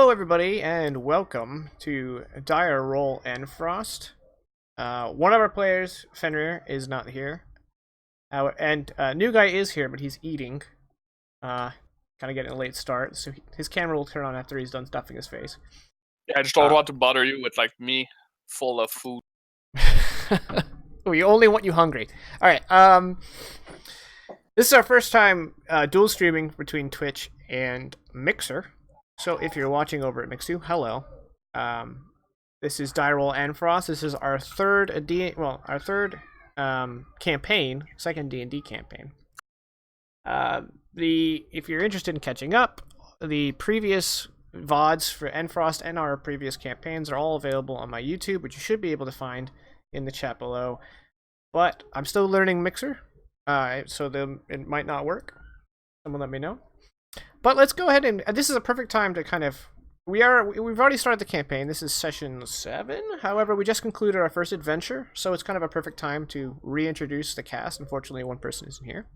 Hello, everybody, and welcome to Dire Roll Endfrost. One of our players, Fenrir, is not here, and new guy is here, but he's eating. Kind of getting a late start, so his camera will turn on after he's done stuffing his face. Yeah, I just don't want to bother you with me full of food. We only want you hungry. All right. This is our first time dual streaming between Twitch and Mixer. So if you're watching over at Mixu, hello. This is Dire Roll Endfrost. This is our third campaign, second D&D campaign. If you're interested in catching up, the previous VODs for Endfrost and our previous campaigns are all available on my YouTube, which you should be able to find in the chat below. But I'm still learning Mixer, so it might not work. Someone let me know. But let's go ahead and this is a perfect time to kind of we've already started the campaign. This is session 7. However, we just concluded our first adventure, so it's kind of a perfect time to reintroduce the cast. Unfortunately, one person isn't here.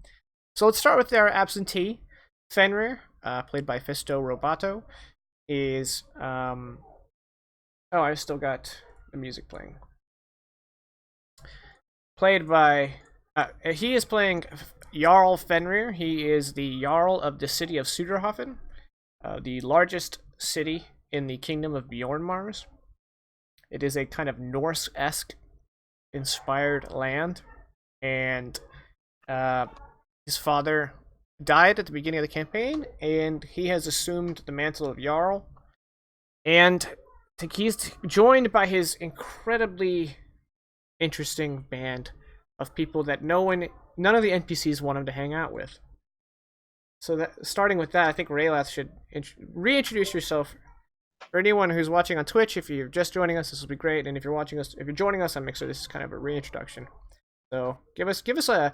So let's start with our absentee, Fenrir, played by Fisto Roboto, is I still got the music playing. Played by he is playing Jarl Fenrir. He is the Jarl of the city of Sudurhofn, the largest city in the kingdom of Bjornmars. It is a kind of Norse-esque inspired land, and his father died at the beginning of the campaign, and he has assumed the mantle of Jarl. And he's joined by his incredibly interesting band of people that none of the NPCs want him to hang out with. So starting with that, I think Raylath should reintroduce yourself. For anyone who's watching on Twitch, if you're just joining us, this will be great. And if you're joining us on Mixer, this is kind of a reintroduction. So give us a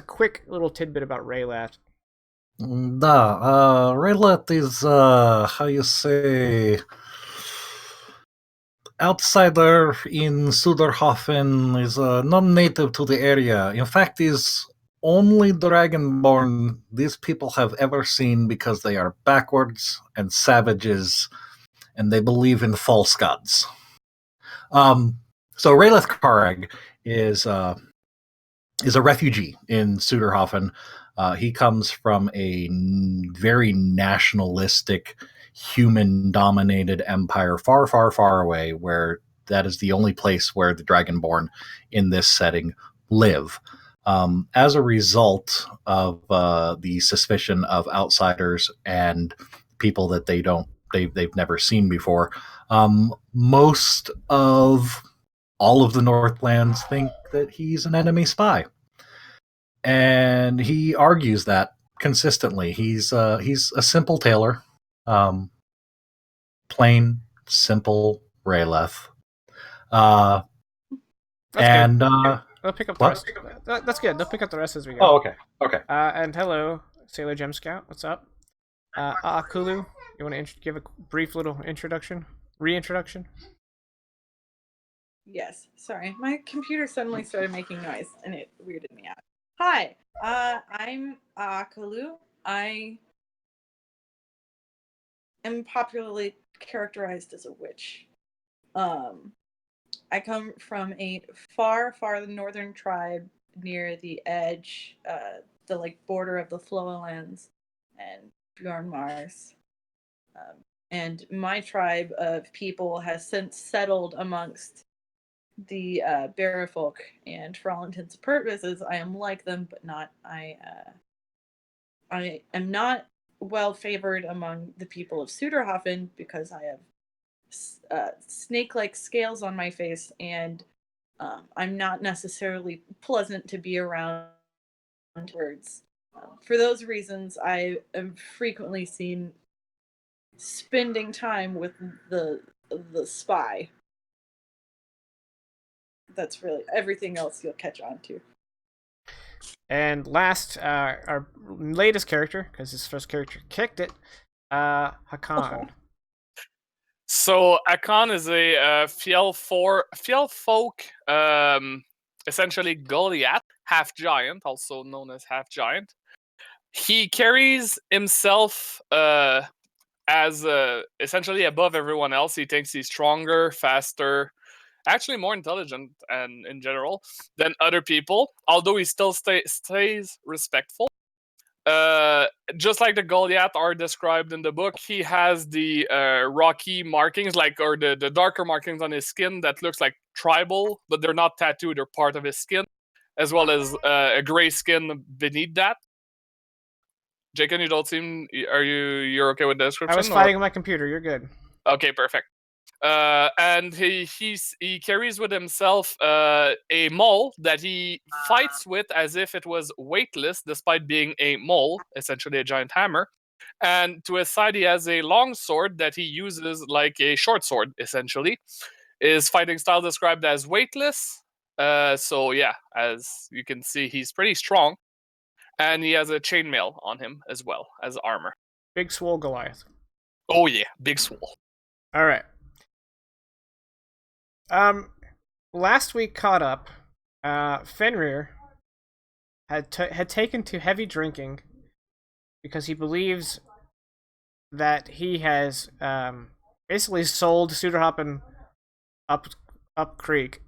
quick little tidbit about Raylath. Raylath is how you say, outsider in Sudurhofn, is non-native to the area. In fact, is only dragonborn these people have ever seen because they are backwards and savages, and they believe in false gods. So Raylath Karag is a refugee in Sudurhofn. He comes from a very nationalistic, human-dominated empire far, far, far away, where that is the only place where the Dragonborn in this setting live. As a result of the suspicion of outsiders and people that they've never seen before, most of all of the Northlands think that he's an enemy spy. And he argues that consistently. He's a simple tailor, plain, simple Raylath. They'll pick up the rest. That's good. They'll pick up the rest as we go. Oh, okay. And hello, Sailor Gem Scout. What's up? Akulu, you want to give a brief little reintroduction? Yes, sorry. My computer suddenly started making noise, and it weirded me out. Hi, I'm Kalu. I am popularly characterized as a witch. I come from a far, far northern tribe near the edge, the border of the Floalands and Bjornmars. And my tribe of people has since settled amongst the Bearafolk, and for all intents and purposes, I am like them, but not. I am not well favored among the people of Sudurhofn because I have snake-like scales on my face, and I'm not necessarily pleasant to be around. Words. For those reasons, I am frequently seen spending time with the spy. That's really everything else you'll catch on to. And last, our latest character, because his first character kicked it, Hakan. So Hakan is a Fjellfolk, essentially Goliath, half giant, also known as half giant. He carries himself as essentially above everyone else. He thinks he's stronger, faster, actually more intelligent, and in general than other people. Although he still stays respectful. Just like the Goliath are described in the book, he has the rocky markings, or the darker markings on his skin that looks like tribal, but they're not tattooed; they're part of his skin, as well as a gray skin beneath that. Jacob, you don't seem. You're okay with the description? I was fighting my computer. You're good. Okay, perfect. And he carries with himself a mole that he fights with as if it was weightless, despite being a mole, essentially a giant hammer. And to his side, he has a long sword that he uses like a short sword, essentially. His fighting style described as weightless. So yeah, as you can see, he's pretty strong. And he has a chainmail on him as well as armor. Big swole Goliath. Oh yeah, big swole. All right. Last week caught up. Fenrir had taken to heavy drinking because he believes that he has basically sold Sudurhofn up creek.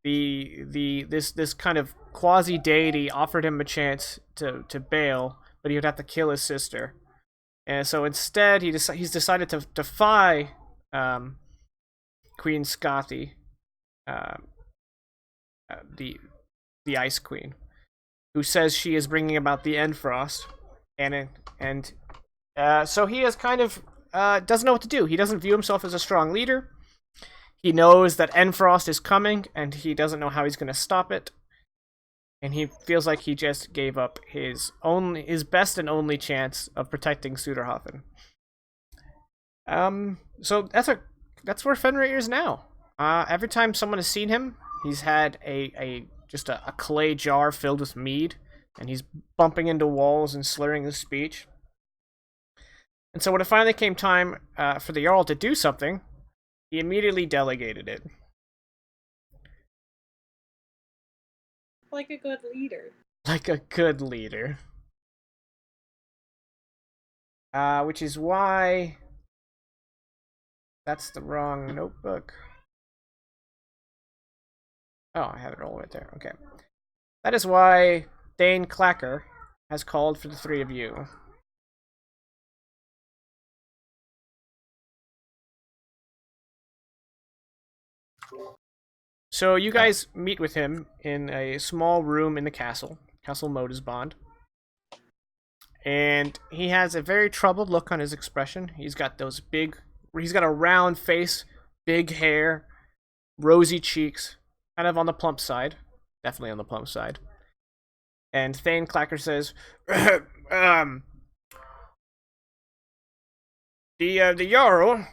This kind of quasi deity offered him a chance to bail, but he would have to kill his sister. And so instead, he's decided to defy Queen Scothy, the Ice Queen, who says she is bringing about the Endfrost, and so he is kind of doesn't know what to do. He doesn't view himself as a strong leader. He knows that Endfrost is coming, and he doesn't know how he's going to stop it. And he feels like he just gave up his best and only chance of protecting Sudurhofn. So that's where Fenrir is now. Every time someone has seen him, he's had just a clay jar filled with mead, and he's bumping into walls and slurring his speech. And so when it finally came time for the Jarl to do something, he immediately delegated it. Like a good leader. Like a good leader. Which is why... That's the wrong notebook. Oh, I have it all right there. Okay. That is why Thane Clacker has called for the three of you. So you guys meet with him in a small room in the castle. Castle Modusbond. And he has a very troubled look on his expression. He's got a round face, big hair, rosy cheeks, kind of on the plump side. Definitely on the plump side. And Thane Clacker says, the Jarl,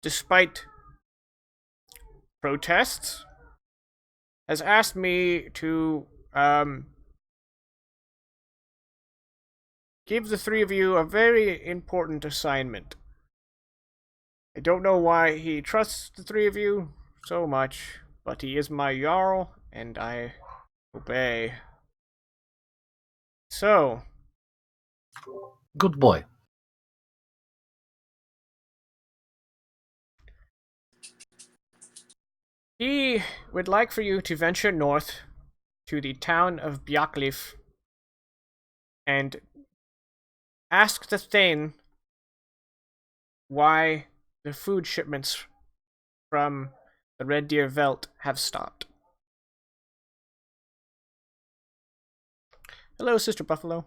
despite protests, has asked me to give the three of you a very important assignment. I don't know why he trusts the three of you so much, but he is my Jarl, and I obey. So, Good boy. he would like for you to venture north to the town of Bjacklif and ask the Thane why the food shipments from the Red Deer Veldt have stopped. Hello, Sister Buffalo.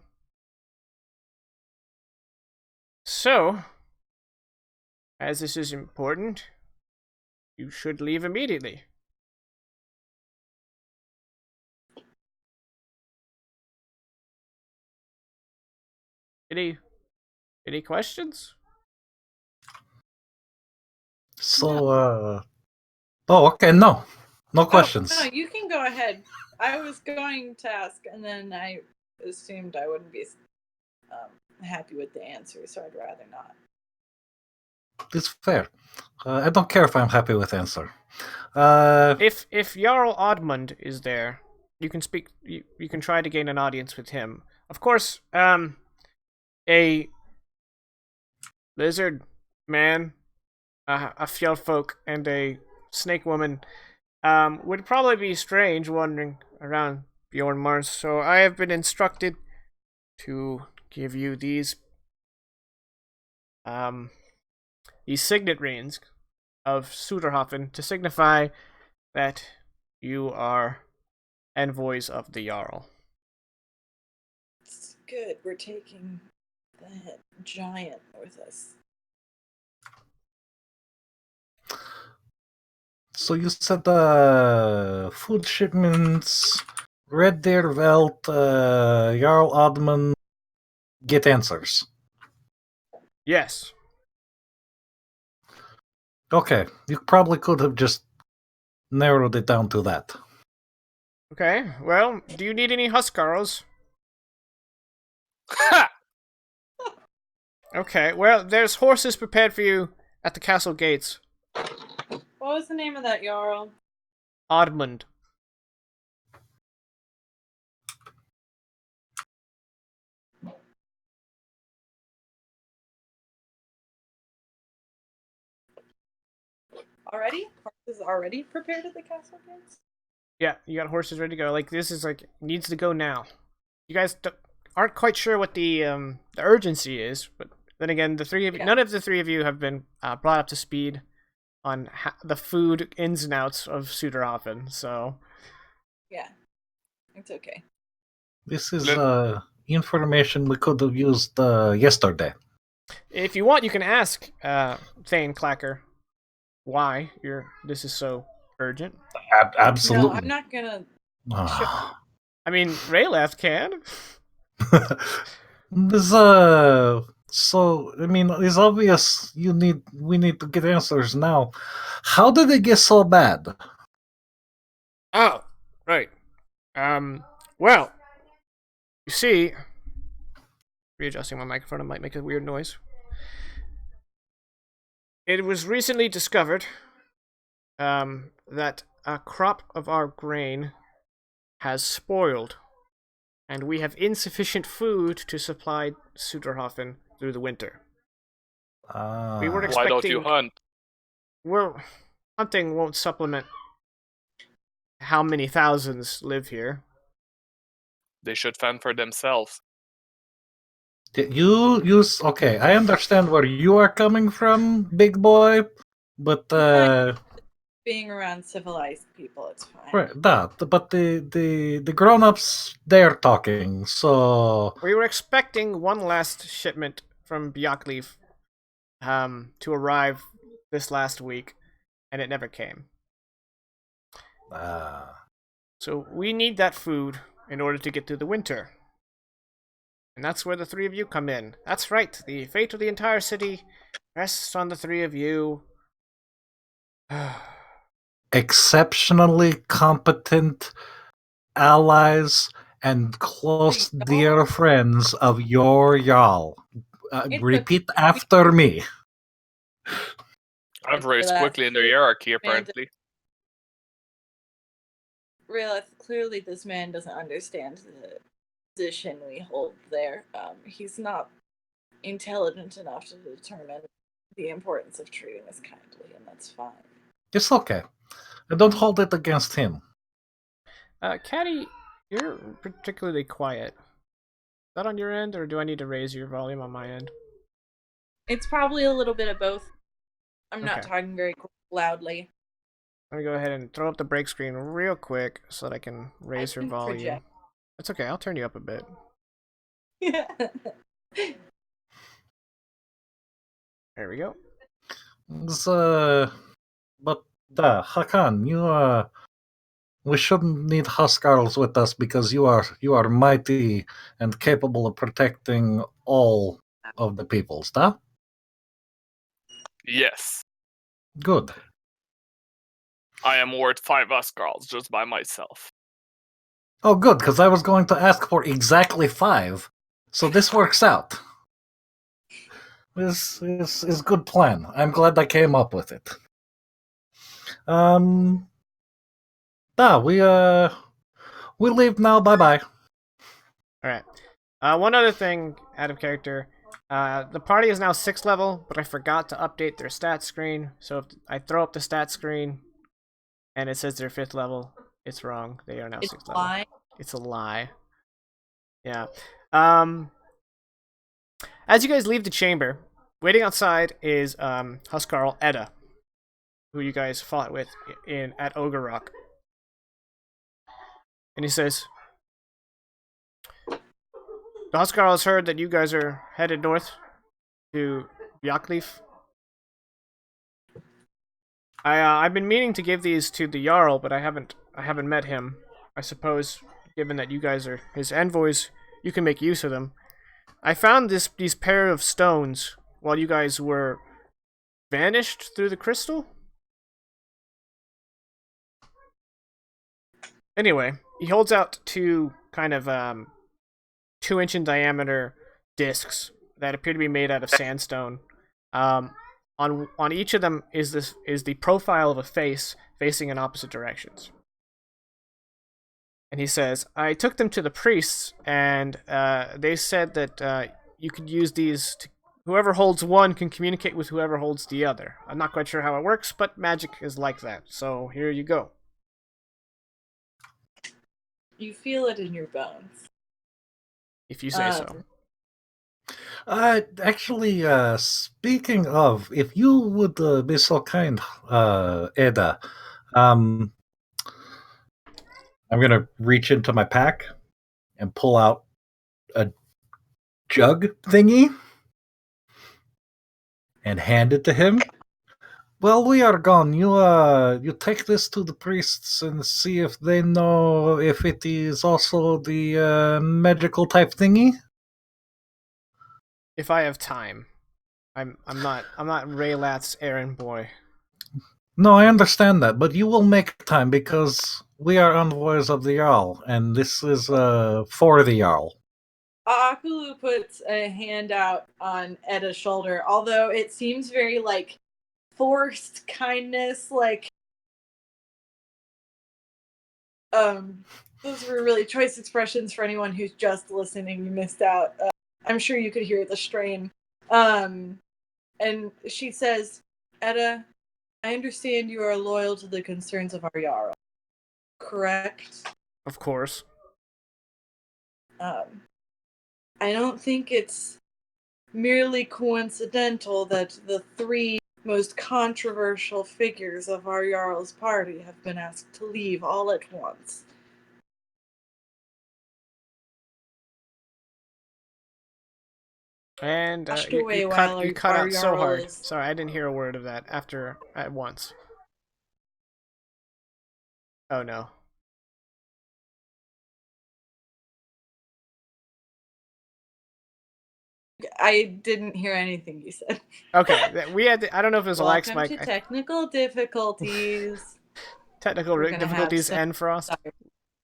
So, as this is important, you should leave immediately. Any questions? So, oh, okay, no questions. No, you can go ahead. I was going to ask, and then I assumed I wouldn't be happy with the answer, so I'd rather not. It's fair. I don't care if I'm happy with the answer. If Jarl Oddmund is there, you can speak. You can try to gain an audience with him. Of course, a lizard man, a fjell folk, and a snake woman would probably be strange wandering around beyond Mars. So I have been instructed to give you these signet rings of Sudurhofn to signify that you are envoys of the Jarl. It's good. We're taking that giant with us. So you said food shipments, Red Deer Welt, Jarl Adman, get answers. Yes. Okay, you probably could have just narrowed it down to that. Okay, well, do you need any Huskarls? Ha! Okay, well, there's horses prepared for you at the castle gates. What was the name of that Jarl? Odmund. Already? Horses already prepared at the castle gates? Yeah, you got horses ready to go. Like, this is, like, needs to go now. You guys aren't quite sure what the urgency is, but then again, the three of Yeah. none of the three of you have been brought up to speed on the food ins and outs of Sudurhofn, so... Yeah. It's okay. This is Let- information we could have used yesterday. If you want, you can ask Thane Clacker why this is so urgent. Absolutely. No, I'm not gonna. Ah. I mean, Rayleth can. This so I mean it's obvious we need to get answers now. How did it get so bad? Oh, right. Well, you see, readjusting my microphone, it might make a weird noise. It was recently discovered that a crop of our grain has spoiled, and we have insufficient food to supply Sudurhofn through the winter. We were Why don't you expecting- hunt? Well, hunting won't supplement how many thousands live here. They should fend for themselves. Okay, I understand where you are coming from, big boy, but Being around civilized people, it's fine. right, but the grown-ups they're talking, so We were expecting one last shipment from Bjorkleaf to arrive this last week, and it never came. So we need that food in order to get through the winter. And that's where the three of you come in. That's right, the fate of the entire city rests on the three of you. exceptionally competent allies and close dear friends of your Jarl. It's Repeat after me. I've raised Relax. quickly in the hierarchy, apparently. Realize clearly this man doesn't understand the position we hold there. He's not intelligent enough to determine the importance of treating us kindly, and that's fine. It's okay. I don't hold it against him. Caddy, you're particularly quiet. Is that on your end, or do I need to raise your volume on my end? It's probably a little bit of both. I'm not Okay. talking very loudly. Let me go ahead and throw up the break screen real quick so that I can raise her can volume. project. That's okay, I'll turn you up a bit. There we go. It's, but Hakan, we shouldn't need Huskarls with us because you are mighty and capable of protecting all of the peoples, da? Yes. Good. I am worth 5 Uskarls just by myself. Oh, good, because I was going to ask for exactly 5. So this works out. This is good plan. I'm glad I came up with it. We leave now. Bye bye. Alright. One other thing, out of character. The party is now 6th level, but I forgot to update their stat screen. So if I throw up the stat screen and it says they're 5th level, it's wrong. They are now It's 6th a level. lie. It's a lie. Yeah. As you guys leave the chamber, waiting outside is Huskarl Edda, who you guys fought with at Ogre Rock. And he says, the Huskarl has heard that you guys are headed north to Bjorkleaf. I've been meaning to give these to the Jarl, but I haven't met him. I suppose, given that you guys are his envoys, you can make use of them. I found these pair of stones while you guys were vanished through the crystal. Anyway, he holds out two kind of 2-inch in diameter discs that appear to be made out of sandstone. On each of them is the profile of a face facing in opposite directions. And he says, I took them to the priests, and they said that you could use these to... Whoever holds one can communicate with whoever holds the other. I'm not quite sure how it works, but magic is like that. So here you go. You feel it in your bones. If you say so. Actually, speaking of, if you would be so kind, Edda, I'm gonna reach into my pack and pull out a jug thingy and hand it to him. While we are gone, you take this to the priests and see if they know if it is also the magical type thingy. If I have time. I'm not Raylat's errand boy. No, I understand that, but you will make time because we are envoys of the Jarl, and this is for the Jarl. Akulu puts a hand out on Edda's shoulder, although it seems very like forced kindness, like those were really choice expressions for anyone who's just listening. You missed out. I'm sure you could hear the strain. And she says, Edda, I understand you are loyal to the concerns of our Jarl. Correct? Of course. I don't think it's merely coincidental that the three most controversial figures of our Jarl's party have been asked to leave all at once. And Away you while cut our out so Jarl hard. is- Sorry, I didn't hear a word of that at once. Oh no. I didn't hear anything you said. Okay, we had. I don't know if it was a lag Welcome spike. to technical difficulties. Technical We're gonna have difficulties. some Endfrost.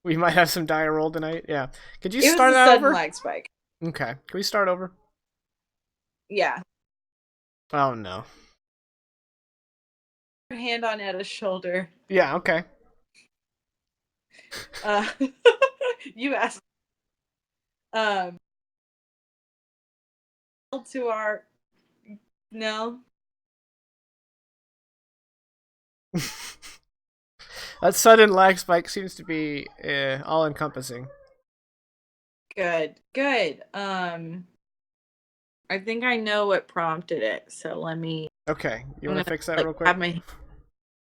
We might have some die roll tonight. Yeah. Could you It was start a that sudden over? lag spike. Okay. Can we start over? Yeah. Oh no. Hand on Edda's shoulder. Yeah. Okay. You asked. To our no. That sudden lag spike seems to be all encompassing. Good. I think I know what prompted it, so let me. Okay, you want to fix that real quick? Grab my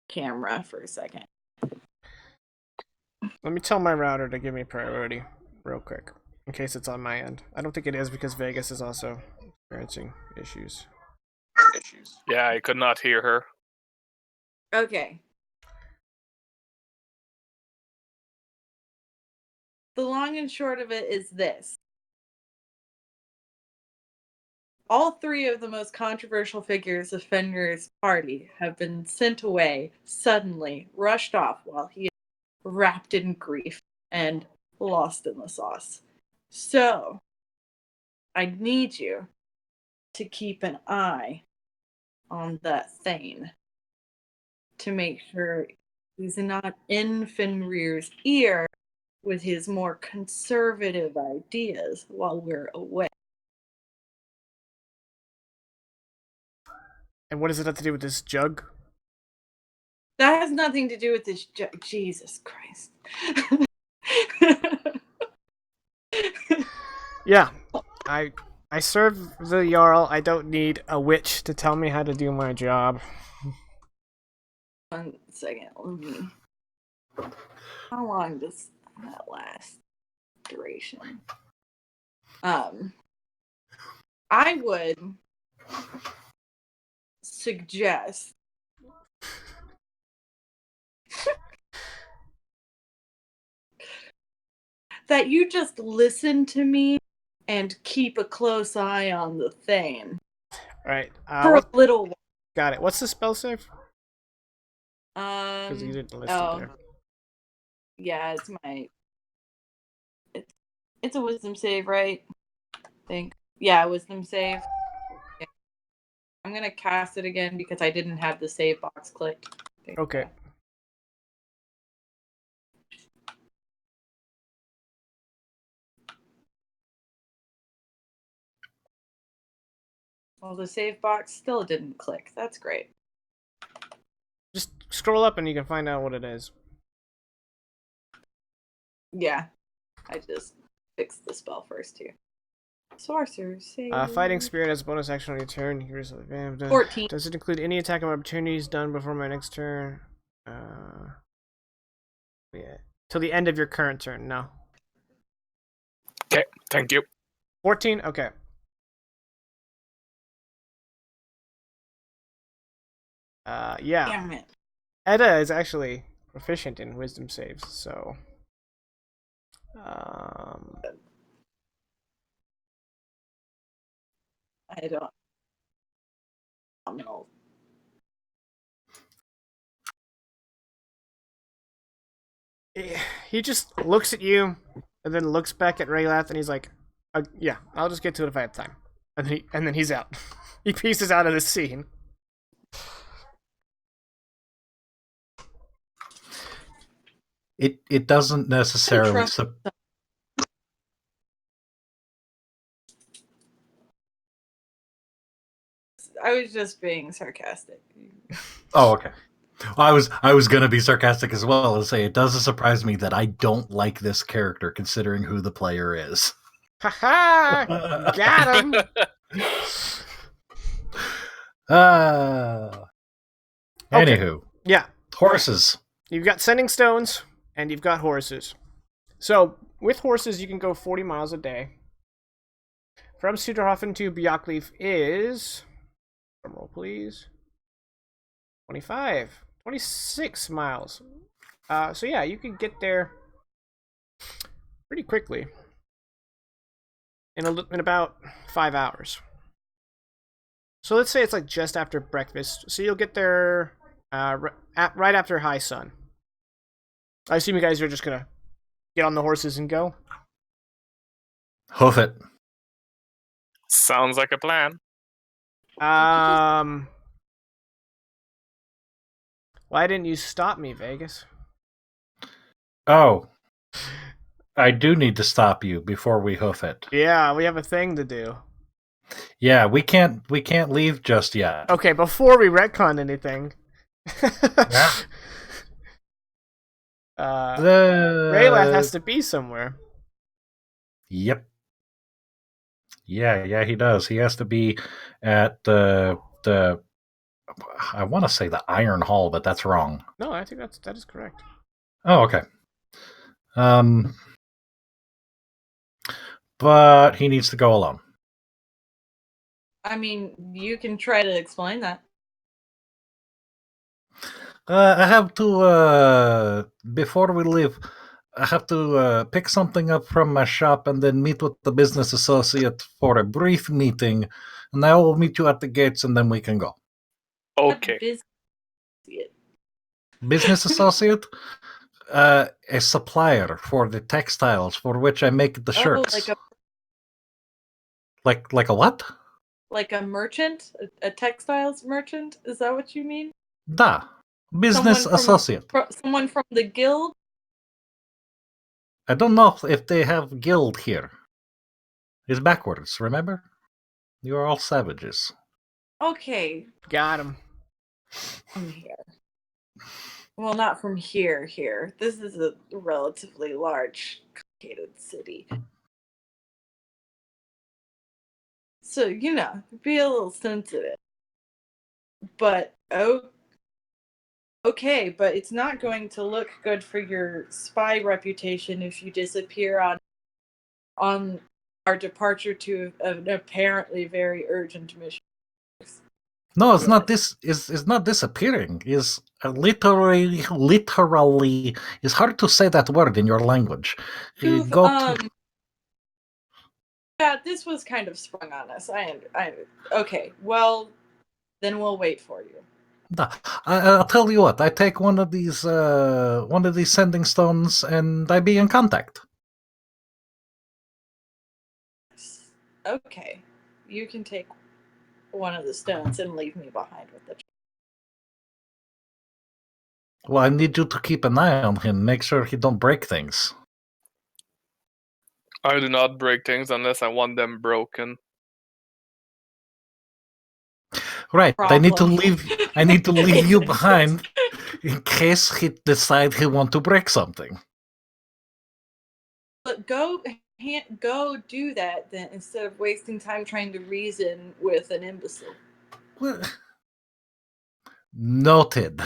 camera for a second. Let me tell my router to give me priority real quick, in case it's on my end. I don't think it is because Vegas is also experiencing issues. Yeah, I could not hear her. Okay. The long and short of it is this. All three of the most controversial figures of Fenrir's party have been sent away suddenly, rushed off while he is wrapped in grief and lost in the sauce. So, I need you to keep an eye on that Thane to make sure he's not in Fenrir's ear with his more conservative ideas while we're away. And what does it have to do with this jug? That has nothing to do with this. Jesus Christ. Yeah, I serve the Jarl. I don't need a witch to tell me how to do my job. 1 second. Let me. How long does that last? Duration. I would suggest that you just listen to me and keep a close eye on the Thane All right. for a little while. Got it. What's the spell save? Because you didn't list it there. Yeah, it's my. It's a wisdom save, right? I think. Yeah, wisdom save. Yeah. I'm gonna cast it again because I didn't have the save box clicked. Okay. Well, the save box still didn't click. That's great. Just scroll up and you can find out what it is. Yeah, I just fixed the spell first too. Sorcerer save. Fighting Spirit as a bonus action on your turn. Here's 14. Does it include any attack of opportunities done before my next turn? Yeah. Till the end of your current turn. No. Okay, thank you. 14. Okay. Yeah. Damn it. Edda is actually proficient in wisdom saves, so. I don't. I'm gonna. He just looks at you and then looks back at Raylath and he's like, yeah, I'll just get to it if I have time. And then he's out. He pieces out of the scene. It doesn't necessarily. I was just being sarcastic. Oh, okay. I was gonna be sarcastic as well and say it doesn't surprise me that I don't like this character considering who the player is. Haha! Got him! Anywho. Yeah. Horses. You've got sending stones and you've got horses. So with horses you can go 40 miles a day. From Sudurhofn to Björkleaf is, drumroll please, 26 miles. So yeah, you can get there pretty quickly in about 5 hours. So let's say it's like just after breakfast. So you'll get there right after high sun. I assume you guys are just gonna get on the horses and go. Hoof it. Sounds like a plan. Why didn't you stop me, Vegas? Oh. I do need to stop you before we hoof it. Yeah, we have a thing to do. Yeah, we can't leave just yet. Okay, before we retcon anything. Yeah. Raylath has to be somewhere. Yep. Yeah, he does. He has to be at the I want to say the Iron Hall, but that's wrong. No, I think that is correct. Oh, okay. But he needs to go alone. I mean, you can try to explain that. I have to, before we leave, I have to pick something up from my shop and then meet with the business associate for a brief meeting. And I will meet you at the gates and then we can go. Okay. Business associate? A supplier for the textiles for which I make the shirts. Like a what? Like a merchant? A textiles merchant? Is that what you mean? Da. Business associate. Someone from the guild? I don't know if they have guild here. It's backwards, remember? You are all savages. Okay, Got him. from here. Well, not from here. Here, this is a relatively large, complicated city. So, be a little sensitive. But okay, but it's not going to look good for your spy reputation if you disappear on our departure to an apparently very urgent mission. No, it's not this. Is not disappearing. Is literally. It's hard to say that word in your language. You've Go to. Yeah, this was kind of sprung on us. Okay. Well, then we'll wait for you. I'll tell you what. I take one of these sending stones, and I be in contact. Okay, you can take one of the stones and leave me behind with the. Well, I need you to keep an eye on him. Make sure he don't break things. I do not break things unless I want them broken. Right. Problem. I need to leave you behind in case he decide he want to break something. But go do that then instead of wasting time trying to reason with an imbecile. Well, noted.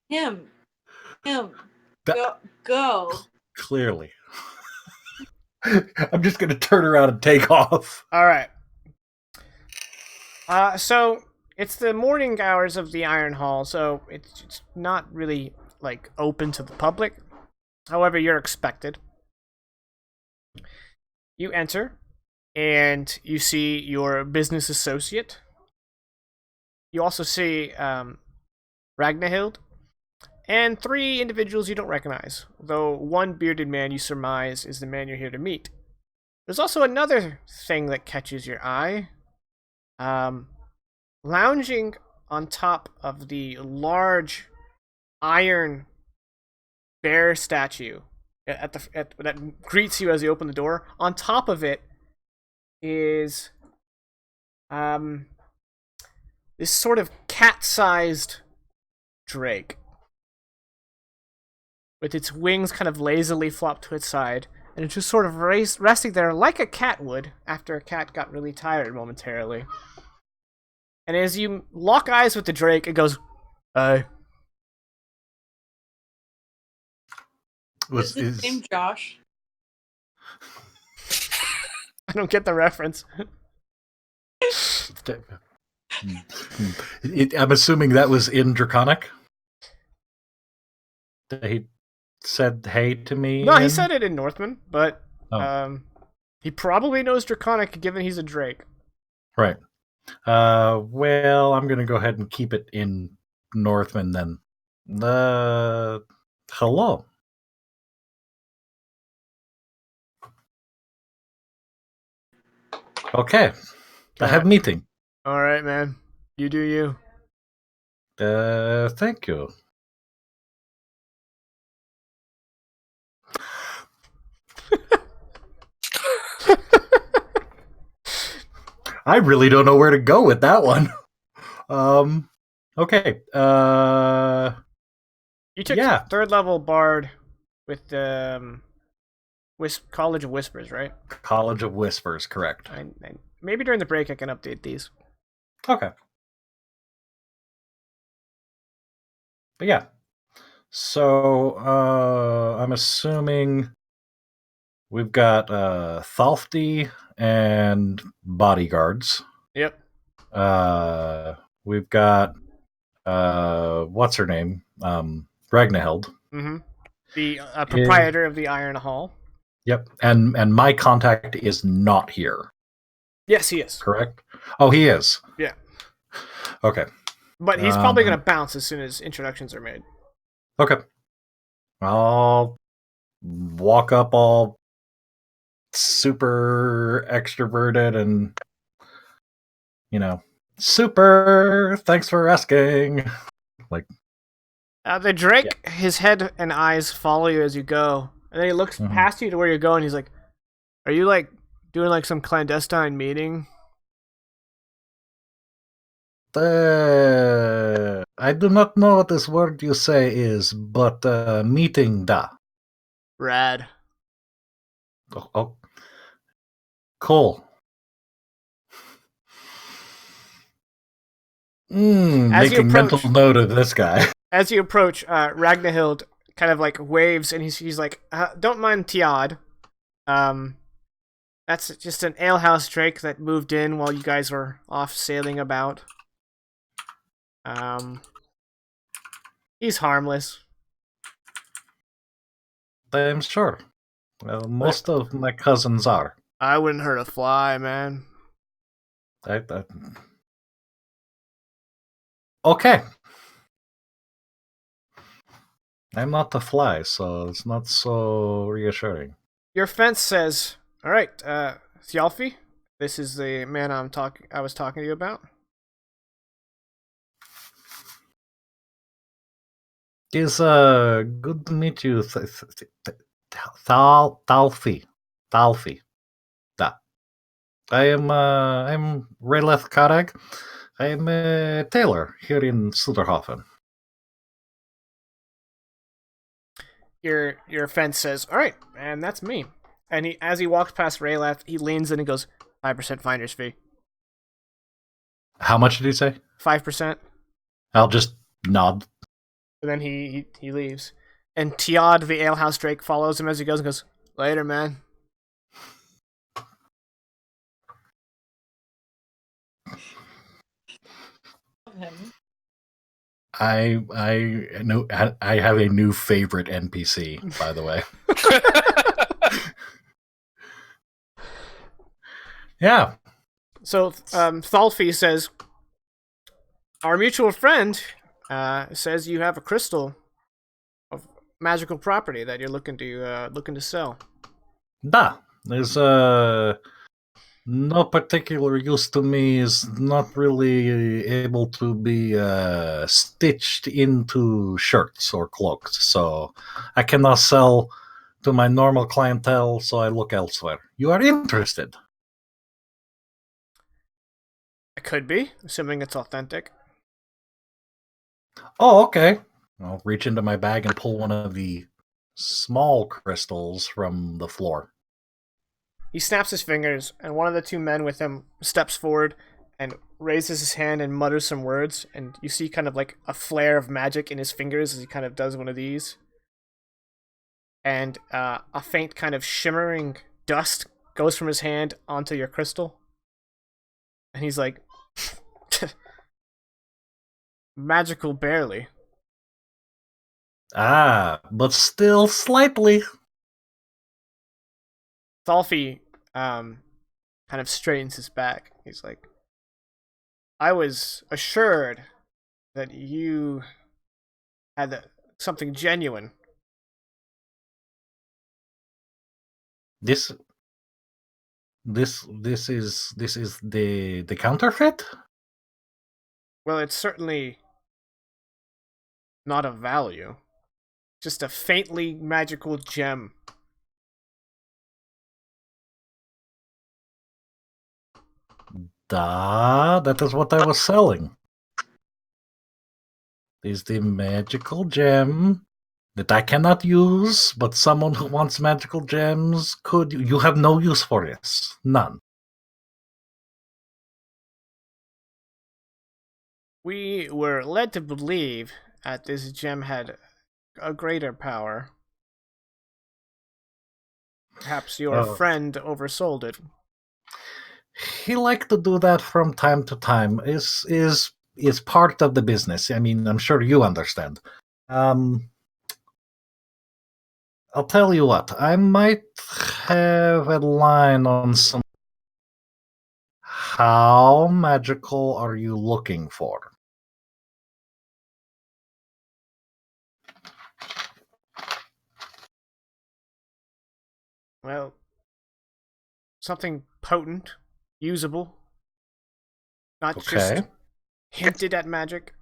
Him. That- Go. Clearly. I'm just gonna turn around and take off. All right. So it's the morning hours of the Iron Hall, so it's not really like open to the public. However, you're expected. You enter, and you see your business associate. You also see Ragnahild, and 3 individuals you don't recognize, though one bearded man you surmise is the man you're here to meet. There's also another thing that catches your eye. Lounging on top of the large iron bear statue that greets you as you open the door. On top of it is this sort of cat-sized drake with its wings kind of lazily flopped to its side, and it's just sort of resting there like a cat would after a cat got really tired momentarily. And as you lock eyes with the drake, it goes, "Hey." Is his name Josh? I don't get the reference. I'm assuming that was in Draconic. He said hey to me. No, he said it in Northman, but Oh. he probably knows Draconic given he's a drake. Right. Well, I'm going to go ahead and keep it in Northman then. Hello. Okay. I have a meeting. All right, man. You do you. Thank you. I really don't know where to go with that one. Okay. You took third level bard with the College of Whispers, right? College of Whispers, correct. Maybe during the break I can update these. Okay. But yeah. So I'm assuming we've got Thalfty and bodyguards. Yep. We've got what's her name? Ragnhild. Mm-hmm. The proprietor of the Iron Hall. Yep. And my contact is not here. Yes, he is. Correct? Oh, he is. Yeah. Okay. But he's probably going to bounce as soon as introductions are made. Okay. I'll walk up all super extroverted and, super, thanks for asking. Like, the Drake, his head and eyes follow you as you go. And then he looks past you to where you're going. He's like, are you, doing, some clandestine meeting? I do not know what this word you say is, but meeting da. Rad. Oh, cool. As you Making mental approach- note of this guy. As you approach, Ragnahild kind of like waves, and he's like, "Don't mind Tiad. That's just an alehouse drake that moved in while you guys were off sailing about. He's harmless." I'm sure. Well, most of my cousins are. I wouldn't hurt a fly, man. I- Okay. I'm not the fly, so it's not so reassuring. Your fence says, "All right, Thjalfi, this is the man I was talking to you about." It's good to meet you, Thalfi. Thalfi. Da. I'm Releth Karag. I'm a tailor here in Sudurhofn. Your fence says, "All right, and that's me." And as he walks past Raylath, he leans in and goes, 5% finder's fee. How much did he say? 5%. I'll just nod. And then he leaves. And Tiad, the alehouse drake, follows him as he goes and goes, "Later, man." Him. I know I have a new favorite NPC, by the way. Yeah. So Thalfi says, "Our mutual friend says you have a crystal of magical property that you're looking to sell." Da. There's no particular use to me. Is not really able to be stitched into shirts or cloaks, so I cannot sell to my normal clientele. So I look elsewhere. You are interested? It could be, assuming it's authentic. Oh, okay. I'll reach into my bag and pull one of the small crystals from the floor. He snaps his fingers, and one of the two men with him steps forward and raises his hand and mutters some words, and you see kind of like a flare of magic in his fingers as he kind of does one of these. And a faint kind of shimmering dust goes from his hand onto your crystal. And he's like, "Magical barely." Ah, but still slightly. Thalfi kind of straightens his back. He's like, "I was assured that you had something genuine." This is the counterfeit. Well, it's certainly not of value. Just a faintly magical gem. Da, that is what I was selling. Is the magical gem that I cannot use, but someone who wants magical gems could. You have no use for this. None. We were led to believe that this gem had a greater power. Perhaps your Oh. friend oversold it. He liked to do that from time to time. Is part of the business. I mean, I'm sure you understand. I'll tell you what. I might have a line on some. How magical are you looking for? Well, something potent, usable, not Okay. just hinted at magic.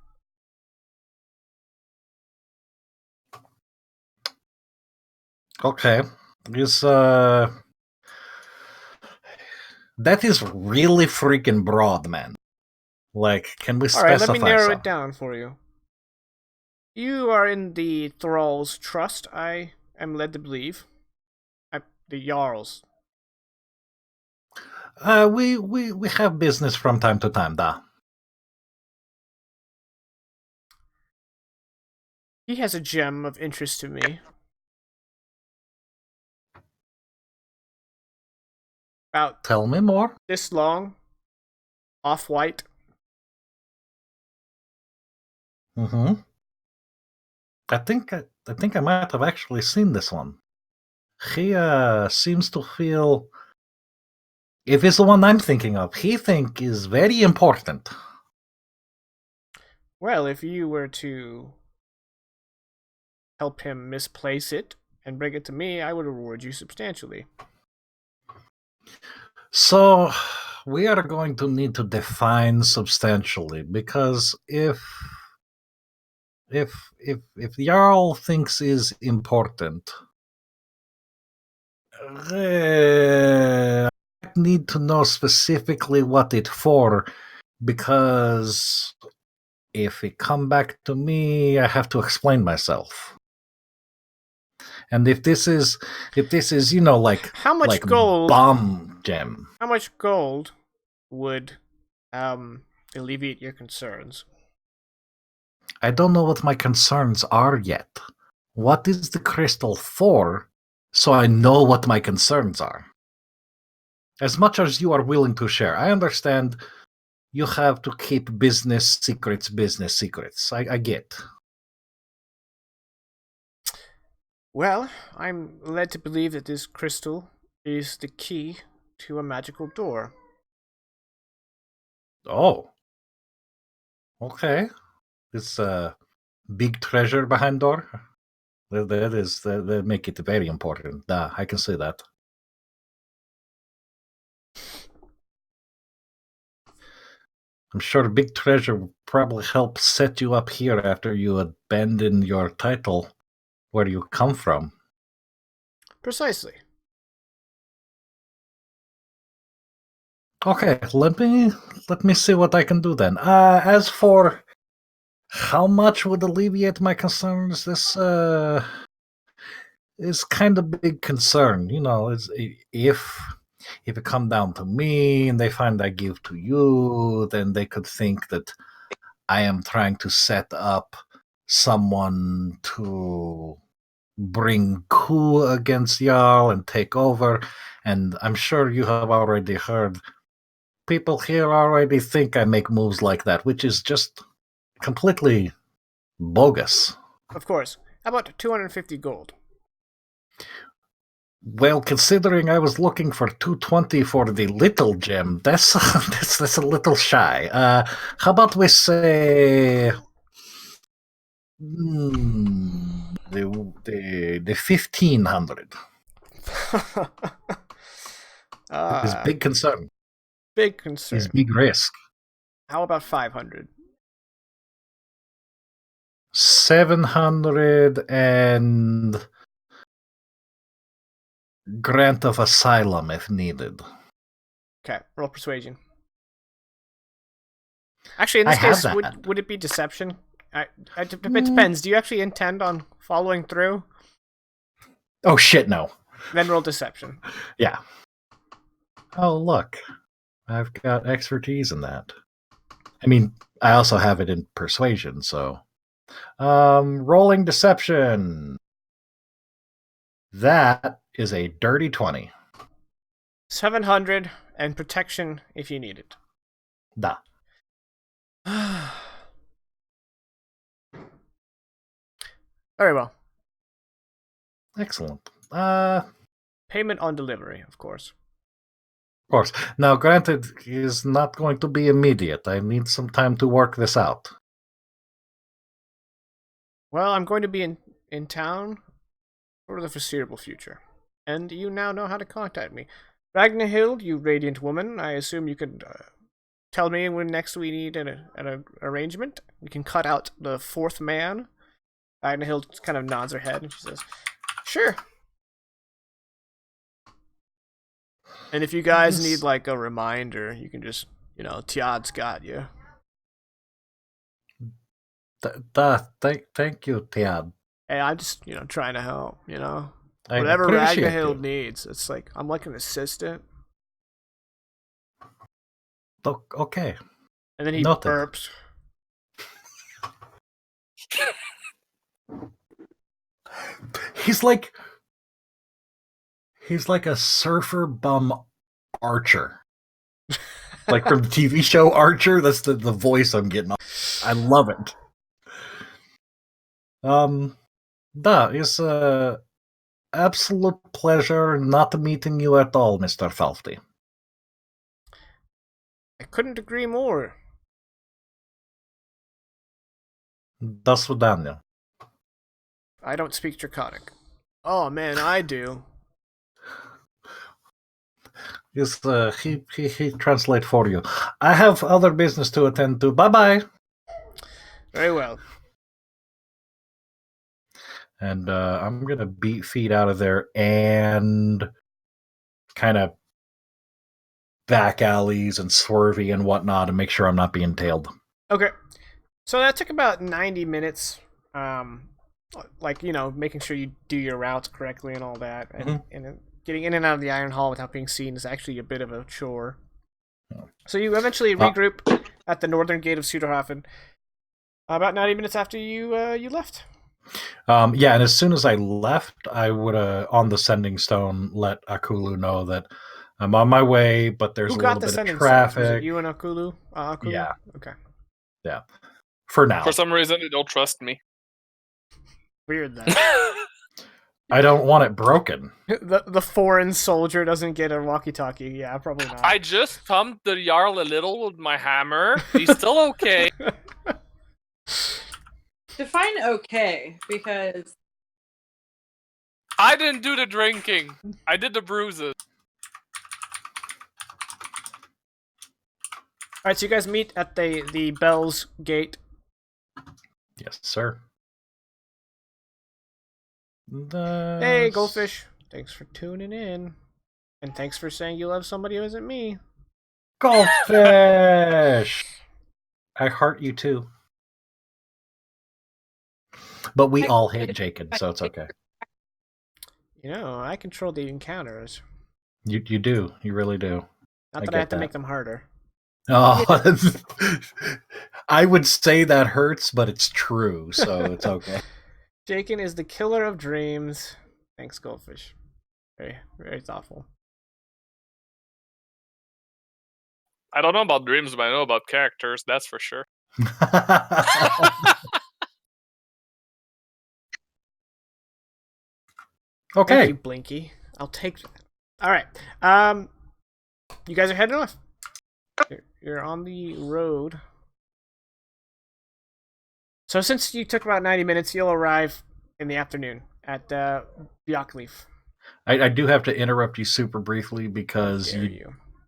Okay. Is that is really freaking broad, man. Like, can we All right, let me specify narrow some? it down for you. You are in the Thrall's trust, I am led to believe. The Jarl's. We have business from time to time, da. He has a gem of interest to me. About Tell me more. this long, off-white. Mm-hmm. I think I might have actually seen this one. He seems to feel, if it's the one I'm thinking of, he think is very important. Well, if you were to help him misplace it and bring it to me, I would reward you substantially. So we are going to need to define substantially, because if Jarl thinks is important, I need to know specifically what it for, because if it come back to me, I have to explain myself. And if this is like How much like gold? bomb gem, How much gold would alleviate your concerns? I don't know what my concerns are yet. What is the crystal for, so I know what my concerns are? As much as you are willing to share, I understand you have to keep business secrets. I get. Well, I'm led to believe that this crystal is the key to a magical door. Oh, okay. This big treasure behind door. That make it very important. I can see that. I'm sure big treasure will probably help set you up here after you abandon your title where you come from. Precisely. Okay, let me see what I can do then. As for how much would alleviate my concerns, this is kind of big concern. Is if it come down to me and they find I give to you, then they could think that I am trying to set up someone to bring coup against y'all and take over. And I'm sure you have already heard people here already think I make moves like that, which is just completely bogus. Of course. How about 250 gold? Well, considering I was looking for 220 for the little gem, that's that's a little shy. How about we say the 1500 is big concern. Big Is concern. big risk. How about 500? 700 and grant of asylum if needed. Okay, roll persuasion. Actually, in I this have case, that. would it be deception? It depends. Do you actually intend on following through? Oh shit, no. Then roll deception. Yeah. Oh look, I've got expertise in that. I mean, I also have it in persuasion, so rolling deception. That is a dirty 20. 700 and protection if you need it. Da. Very well. Excellent. Payment on delivery, of course. Of course. Now, granted, is not going to be immediate. I need some time to work this out. Well, I'm going to be in town for the foreseeable future, and you now know how to contact me. Ragnhild, you radiant woman, I assume you could tell me when next we need an arrangement. We can cut out the fourth man. Ragnhild kind of nods her head and she says, "Sure." And if you guys need like a reminder, you can just, Tiad's got you. Thank you, Tiad. Hey, I'm just, trying to help, I Whatever appreciate Ragnahild you. needs. It's like, I'm like an assistant. Okay, And then he noted. burps. He's like a surfer bum Archer. Like from the TV show Archer. That's the voice I'm getting. I love it. It's a absolute pleasure not meeting you at all, Mr. Falfty. I couldn't agree more. До свидания. I don't speak Draconic. Oh, man, I do. He translate for you. I have other business to attend to. Bye bye. Very well. And I'm gonna beat feet out of there and kind of back alleys and swervy and whatnot and make sure I'm not being tailed. Okay. So that took about 90 minutes. Making sure you do your routes correctly and all that. And getting in and out of the Iron Hall without being seen is actually a bit of a chore. So you eventually regroup at the northern gate of Sudurhofn about 90 minutes after you left. Yeah, and as soon as I left, I would on the sending stone let Akulu know that I'm on my way, but there's Who a got little the bit of sending stones? Was it traffic. you and Akulu? Akulu? Yeah. Okay. Yeah. For now. For some reason, they don't trust me. Weird then. I don't want it broken. The foreign soldier doesn't get a walkie-talkie. Yeah, probably not. I just thumped the Jarl a little with my hammer. He's still okay. Define okay, because I didn't do the drinking. I did the bruises. All right, so you guys meet at the Bell's Gate. Yes, sir. Hey, Goldfish. Thanks for tuning in. And thanks for saying you love somebody who isn't me. Goldfish! I heart you too. But we all hate Jacob, so it's okay. I control the encounters. You do. You really do. Not that I have to make them harder. Oh, I would say that hurts, but it's true, so it's okay. Jakin is the killer of dreams. Thanks, Goldfish. Very, very thoughtful. I don't know about dreams, but I know about characters, that's for sure. Okay. Thank you, Blinky. I'll take that. All right. You guys are heading off. You're on the road. So since you took about 90 minutes, you'll arrive in the afternoon at Björkleaf. I do have to interrupt you super briefly because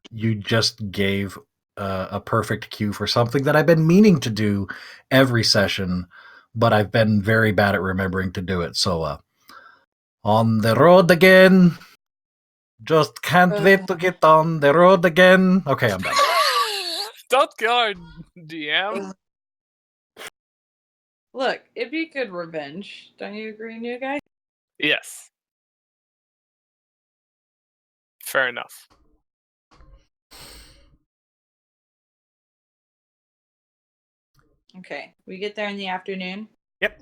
you just gave a perfect cue for something that I've been meaning to do every session, but I've been very bad at remembering to do it. So, on the road again. Just can't wait to get on the road again. Okay, I'm done. Don't kill our DM. Look, it'd be good revenge. Don't you agree, new guy? Yes. Fair enough. Okay, we get there in the afternoon. Yep.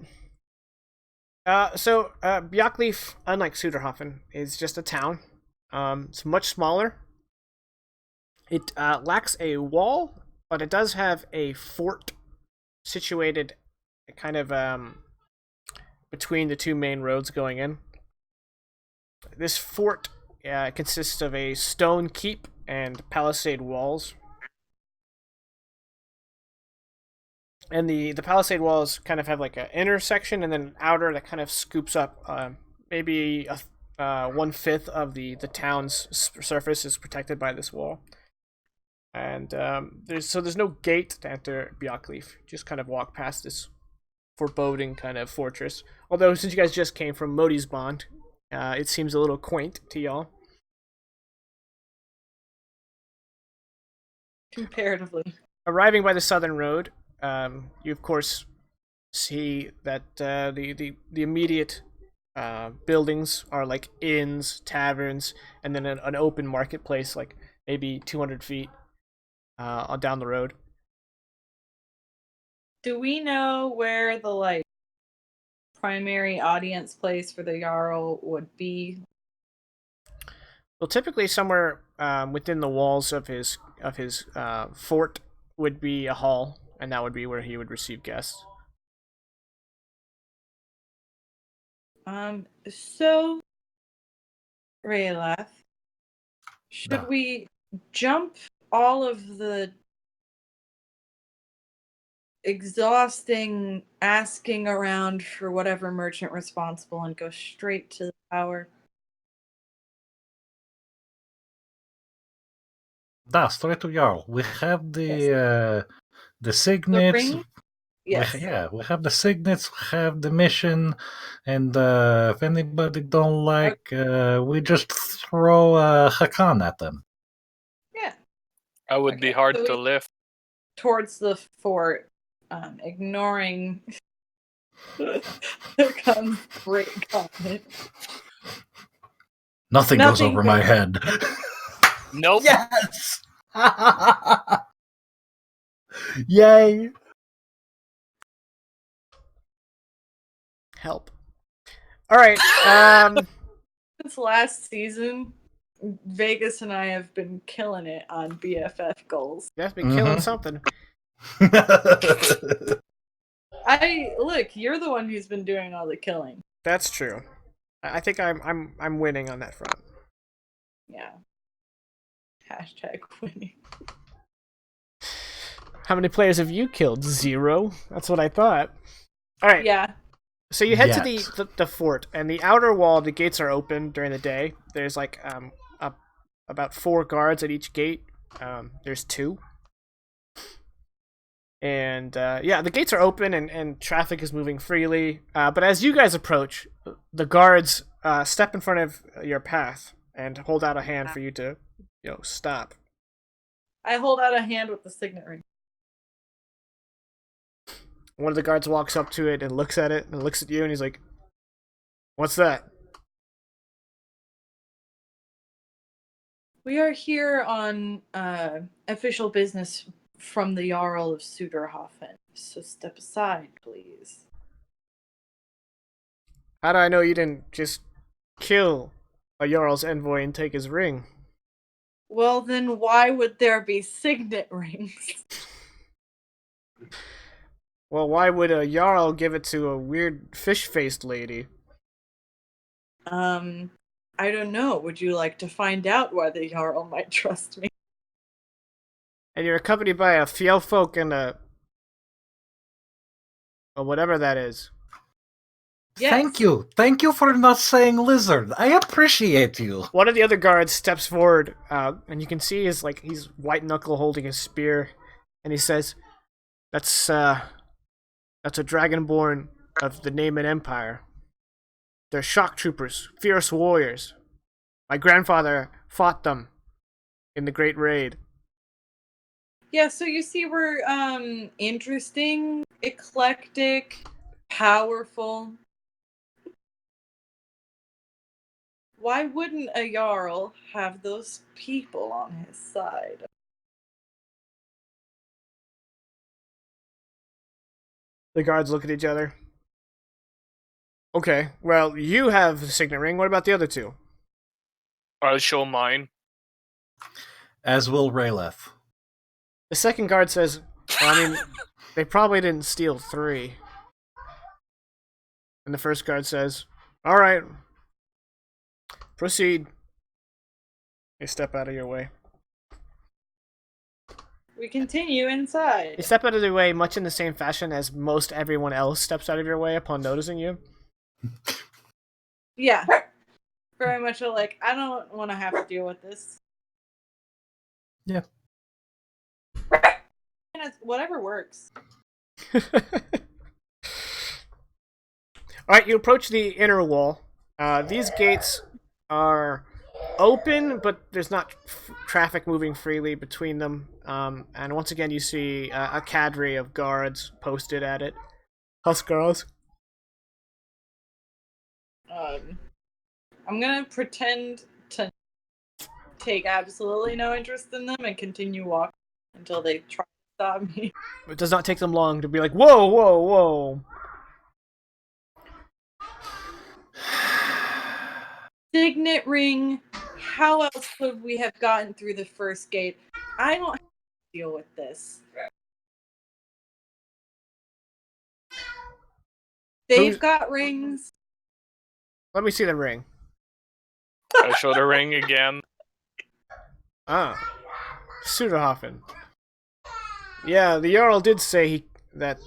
So Björkleaf, unlike Sudurhofn, is just a town. It's much smaller. It lacks a wall, but it does have a fort situated kind of between the two main roads going in. This fort consists of a stone keep and palisade walls. And the palisade walls kind of have like an inner section and then an outer that kind of scoops up. Maybe 1/5 of the town's surface is protected by this wall. And there's no gate to enter Björkleaf. Just kind of walk past this foreboding kind of fortress. Although since you guys just came from Modi's Bond, it seems a little quaint to y'all. Comparatively. Arriving by the southern road, you of course see that the immediate buildings are like inns, taverns, and then an open marketplace, like maybe 200 feet down the road. Do we know where the like primary audience place for the Jarl would be? Well, typically somewhere within the walls of his fort would be a hall, and that would be where he would receive guests. So Raylath, should Da. we jump all of the exhausting asking around for whatever merchant responsible and go straight to the tower? Straight to Jarl. We have the The signets. ring? Yes. We have the signets, we have the mission, and if anybody don't like, we just throw Hakan at them. Yeah. That would be hard So to we lift. towards the fort, ignoring Hakan's great comment. Nothing goes Nothing over my goes- head. Nope. Yes! Yay! Help. All right. Since last season, Vegas and I have been killing it on BFF goals. You have to be killing something. Look, you're the one who's been doing all the killing. That's true. I think I'm winning on that front. Yeah. Hashtag winning. How many players have you killed? 0. That's what I thought. All right. Yeah. So you head to Yet. the fort, and the outer wall. The gates are open during the day. There's like about 4 guards at each gate. There's 2. And yeah, the gates are open and traffic is moving freely. But as you guys approach, the guards step in front of your path and hold out a hand for you to, stop. I hold out a hand with the signet ring. One of the guards walks up to it and looks at it and looks at you and he's like, "What's that?" We are here on official business from the Jarl of Sudurhofn, so step aside, please. How do I know you didn't just kill a Jarl's envoy and take his ring? Well, then why would there be signet rings? Well, why would a Jarl give it to a weird fish-faced lady? I don't know. Would you like to find out why the Jarl might trust me? And you're accompanied by a Fjellfolk and a whatever that is. Yes. Thank you for not saying lizard. I appreciate you. One of the other guards steps forward, and you can see he's white knuckle holding his spear, and he says, That's a dragonborn of the Naaman Empire. They're shock troopers, fierce warriors. My grandfather fought them in the Great Raid. Yeah, so you see we're interesting, eclectic, powerful. Why wouldn't a Jarl have those people on his side? The guards look at each other. Okay, well, you have the signet ring. What about the other 2? I'll show mine. As will Rayleth. The second guard says, well, I mean, they probably didn't steal 3. And the first guard says, all right, proceed. They step out of your way. We continue inside. They step out of their way much in the same fashion as most everyone else steps out of your way upon noticing you. Yeah. Very much like, I don't want to have to deal with this. Yeah. And whatever works. Alright, you approach the inner wall. These gates are open, but there's not traffic moving freely between them. And once again, you see a cadre of guards posted at it. Huskarls. I'm gonna pretend to take absolutely no interest in them and continue walking until they try to stop me. It does not take them long to be like, whoa, whoa, whoa. Signet ring. How else could we have gotten through the first gate? I don't have to deal with this. They've got rings. Let me see the ring. I show the ring again. Ah. Sudurhofn. Yeah, the Jarl did say that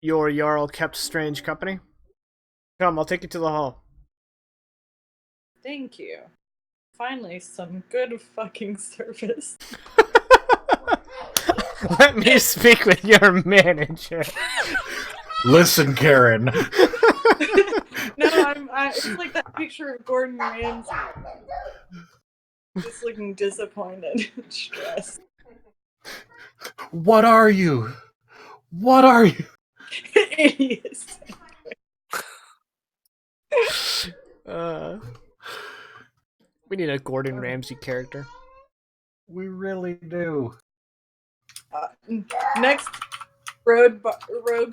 your Jarl kept strange company. Come, I'll take you to the hall. Thank you. Finally, some good fucking service. Let me speak with your manager. Listen, Karen. No, it's like that picture of Gordon Ramsay. Just looking disappointed and stressed. What are you? What are you? Idiots. We need a Gordon Ramsay character. We really do. Next rogue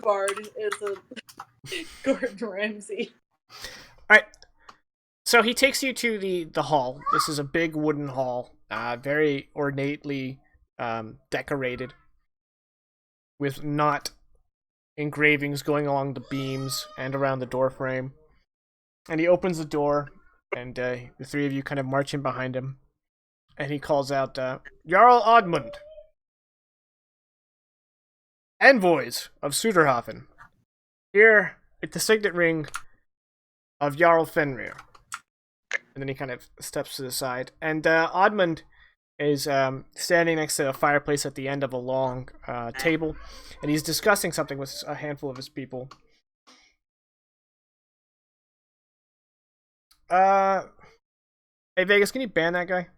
bard is a Gordon Ramsay. Alright. So he takes you to the hall. This is a big wooden hall. Very ornately decorated. With knot engravings going along the beams and around the door frame. And he opens the door, and the three of you kind of march in behind him. And he calls out, Jarl Oddmund, envoys of Sudurhofn, here at the signet ring of Jarl Fenrir. And then he kind of steps to the side. And Oddmund is standing next to a fireplace at the end of a long table, and he's discussing something with a handful of his people. Hey Vegas, can you ban that guy?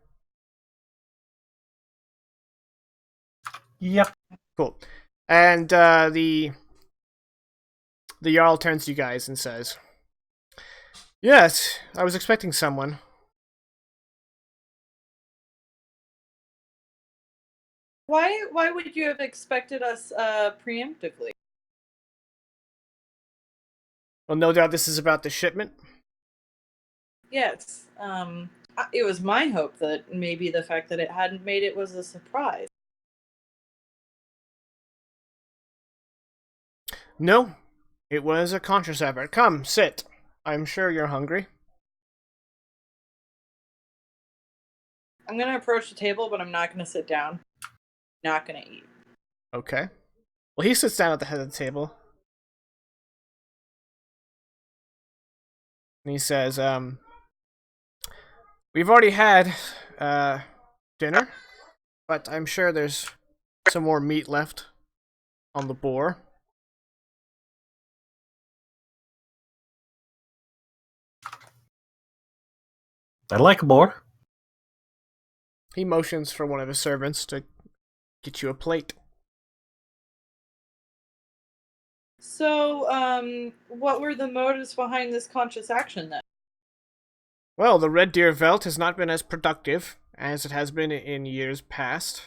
Yep. Cool. And the Jarl turns to you guys and says, "Yes, I was expecting someone." Why would you have expected us preemptively? Well, no doubt this is about the shipment. Yes. It was my hope that maybe the fact that it hadn't made it was a surprise. No, it was a conscious effort. Come, sit. I'm sure you're hungry. I'm gonna approach the table, but I'm not gonna sit down. Not gonna eat. Okay. Well, he sits down at the head of the table. And he says, we've already had dinner, but I'm sure there's some more meat left on the boar. I like boar. He motions for one of his servants to get you a plate. So, what were the motives behind this conscious action then? Well, the Red Deer Veld has not been as productive as it has been in years past,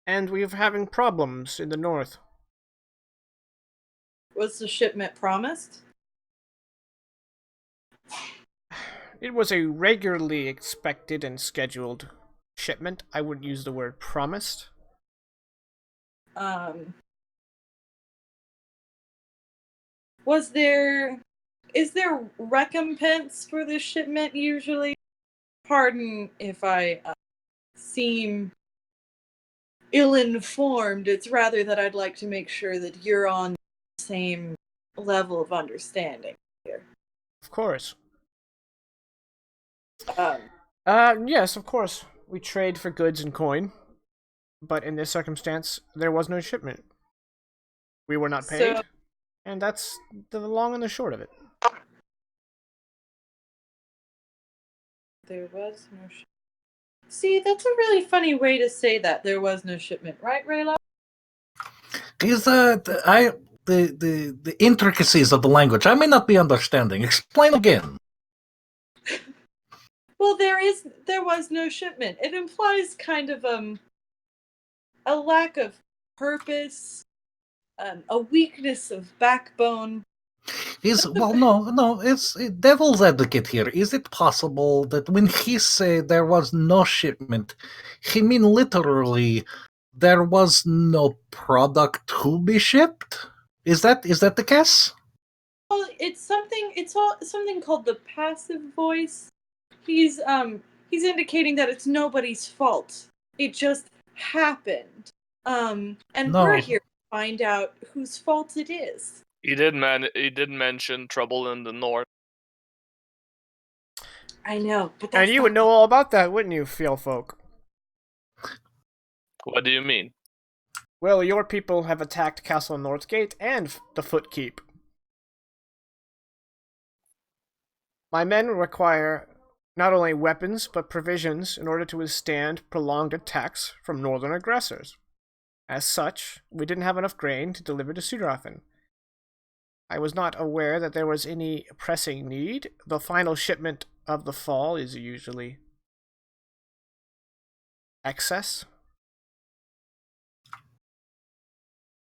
and we're having problems in the north. Was the shipment promised? It was a regularly expected and scheduled shipment. I wouldn't use the word promised. Is there recompense for this shipment usually? Pardon if I seem ill-informed. It's rather that I'd like to make sure that you're on the same level of understanding here. Of course. Um, Yes, of course. We trade for goods and coin. But in this circumstance, there was no shipment. We were not paid, and that's the long and the short of it. There was no shipment. See, that's a really funny way to say that. There was no shipment, right, Rayla? Is the intricacies of the language I may not be understanding. Explain again. Well, there was no shipment. It implies kind of a lack of purpose, a weakness of backbone. It's devil's advocate here. Is it possible that when he say there was no shipment, he mean literally there was no product to be shipped? Is that the case? Well, it's all something called the passive voice. He's indicating that it's nobody's fault. It just happened. And we're No. here to find out whose fault it is. He did mention trouble in the north. I know, but that's And you would know all about that, wouldn't you, Fiel folk? What do you mean? Well, your people have attacked Castle Northgate and the Footkeep. My men require not only weapons, but provisions in order to withstand prolonged attacks from northern aggressors. As such, we didn't have enough grain to deliver to Sudurhofn. I was not aware that there was any pressing need. The final shipment of the fall is usually excess.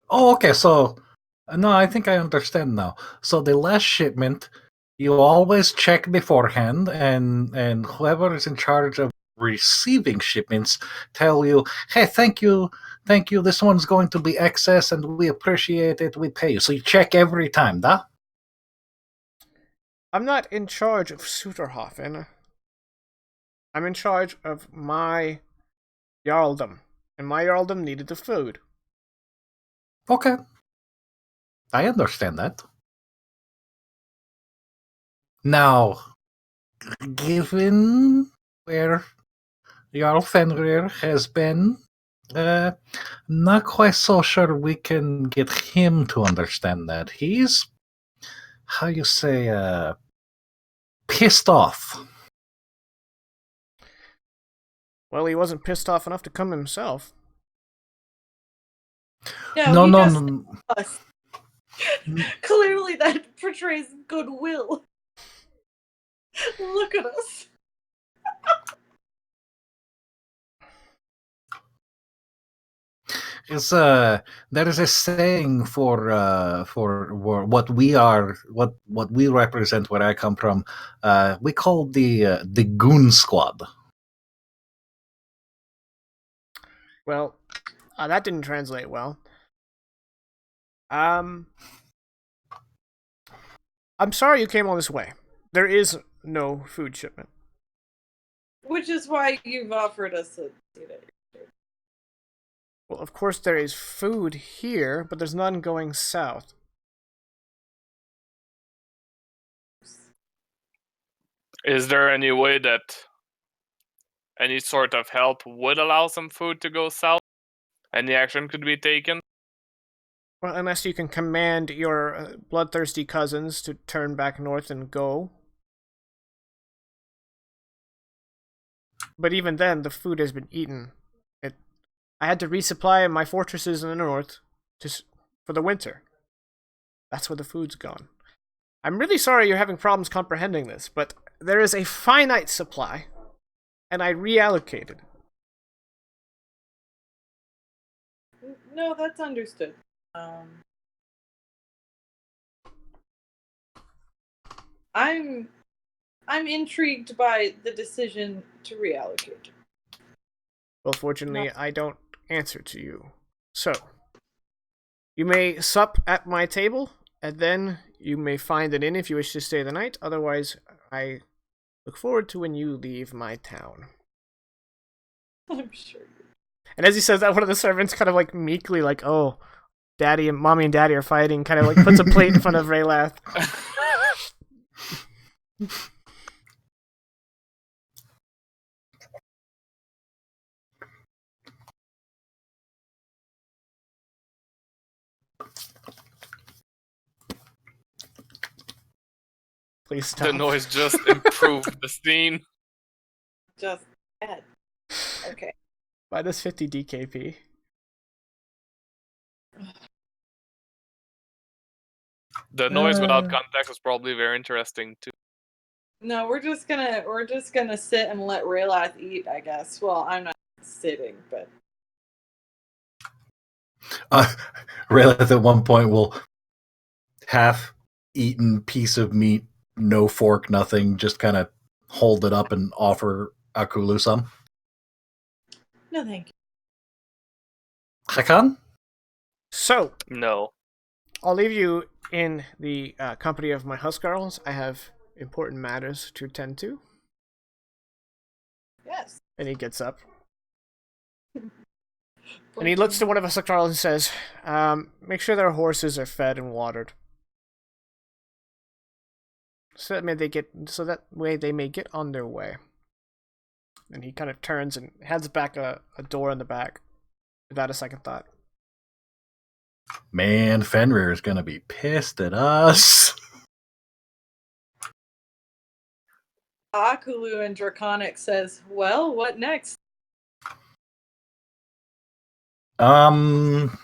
Oh, okay. So, no, I think I understand now. So the last shipment, you always check beforehand, and whoever is in charge of receiving shipments tell you, "Hey, thank you. This one's going to be excess, and we appreciate it. We pay you." So you check every time, da? I'm not in charge of Sudurhofn. I'm in charge of my Jarldom, and my Jarldom needed the food. Okay, I understand that. Now, given where Jarl Fenrir has been, not quite so sure we can get him to understand that. He's, how you say, pissed off. Well, he wasn't pissed off enough to come himself. No, he no, just no. us. Clearly, that portrays goodwill. Look at us. It's there is a saying for what we are, what we represent, where I come from. We call the goon squad. Well, that didn't translate well. I'm sorry you came all this way. There is no food shipment. Which is why you've offered us a seat. Well, of course there is food here, but there's none going south. Is there any way that any sort of help would allow some food to go south? Any action could be taken? Well, unless you can command your bloodthirsty cousins to turn back north and go. But even then, the food has been eaten. I had to resupply my fortresses in the north for the winter. That's where the food's gone. I'm really sorry you're having problems comprehending this, but there is a finite supply, and I reallocated. No, that's understood. I'm intrigued by the decision to reallocate. Well, fortunately, I don't answer to you. So, you may sup at my table, and then you may find an inn if you wish to stay the night. Otherwise, I look forward to when you leave my town. I'm sure. And as he says that, one of the servants kind of like meekly, like, "Oh, Daddy and Mommy and Daddy are fighting," kind of like puts a plate in front of Raylath. Please stop. The noise just improved the scene. Just add. Okay. Minus 50 DKP. The noise without context was probably very interesting too. No, we're just gonna sit and let Raylath eat, I guess. Well, I'm not sitting, but Raylath at one point will half-eaten piece of meat, no fork, nothing, just kind of hold it up and offer Akulu some. no thank you. Hakan? So, No. I'll leave you in the company of my Huskarls. I have important matters to attend to. Yes. And he gets up. And he looks to one of us Huskarls and says, make sure their horses are fed and watered. So that way they may get on their way. And he kind of turns and heads back a door in the back without a second thought. Man, Fenrir is going to be pissed at us. Akulu and Draconic says, well, what next? Um.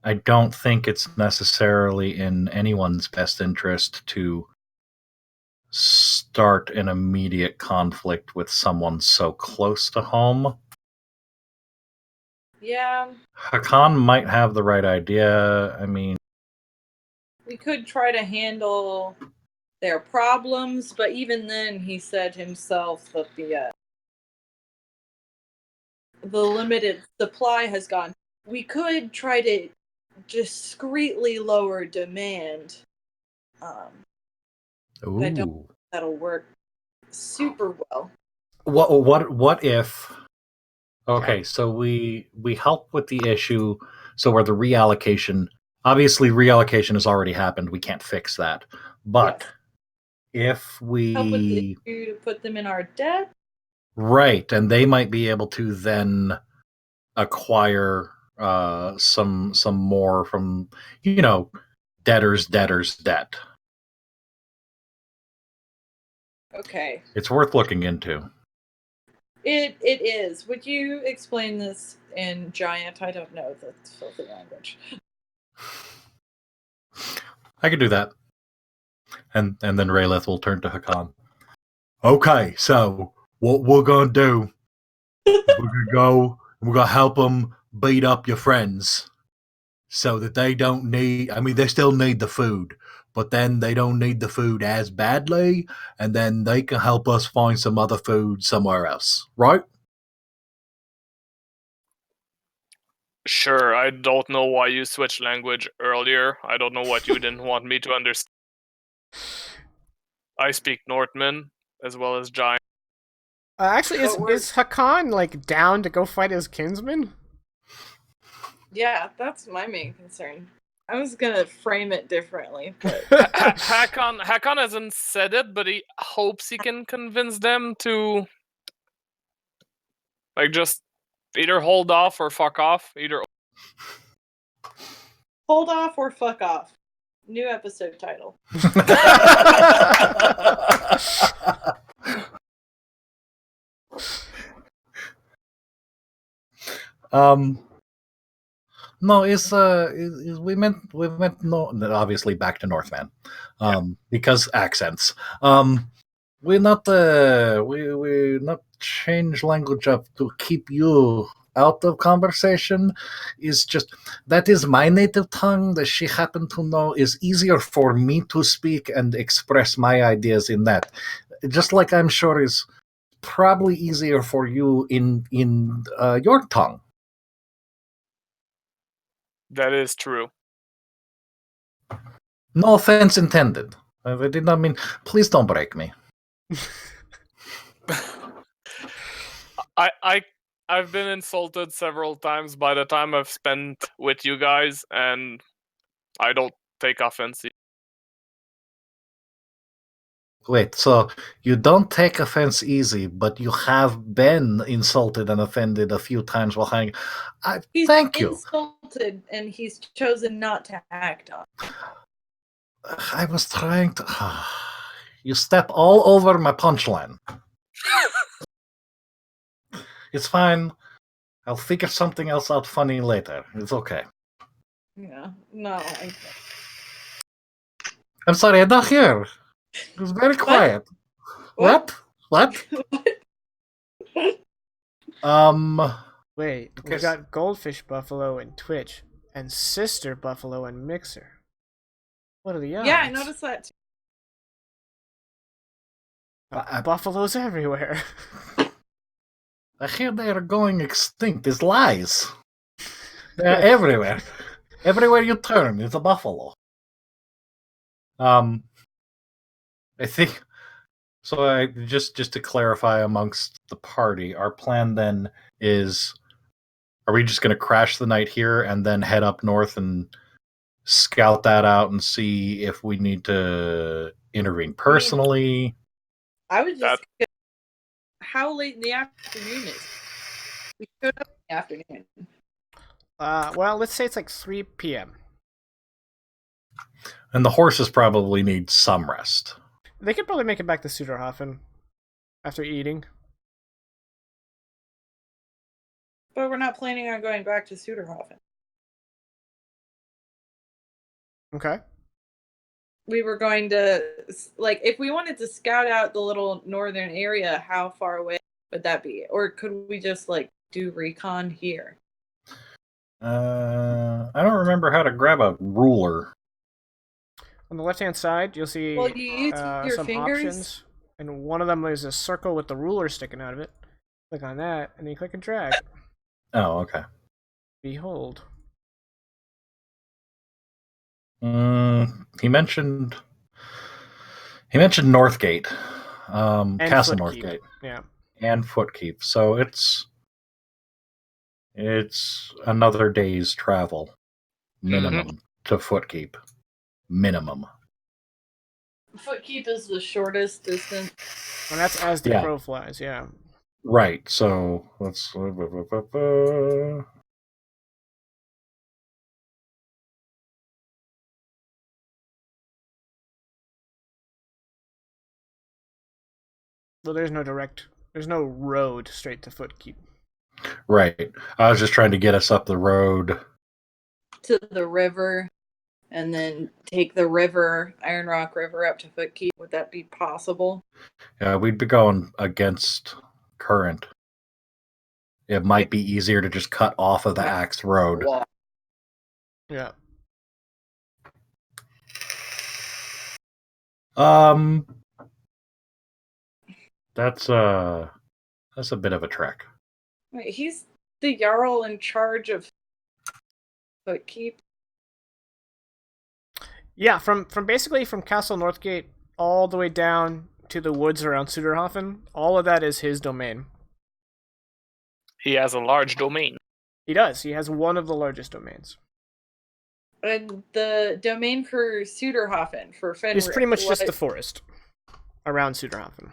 I don't think it's necessarily in anyone's best interest to start an immediate conflict with someone so close to home. Yeah. Hakan might have the right idea. I mean, We could try to handle their problems, but even then, he said himself that the limited supply has gone. We could try to discreetly lower demand. I don't think that'll work super well. What if? Okay, so we help with the issue. So where the reallocation, obviously reallocation has already happened. We can't fix that. But if we help with the issue to put them in our debt, right, and they might be able to then acquire some more from debtors debt. Okay. It's worth looking into. It is. Would you explain this in Giant? I don't know the filthy language. I could do that. And then Rayleth will turn to Hakan. Okay, so what we're gonna do is we're gonna go and we're gonna help them beat up your friends so that they don't need, I mean, they still need the food, but then they don't need the food as badly, and then they can help us find some other food somewhere else, right? Sure, I don't know why you switched language earlier. I don't know what you didn't want me to understand. I speak Northman as well as Giant. Actually, is Hakan down to go fight his kinsman? Yeah, that's my main concern. I was gonna frame it differently, but Hakon hasn't said it, but he hopes he can convince them to just either hold off or fuck off. Either hold off or fuck off. New episode title. No, we meant no, obviously back to Northman, because accents. We not change language up to keep you out of conversation. Is just that is my native tongue that she happened to know is easier for me to speak and express my ideas in that. Just like I'm sure is probably easier for you in your tongue. that is true. No offense intended. I did not mean. Please don't break me. I've been insulted several times by the time I've spent with you guys, and I don't take offense. Wait, so you don't take offense easy, but you have been insulted and offended a few times while hanging. Thank you. He's insulted, and he's chosen not to act on it. I was trying to. You step all over my punchline. It's fine. I'll figure something else out funny later. It's okay. Yeah. No. I'm sorry, I don't hear. It was very quiet. What? What? Um. Wait, we Okay. got Goldfish Buffalo and Twitch, and Sister Buffalo and Mixer. What are the odds? Yeah, I noticed that too. Buffaloes everywhere. I hear they are going extinct. It's lies. They're everywhere. Everywhere you turn, it's a buffalo. I think so. I just to clarify amongst the party, our plan then is: are we just going to crash the night here and then head up north and scout that out and see if we need to intervene personally? I was just. How late in the afternoon is it? We showed up in the afternoon. Well, let's say it's like 3 p.m. And the horses probably need some rest. They could probably make it back to Sudurhofn after eating. But we're not planning on going back to Sudurhofn. Okay. We were going to, like, if we wanted to scout out the little northern area, how far away would that be? Or could we just, like, do recon here? I don't remember how to grab a ruler. On the left-hand side, you'll see Well, you use your some fingers. options, and one of them is a circle with the ruler sticking out of it. Click on that, and then you click and drag. Oh, okay. Behold. He mentioned Northgate, And Castle Footkeep. Northgate, Yeah. and Footkeep. So it's another day's travel minimum to Footkeep. Minimum. Footkeep is the shortest distance. And that's as the Yeah. crow flies, yeah. Right. So let's. Well, there's no road straight to Footkeep. Right. I was just trying to get us up the road To the river, and then take the river, Iron Rock River, up to Footkeep. Would that be possible? We'd be going against current. It might be easier to just cut off of the Axe Road. Yeah. That's a bit of a trek. Wait, he's the Jarl in charge of Footkeep? Yeah, from basically from Castle Northgate all the way down to the woods around Sudurhofn, all of that is his domain. He has a large domain. He does. He has one of the largest domains. And the domain for Sudurhofn, for Fenrir. It's pretty much just the forest around Sudurhofn.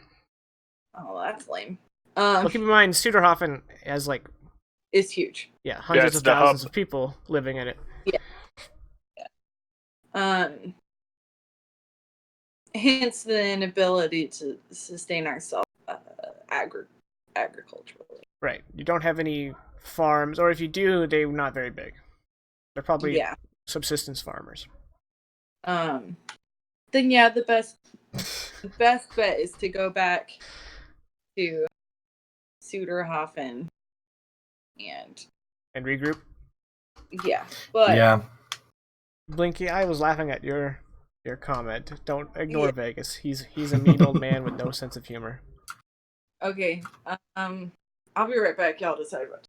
Oh, that's lame. Well, keep in mind, Sudurhofn has like It's huge. yeah, hundreds it's of the thousands hub. of people living in it. Hence the inability to sustain ourselves agriculturally. Right. You don't have any farms, or if you do, they're not very big. They're probably subsistence farmers. Then yeah, the best bet is to go back to Sudurhofn and regroup. yeah, but Yeah. Blinky, I was laughing at your comment. Don't ignore Vegas. He's a mean old man with no sense of humor. okay. I'll be right back. Y'all decide what.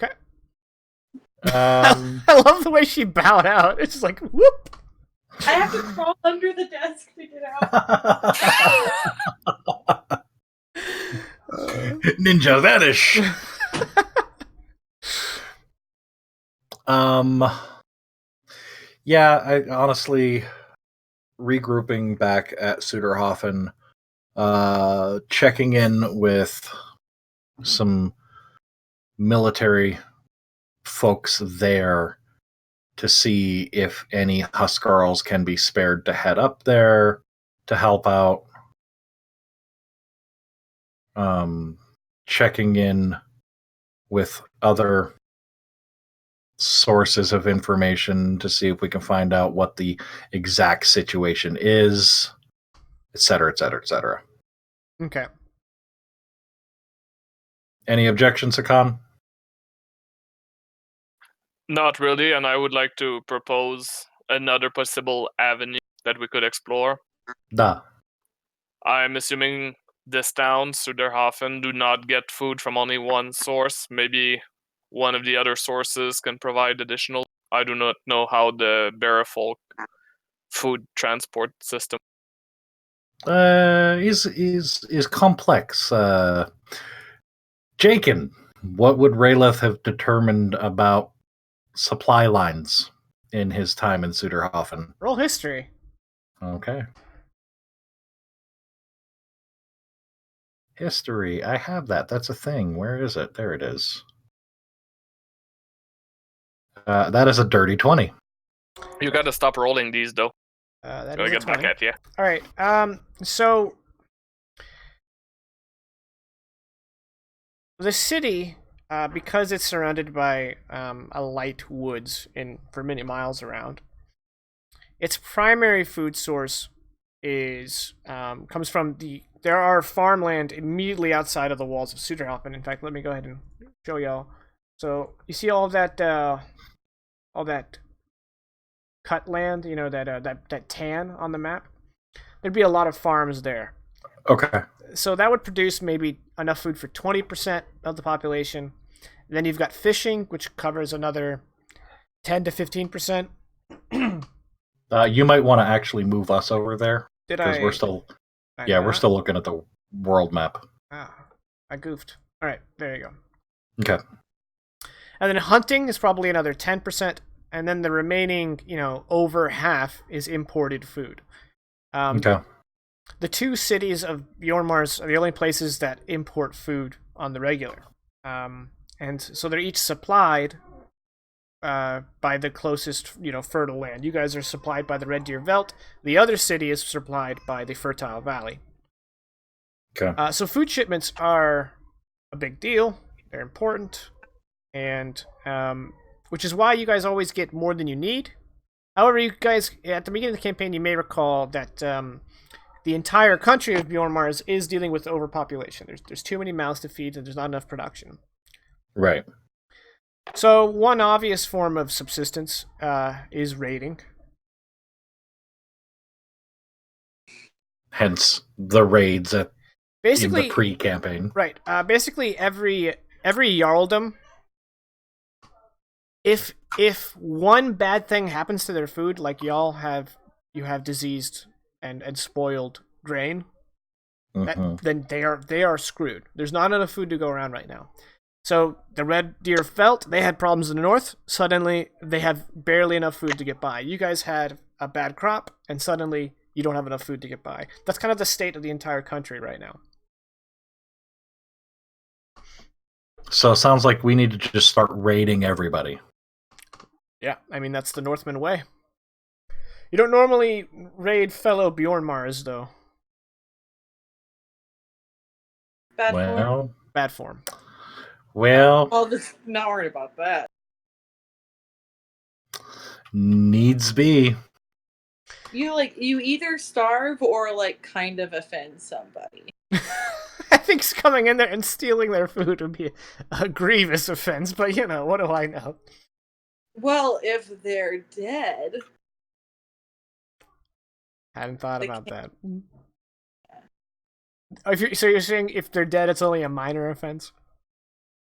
Okay. I love the way she bowed out. It's just like whoop. I have to crawl under the desk to get out. Ninja vanish. Yeah, I honestly regrouping back at Sudurhofn, checking in with some military folks there to see if any Huskarls can be spared to head up there to help out. checking in with other sources of information to see if we can find out what the exact situation is, etc., etc., etc. Okay. Any objections, Hakan? Not really, and I would like to propose another possible avenue that we could explore. Da. I'm assuming this town, Sudurhofn, do not get food from only one source. Maybe one of the other sources can provide additional. I do not know how the Berefolk food transport system. Is complex. Jakin, what would Rayleth have determined about supply lines in his time in Sudurhofn? Roll history. Okay. History. I have that. That's a thing. Where is it? There it is. That is a dirty 20. You gotta stop rolling these, though. That Gotta is a get back 20. at you. All right. So the city, because it's surrounded by a light woods for many miles around, its primary food source is comes from there are farmland immediately outside of the walls of Sudurhofn. In fact, let me go ahead and show y'all. So you see all that cut land, that tan on the map. There'd be a lot of farms there. Okay. So that would produce maybe enough food for 20% of the population. And then you've got fishing, which covers another 10 to 15%. You might want to actually move us over there Did because I? we're still, I yeah, we're not? still looking at the world map. Ah, I goofed. All right, there you go. Okay. And then hunting is probably another 10%, and then the remaining, over half is imported food. Okay. The two cities of Bjornmars are the only places that import food on the regular. And so they're each supplied by the closest, fertile land. You guys are supplied by the Red Deer Veldt. The other city is supplied by the Fertile Valley. Okay. So food shipments are a big deal. They're important. And which is why you guys always get more than you need. However, you guys, at the beginning of the campaign, you may recall that the entire country of Bjornmars is dealing with overpopulation. There's too many mouths to feed, and there's not enough production. Right. So one obvious form of subsistence is raiding. Hence the raids in Basically, the pre-campaign. Right. Basically, every jarldom, if one bad thing happens to their food, like you have diseased and spoiled grain, then they are screwed. There's not enough food to go around right now. So the Red Deer Veldt, they had problems in the north. Suddenly, they have barely enough food to get by. You guys had a bad crop, and suddenly you don't have enough food to get by. That's kind of the state of the entire country right now. So it sounds like we need to just start raiding everybody. Yeah, I mean, that's the Northman way. You don't normally raid fellow Bjornmars, though. Bad form. Bad form. Well, I'll just not worried about that. needs be. You either starve or kind of offend somebody. I think coming in there and stealing their food would be a grievous offense, but what do I know? Well, if they're dead. Hadn't thought about that. So you're saying if they're dead, it's only a minor offense?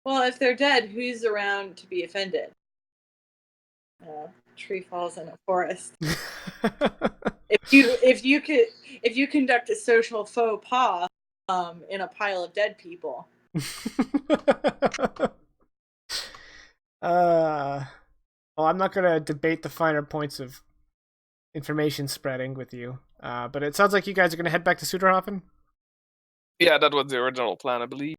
Well, if they're dead, who's around to be offended? Tree falls in a forest. If you conduct a social faux pas in a pile of dead people. Well, I'm not gonna debate the finer points of information spreading with you, but it sounds like you guys are gonna head back to Sudurhofn. Yeah, that was the original plan, I believe.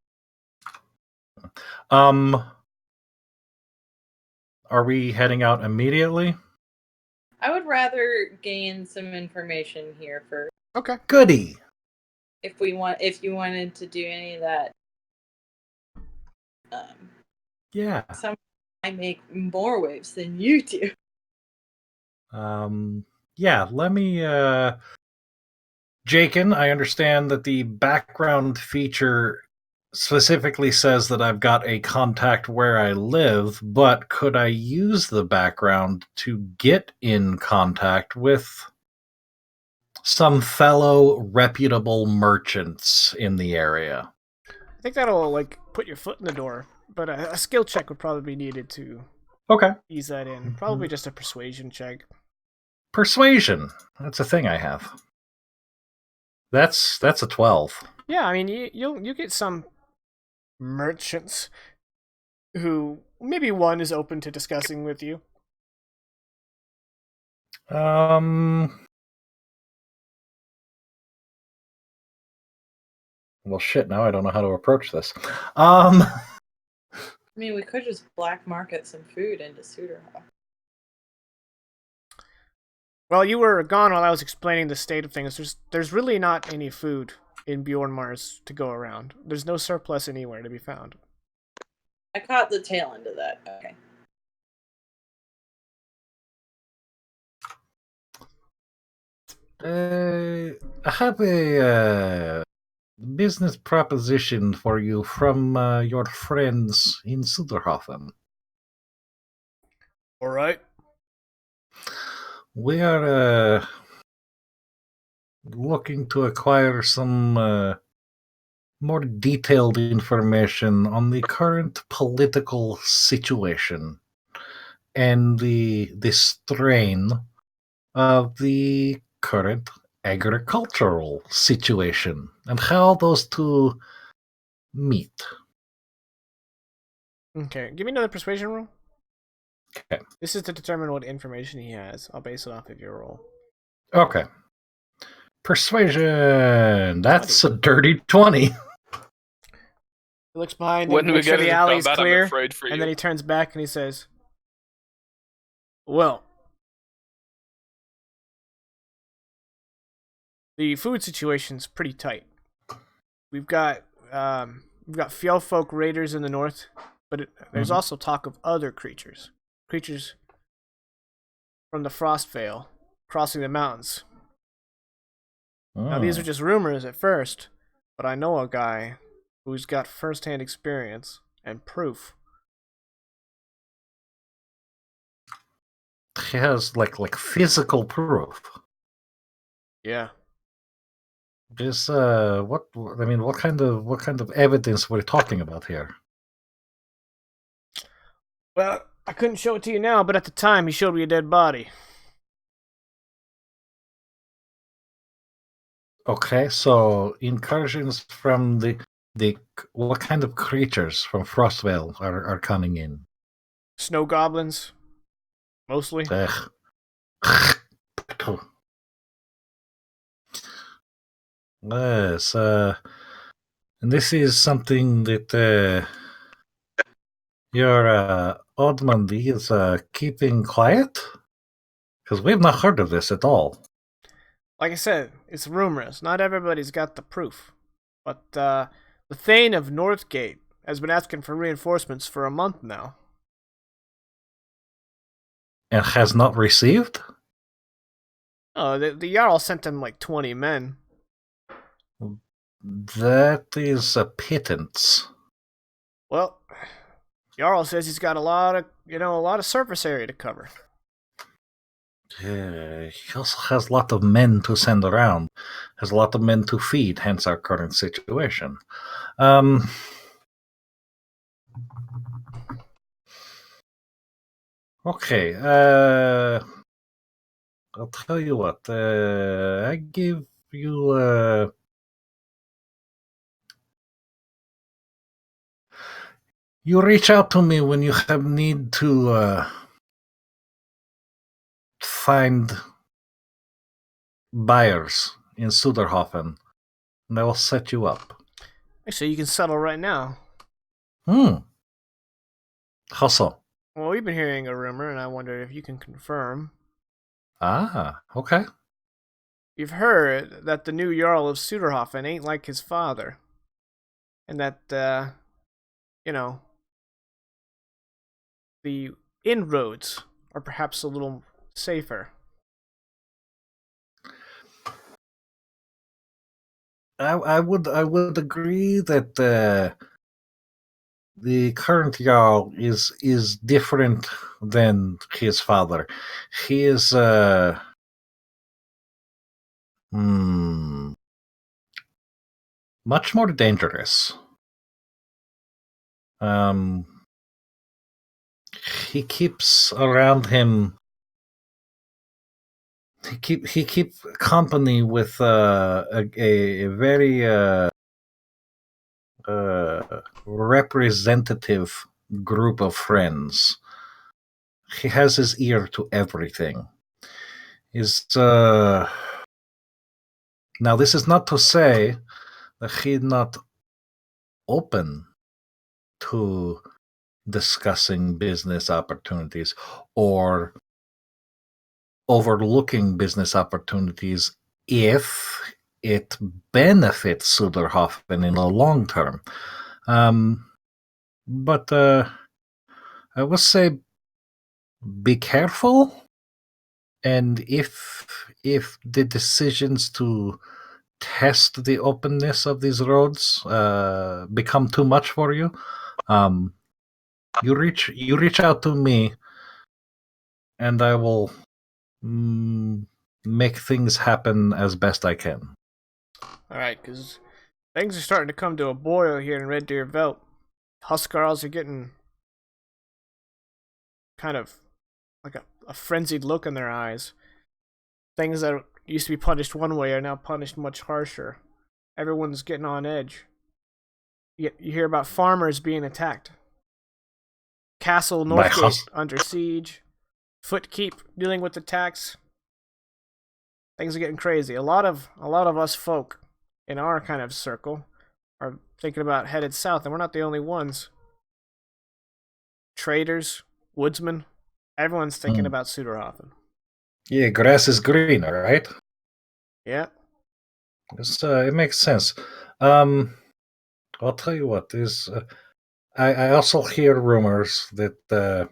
Are we heading out immediately? I would rather gain some information here first. Okay. Goody. if you wanted to do any of that, Yeah. some I make more waves than you do. Yeah, let me Jakin, I understand that the background feature specifically says that I've got a contact where I live, but could I use the background to get in contact with some fellow reputable merchants in the area? I think that'll like put your foot in the door, but a skill check would probably be needed to Okay. ease that in. Probably just a persuasion check. Persuasion. That's a thing I have. That's a 12. Yeah, I mean you get some merchants who maybe one is open to discussing with you. Well, shit, now I don't know how to approach this. I mean, we could just black market some food into Sudurhofn. Well, you were gone while I was explaining the state of things. There's really not any food in Bjorn Mars to go around. There's no surplus anywhere to be found. I caught the tail end of that. Okay. I have a business proposition for you from your friends in Sudurhofn. All right. We are looking to acquire some more detailed information on the current political situation and the strain of the current agricultural situation and how those two meet. Okay, give me another persuasion roll. Okay. This is to determine what information he has. I'll base it off of your roll. Okay. Persuasion. That's a dirty 20. He looks behind When him, we makes sure get the into alley's combat, I'm clear, afraid for and you. then he turns back and he says, "Well, the food situation's pretty tight. We've got Fjellfolk raiders in the north, but there's also talk of other creatures from the Frostvale crossing the mountains. Now these are just rumors at first, but I know a guy who's got first-hand experience and proof." He has like physical proof. Yeah. This what kind of evidence we're talking about here? Well, I couldn't show it to you now, but at the time he showed me a dead body. Okay, so incursions from the what kind of creatures from Frostvale are coming in? Snow goblins, mostly. Ugh. Yes, and this is something that your Oddmundy is keeping quiet? Because we've not heard of this at all. Like I said, it's rumors. Not everybody's got the proof. But the Thane of Northgate has been asking for reinforcements for a month now. And has not received? Oh, the Jarl sent him like 20 men. That is a pittance. Well, Jarl says he's got a lot of surface area to cover. He also has a lot of men to send around, has a lot of men to feed, hence our current situation. Okay, I'll tell you what, I give you, you reach out to me when you have need to, find buyers in Sudurhofn, and I will set you up. Actually, you can settle right now. How so? Well, we've been hearing a rumor, and I wonder if you can confirm. Ah, okay. you've heard that the new Jarl of Sudurhofn ain't like his father, and that you know, the inroads are perhaps a little safer. I would agree that the current Jarl is different than his father. He is much more dangerous. He keeps around him. He keep company with a very representative group of friends. He has his ear to everything. Is now this is not to say that he's not open to discussing business opportunities or overlooking business opportunities if it benefits Sudurhofn in the long term. But I would say be careful, and if the decisions to test the openness of these roads become too much for you, you reach out to me, and I will make things happen as best I can. All right, because things are starting to come to a boil here in Red Deer Veld. Huskarls are getting kind of like a frenzied look in their eyes. Things that used to be punished one way are now punished much harsher. Everyone's getting on edge. You hear about farmers being attacked. Castle By Northgate under siege. Footkeep dealing with attacks. Things are getting crazy. A lot of us folk in our kind of circle are thinking about headed south, and we're not the only ones. Traders, woodsmen, everyone's thinking about Sudurhofn. Yeah, grass is greener, right? Yeah. It makes sense. I'll tell you what. I also hear rumors that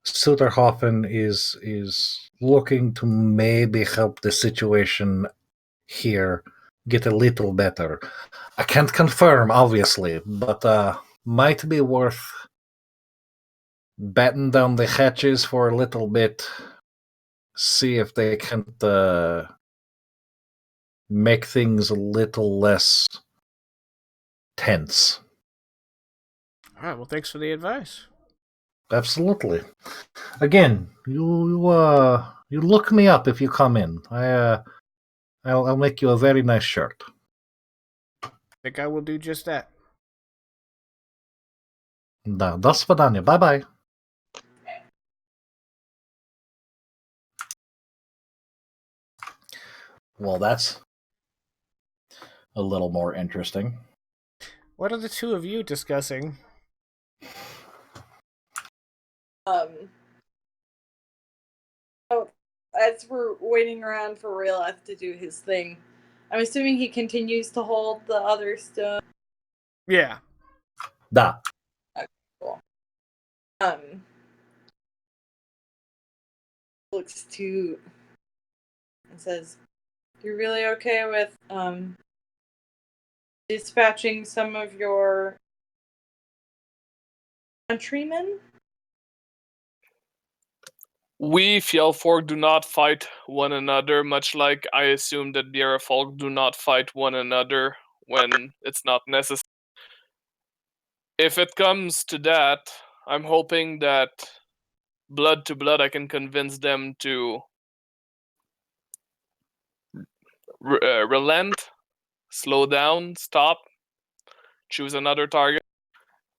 Sudurhofn is looking to maybe help the situation here get a little better. I can't confirm, obviously, but might be worth batten down the hatches for a little bit. See if they can't make things a little less tense. All right. Well, thanks for the advice. Absolutely. Again, you look me up if you come in. I'll make you a very nice shirt. I think I will do just that. Da, do swadania. Bye bye. Well, that's a little more interesting. What are the two of you discussing? So as we're waiting around for Rayleth to do his thing, I'm assuming he continues to hold the other stone. Yeah. Da. Okay, cool. Looks to and says, "You're really okay with dispatching some of your countrymen?" We Fjellfolk do not fight one another, much like I assume that Bjerrefolk do not fight one another when it's not necessary. If it comes to that, I'm hoping that blood to blood I can convince them to relent, slow down, stop, choose another target.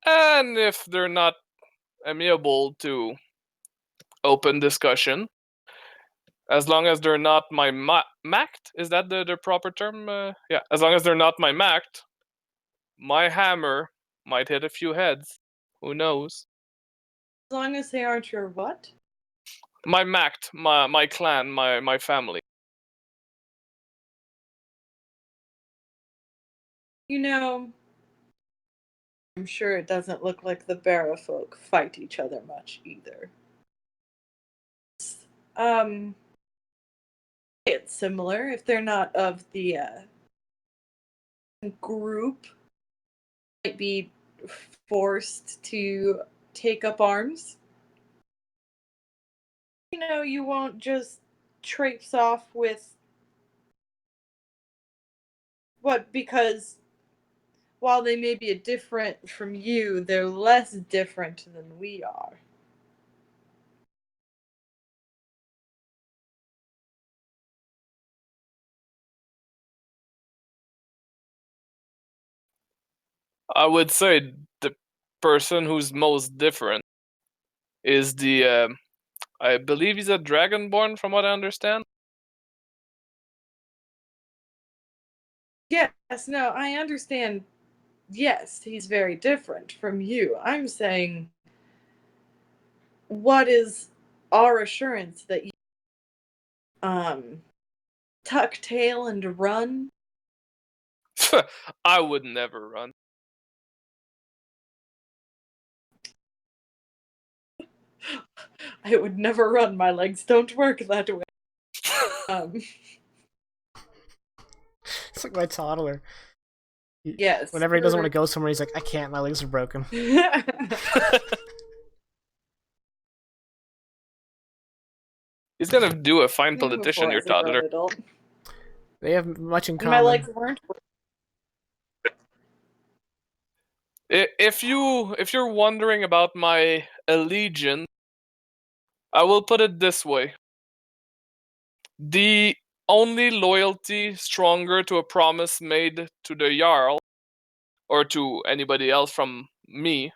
And if they're not amenable to open discussion, as long as they're not my mact, is that the proper term? Yeah, as long as they're not my mact, my hammer might hit a few heads. Who knows? As long as they aren't your what? My mact, my clan, my family. You know, I'm sure it doesn't look like the Barra folk fight each other much either. Um, it's similar if they're not of the group, might be forced to take up arms. You know, you won't just traipse off with what, because while they may be different from you, they're less different than we are. I would say the person who's most different is the. I believe he's a dragonborn, from what I understand. Yes, no, I understand. Yes, he's very different from you. I'm saying, what is our assurance that you tuck tail and run? I would never run. I would never run. My legs don't work that way. It's like my toddler. Yes. Whenever he doesn't want to go somewhere, he's like, I can't, my legs are broken. He's gonna do a fine Even politician, before I your was a grown toddler. adult. They have much in And common. my legs weren't. If you're wondering about my allegiance, I will put it this way: the only loyalty stronger to a promise made to the Jarl, or to anybody else from me,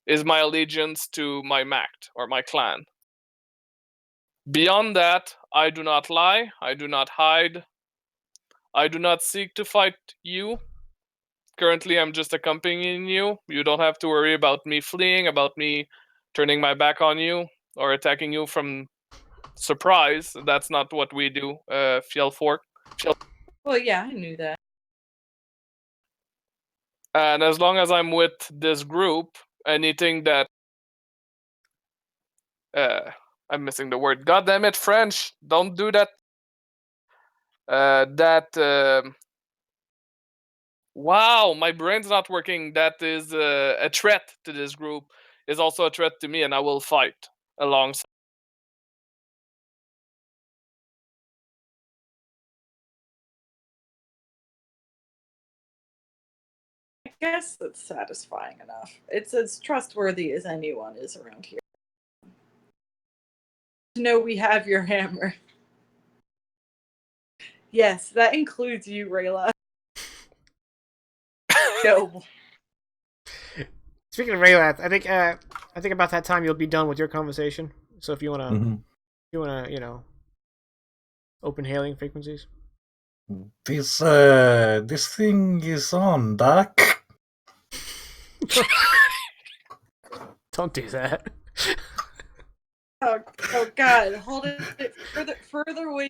is my allegiance to my Mact, or my clan. Beyond that, I do not lie, I do not hide, I do not seek to fight you. Currently, I'm just accompanying you. You don't have to worry about me fleeing, about me turning my back on you, or attacking you from surprise. That's not what we do, Fjellfork. Well, yeah, I knew that. And as long as I'm with this group, anything that I'm missing the word. God damn it, French! Don't do that. Wow, my brain's not working. That is a threat to this group. Is also a threat to me, and I will fight alongside. I guess that's satisfying enough. It's as trustworthy as anyone is around here. To know we have your hammer. Yes, that includes you, Rayla. No. Speaking of Raylath, I think about that time you'll be done with your conversation. So if you wanna, open hailing frequencies. This thing is on, Doc. Don't do that. Oh God! Hold it further away.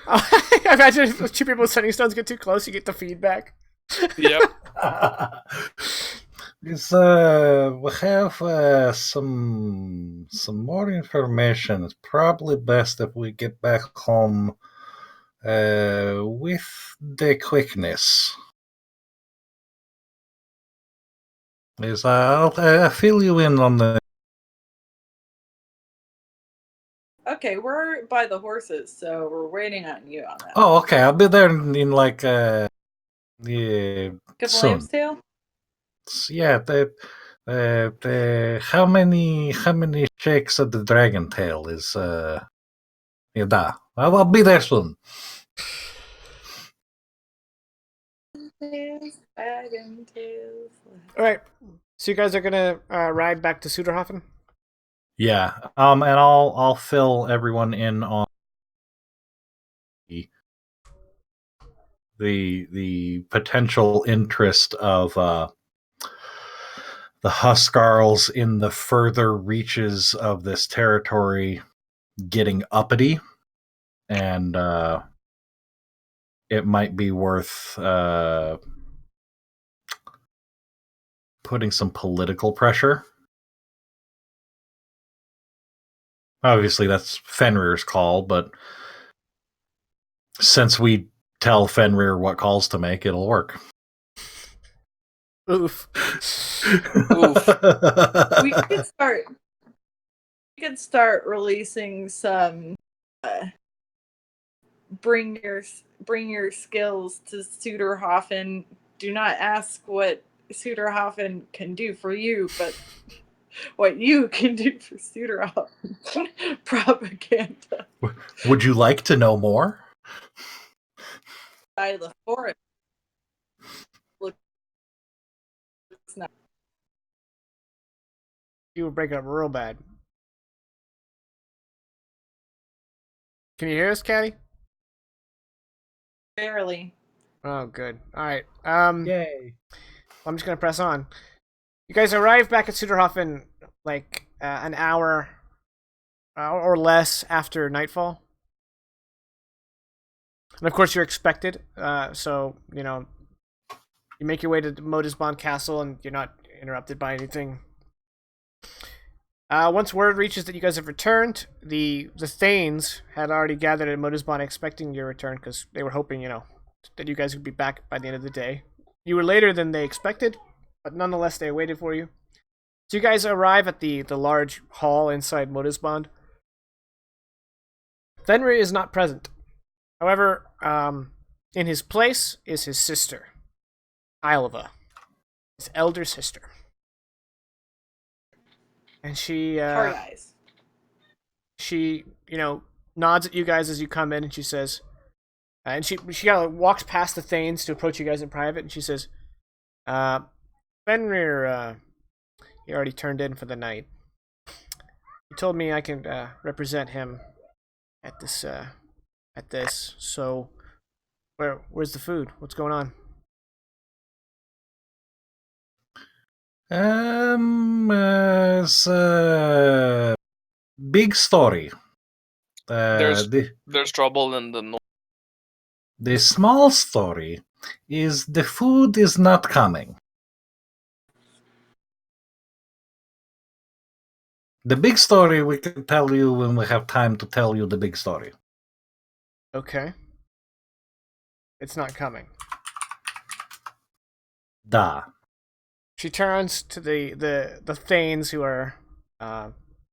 I imagine if two people with sending stones get too close, you get the feedback. Yep. We have some more information. It's probably best if we get back home with the quickness. I'll fill you in on the. Okay, we're by the horses, so we're waiting on you on that. Oh, okay. I'll be there in like yeah, soon. Lambstail? Yeah, how many shakes of the dragon tail is yeah, da. I'll be there soon. Dragon tails. All right. So you guys are gonna ride back to Sudurhofn? Yeah. And I'll fill everyone in on the potential interest of the Huskarls in the further reaches of this territory getting uppity, and it might be worth putting some political pressure. Obviously, that's Fenrir's call, but since we tell Fenrir what calls to make, it'll work. Oof. We could start. We could start releasing some. Bring your skills to Sudurhofn. Do not ask what Sudurhofn can do for you, but what you can do for Sudurhofn. Propaganda. Would you like to know more? Side of the forest. Looks nice. You were breaking up real bad. Can you hear us, Caddy? Barely. Oh, good. All right. Yay. I'm just gonna press on. You guys arrive back at Sudurhofn like an hour or less after nightfall, and of course you're expected. So you know you make your way to Modisbond Castle, and you're not interrupted by anything. Once word reaches that you guys have returned, the Thanes had already gathered at Modisbond expecting your return because they were hoping, that you guys would be back by the end of the day. You were later than they expected, but nonetheless they waited for you. So you guys arrive at the large hall inside Modisbond. Fenrir is not present. However, in his place is his sister, Ilva, his elder sister. And she Hard eyes. she nods at you guys as you come in, and she says, and she kind of walks past the Thanes to approach you guys in private, and she says, Fenrir, he already turned in for the night. He told me I can represent him at this. So, where's the food? What's going on? It's a big story. There's trouble in the north. The small story is the food is not coming. The big story we can tell you when we have time to tell you the big story. Okay. It's not coming. Da. She turns to the Thanes who are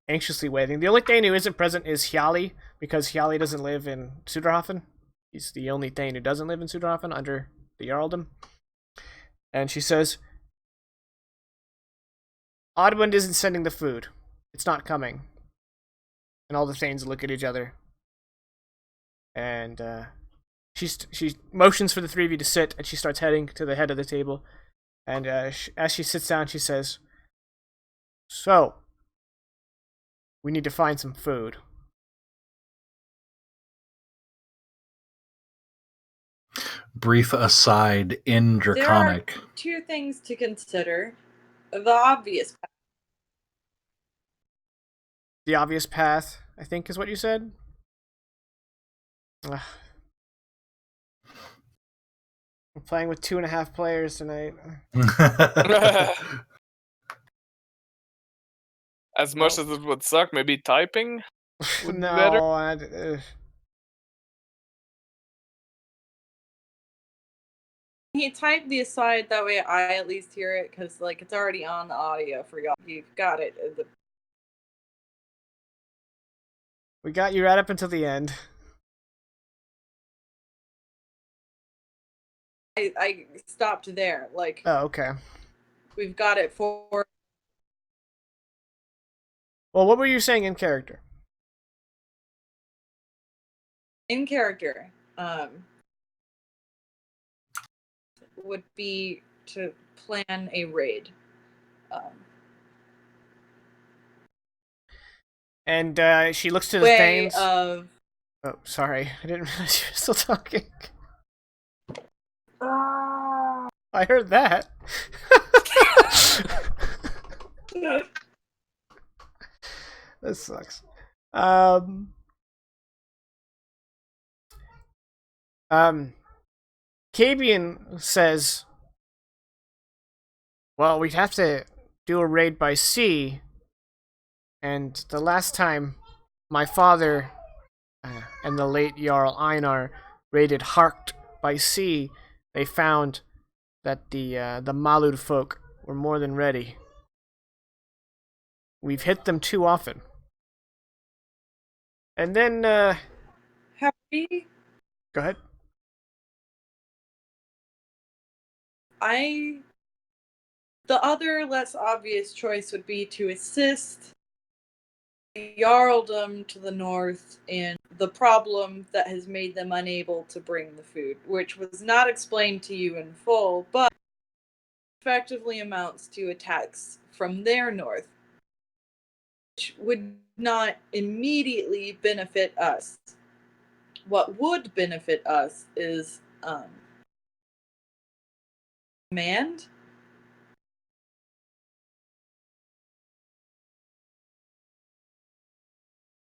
anxiously waiting. The only Thane who isn't present is Hjalli, because Hjalli doesn't live in Sudurhofn. He's the only Thane who doesn't live in Sudurhofn under the Jarldom. And she says, Oddwind isn't sending the food. It's not coming. And all the Thanes look at each other. And she motions for the three of you to sit, and she starts heading to the head of the table. And as she sits down, she says, so, we need to find some food. Brief aside in Draconic. There are two things to consider. The obvious path. The obvious path, I think, is what you said? Ugh. We're playing with 2.5 players tonight. As much as it would suck, maybe typing would be No, better. He typed the aside, that way I at least hear it, because it's already on the audio for y'all. You've got it. We got you right up until the end. I stopped there. Oh, okay. We've got it for. Well, what were you saying in character? In character, would be to plan a raid. And she looks to the Way Thanes. of. Oh, sorry. I didn't realize you were still talking. I heard that. This sucks. Cabian says, Well, we'd have to do a raid by sea, and the last time my father and the late Jarl Einar raided Harkt by sea, they found that the Malud folk were more than ready. We've hit them too often. And then, Have we? go ahead. The other less obvious choice would be to assist the Jarldom to the north in the problem that has made them unable to bring the food, which was not explained to you in full, but effectively amounts to attacks from their north, which would not immediately benefit us. What would benefit us is command.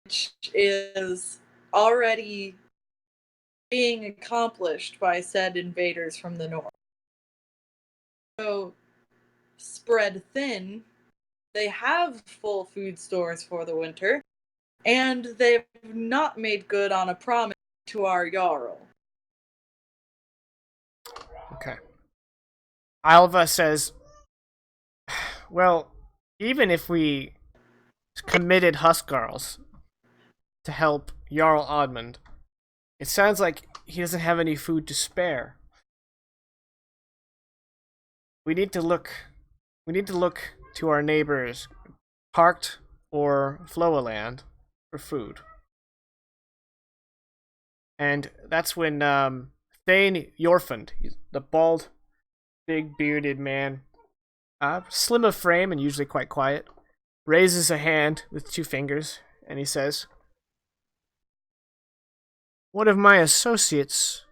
Which is already being accomplished by said invaders from the north. So, spread thin, they have full food stores for the winter, and they've not made good on a promise to our Jarl. Okay. Alva says, well, even if we committed Huskarls to help Jarl Odmund, it sounds like he doesn't have any food to spare. We need to look to our neighbors, Harkt or Floaland, for food. And that's when Thane Yorfund, the bald, big bearded man, slim of frame and usually quite quiet, raises a hand with 2 fingers and he says, one of my associates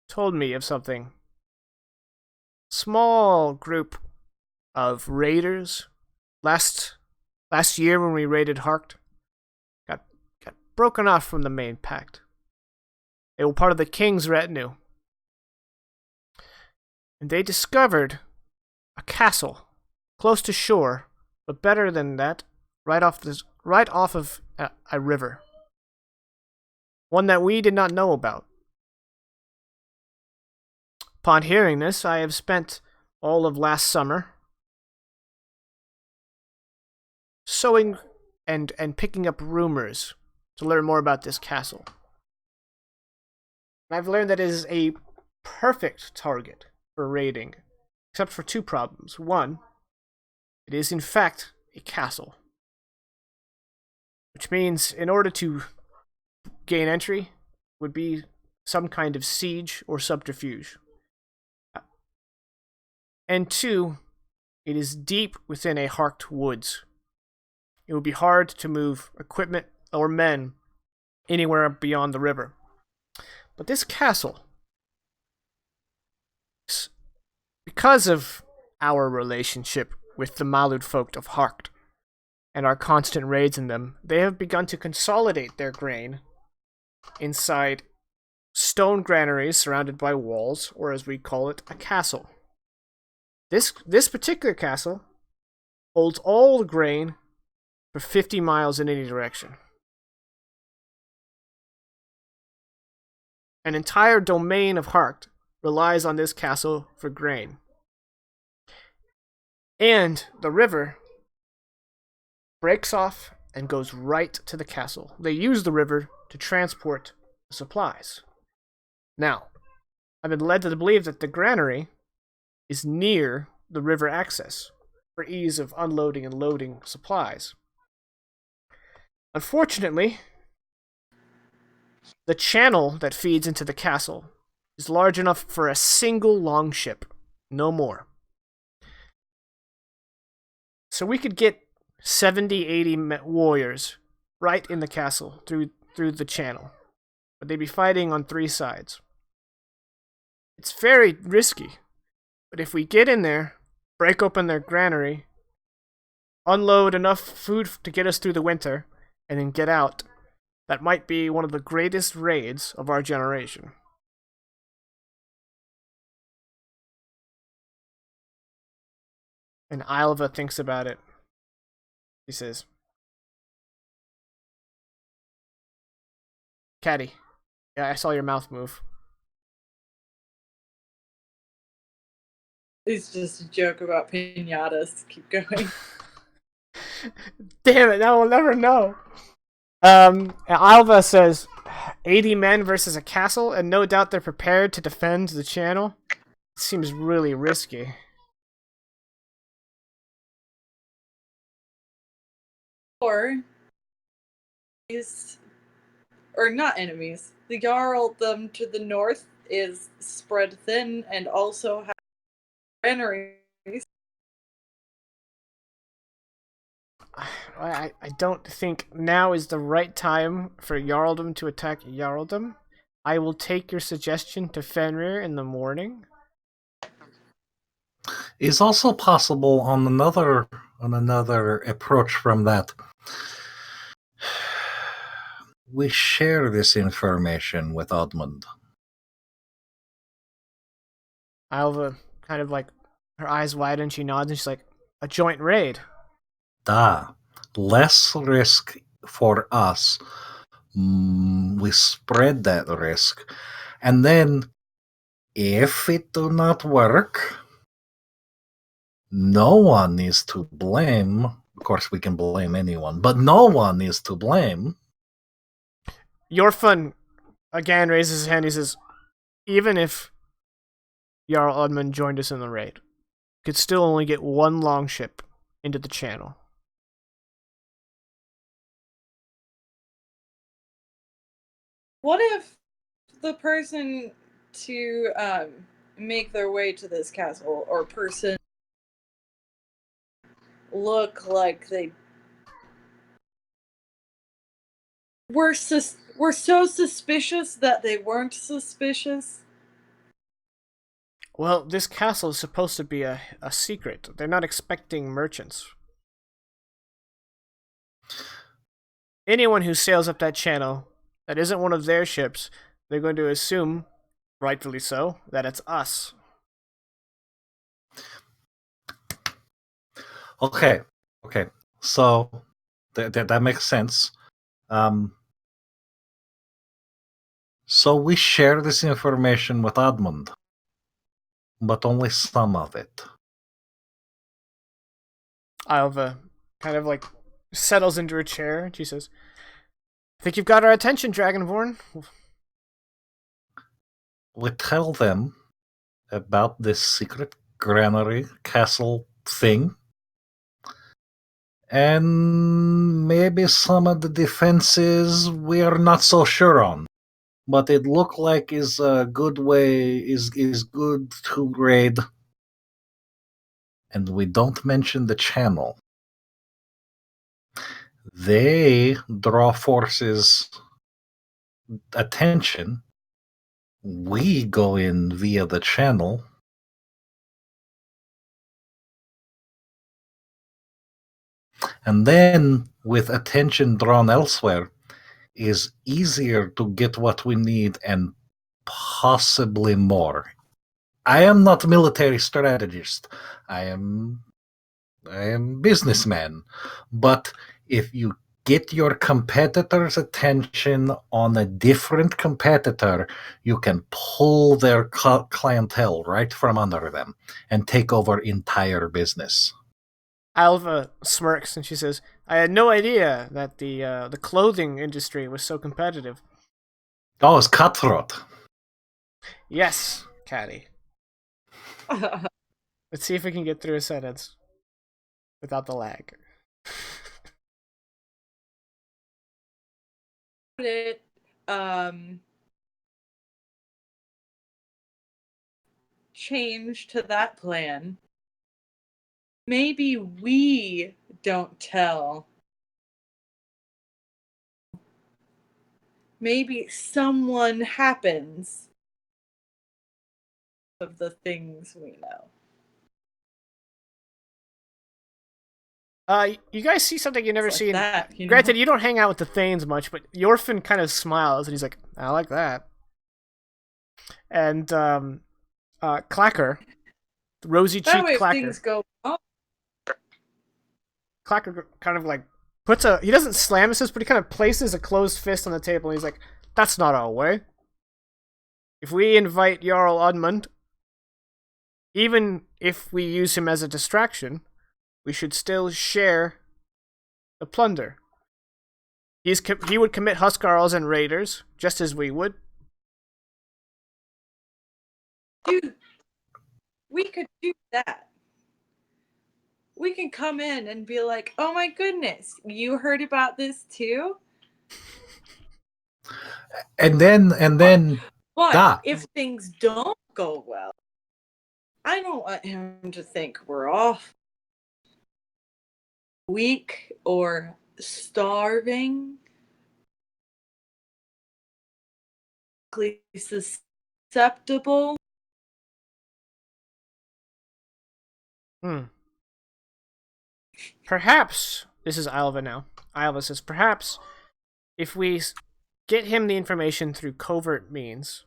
told me of something. Small group of raiders last year when we raided Harkt got broken off from the main pact. They were part of the king's retinue. And they discovered a castle close to shore, but better than that, right off of a river. One that we did not know about. Upon hearing this, I have spent all of last summer sowing and picking up rumors to learn more about this castle. And I've learned that it is a perfect target for raiding, except for 2 problems. One, it is in fact a castle, which means in order to gain entry would be some kind of siege or subterfuge. And 2, it is deep within a Harkt woods. It would be hard to move equipment or men anywhere beyond the river. But this castle, because of our relationship with the Malud folk of Harkt and our constant raids in them, they have begun to consolidate their grain inside stone granaries surrounded by walls, or as we call it, a castle. This particular castle holds all the grain for 50 miles in any direction. An entire domain of Harkt relies on this castle for grain. And the river breaks off and goes right to the castle. They use the river to transport the supplies. Now, I've been led to believe that the granary is near the river access for ease of unloading and loading supplies. Unfortunately, the channel that feeds into the castle is large enough for a single longship, no more. So we could get 70, 80 warriors right in the castle through the channel, but they'd be fighting on 3 sides. It's very risky, but if we get in there, break open their granary, unload enough food to get us through the winter, and then get out, that might be one of the greatest raids of our generation. And Ilva thinks about it. He says, Caddy, yeah, I saw your mouth move. It's just a joke about pinatas. Keep going. Damn it, now we'll never know. Alva says, 80 men versus a castle, and no doubt they're prepared to defend the channel. Seems really risky. Or not enemies. The Jarldom to the north is spread thin and also has granaries. I don't think now is the right time for Jarldom to attack Jarldom. I will take your suggestion to Fenrir in the morning. Is also possible on another approach from that. We share this information with Odmund. Alva kind of like, her eyes widen, she nods, and she's like, a joint raid. Less risk for us. We spread that risk. And then, if it do not work, no one is to blame. Of course, we can blame anyone, but no one is to blame. Yorfun again raises his hand. He says, even if Jarl Odmund joined us in the raid, could still only get one longship into the channel. What if the person to make their way to this castle or person look like they were so suspicious that they weren't suspicious? Well, this castle is supposed to be a secret. They're not expecting merchants. Anyone who sails up that channel that isn't one of their ships, they're going to assume, rightfully so, that it's us. Okay. So that makes sense. So we share this information with Odmund, but only some of it. Alva kind of like settles into her chair and she says, I think you've got our attention, Dragonborn. We tell them about this secret granary castle thing, and maybe some of the defenses we are not so sure on. But it look like is a good way, is good to raid. And we don't mention the channel. They draw forces attention. We go in via the channel. And then, with attention drawn elsewhere, is easier to get what we need and possibly more. I am not a military strategist. I am businessman. But if you get your competitor's attention on a different competitor, you can pull their clientele right from under them and take over entire business. Alva smirks and she says, I had no idea that the clothing industry was so competitive. Oh, it's cutthroat. Yes, Caddy. Let's see if we can get through a sentence without the lag. It change to that plan. Maybe we don't tell. Maybe someone happens of the things we know. You guys see something you've never It's like seen. that, you know? Granted, you don't hang out with the Thanes much, but Yorfin kind of smiles and he's like, I like that. And Clacker, rosy cheeked That way, if Clacker. things go wrong, Clacker kind of like he doesn't slam his fist, but he kind of places a closed fist on the table and he's like, that's not our way. If we invite Jarl Odmund, even if we use him as a distraction, we should still share the plunder. He would commit Huskarls and raiders, just as we would. Dude, we could do that. We can come in and be like, oh my goodness, you heard about this too? And then But if things don't go well, I don't want him to think we're off, weak, or starving. Susceptible. Perhaps, this is Alva now. Alva says, perhaps if we get him the information through covert means,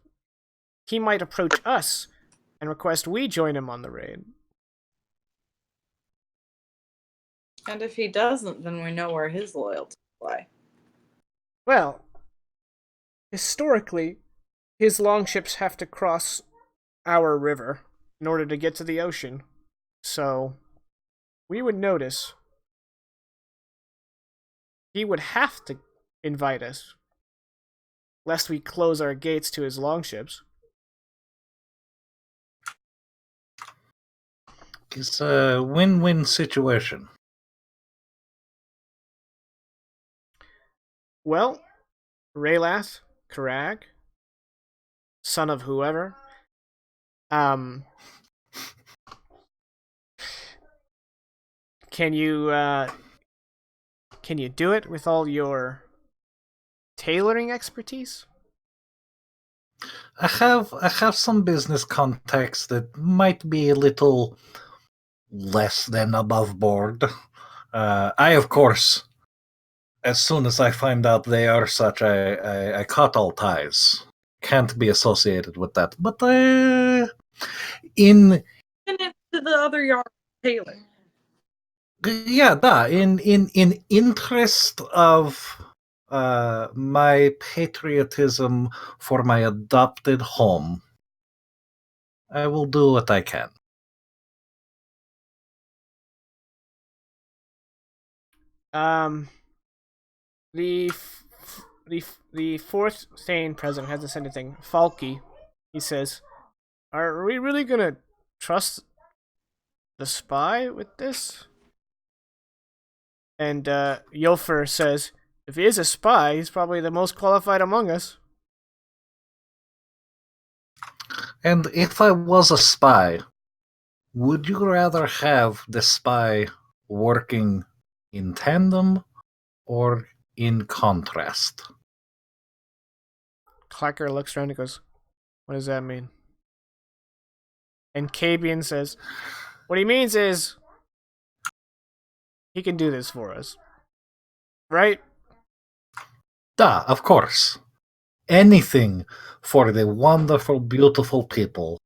he might approach us and request we join him on the raid. And if he doesn't, then we know where his loyalty lie. Well, historically, his longships have to cross our river in order to get to the ocean. So, we would notice he would have to invite us, lest we close our gates to his longships. It's a win-win situation. Well, Raylath, Karag, son of whoever, can you do it with all your tailoring expertise? I have some business contacts that might be a little less than above board. I, of course, as soon as I find out they are such, I cut all ties. Can't be associated with that. But in To the other yard, Taylor. yeah, in interest of my patriotism for my adopted home, I will do what I can. The fourth Thane president hasn't said anything. Falky, he says, are we really gonna trust the spy with this? And Yofer says, if he is a spy, he's probably the most qualified among us. And if I was a spy, would you rather have the spy working in tandem or in contrast? Clacker looks around and goes, what does that mean? And Kabian says, what he means is, he can do this for us. Right? Duh, of course. Anything for the wonderful, beautiful people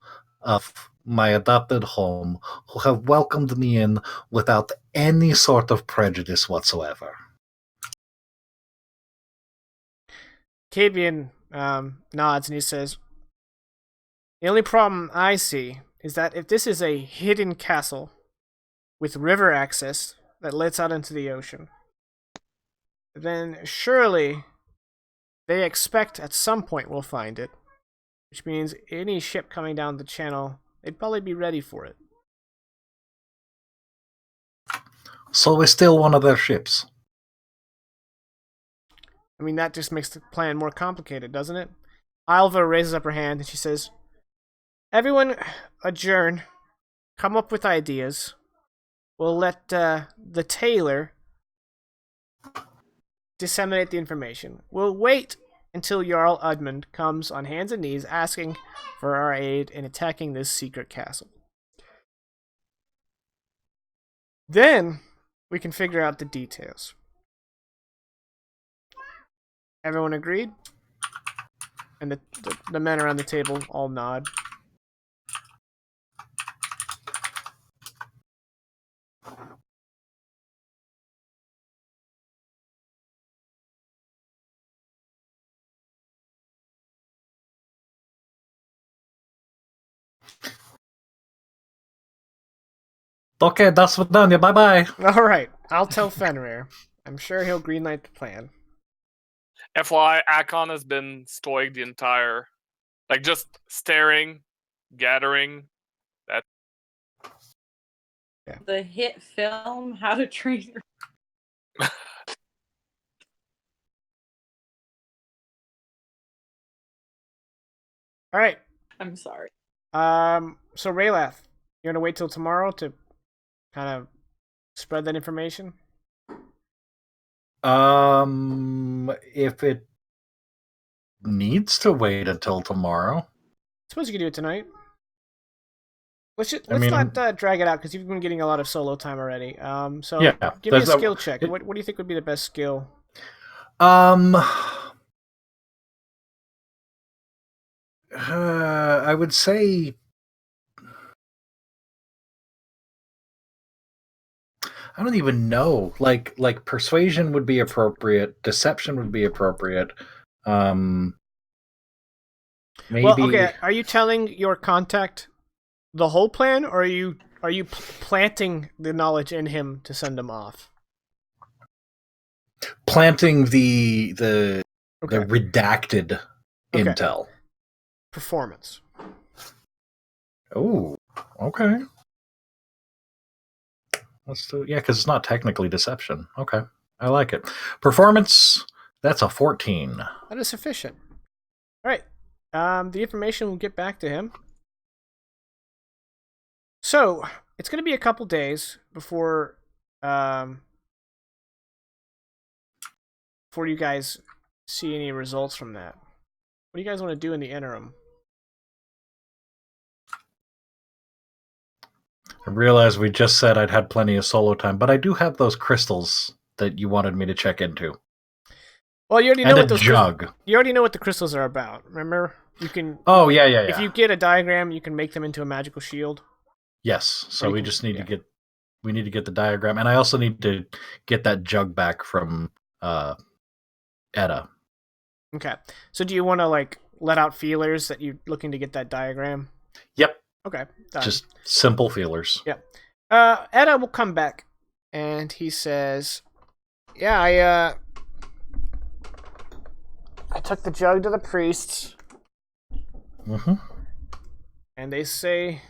of my adopted home who have welcomed me in without any sort of prejudice whatsoever. Kabian nods and he says, the only problem I see is that if this is a hidden castle with river access that lets out into the ocean, then surely they expect at some point we'll find it, which means any ship coming down the channel, they'd probably be ready for it. So we're still one of their ships. I mean, that just makes the plan more complicated, doesn't it? Alva raises up her hand and she says, everyone adjourn. Come up with ideas. We'll let the tailor disseminate the information. We'll wait until Jarl Udmund comes on hands and knees asking for our aid in attacking this secret castle. Then we can figure out the details. Everyone agreed? And the men around the table all nod. Okay, that's what done. Bye bye. All right, I'll tell Fenrir. I'm sure he'll greenlight the plan. FYI, Akon has been stoic the entire, like just staring, gathering. The hit film How to Train Your All right. I'm sorry. So Raylath, you're gonna wait till tomorrow to kind of spread that information. If it needs to wait until tomorrow, Suppose you could do it tonight. Let's I mean, not drag it out because you've been getting a lot of solo time already. So yeah, give me a there's skill check. What do you think would be the best skill? I would say I don't even know. Like persuasion would be appropriate. Deception would be appropriate. Maybe. Well, okay. Are you telling your contact the whole plan, or are you planting the knowledge in him to send him off? Planting the Okay. redacted Okay. intel. Performance. Oh, okay. Let's do because it's not technically deception. Okay, I like it. Performance. That's a 14. That is sufficient. All right. The information will get back to him. So it's going to be a couple days before you guys see any results from that. What do you guys want to do in the interim? I realize we just said I'd had plenty of solo time, but I do have those crystals that you wanted me to check into. Well, you already know And what a those jug. you already know what the crystals are about. Remember, you can. Oh yeah. If you get a diagram, you can make them into a magical shield. Yes. So Or you we can- just need yeah. to get. We need to get the diagram, and I also need to get that jug back from Etta. Okay. So do you want to like let out feelers that you're looking to get that diagram? Yep. Okay. Done. Just simple feelers. Yeah. Etta will come back, and he says, "Yeah, I took the jug to the priests, Mm-hmm. and they say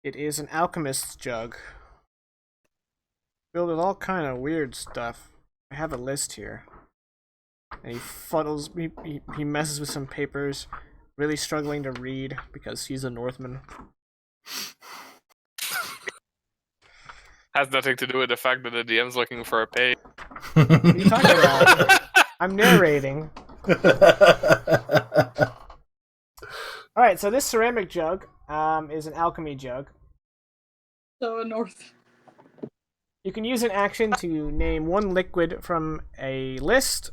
it is an alchemist's jug, filled with all kind of weird stuff. I have a list here." And he fuddles, he messes with some papers, really struggling to read because he's a Northman. Has nothing to do with the fact that the DM's looking for a pay. What are you talking about? I'm narrating. Alright, so this ceramic jug is an alchemy jug. So north. You can use an action to name one liquid from a list,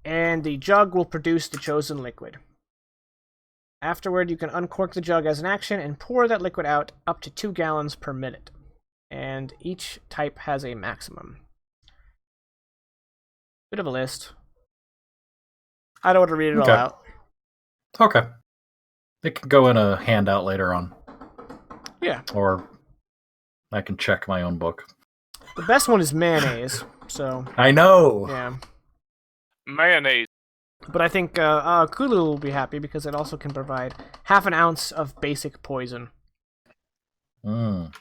and the jug will produce the chosen liquid. Afterward, you can uncork the jug as an action and pour that liquid out up to 2 gallons per minute. And each type has a maximum. Bit of a list. I don't want to read it all out. Okay. It can go in a handout later on. Yeah. Or I can check my own book. The best one is mayonnaise, so... I know! Yeah. Mayonnaise. But I think Kulu will be happy because it also can provide half an ounce of basic poison. Mm.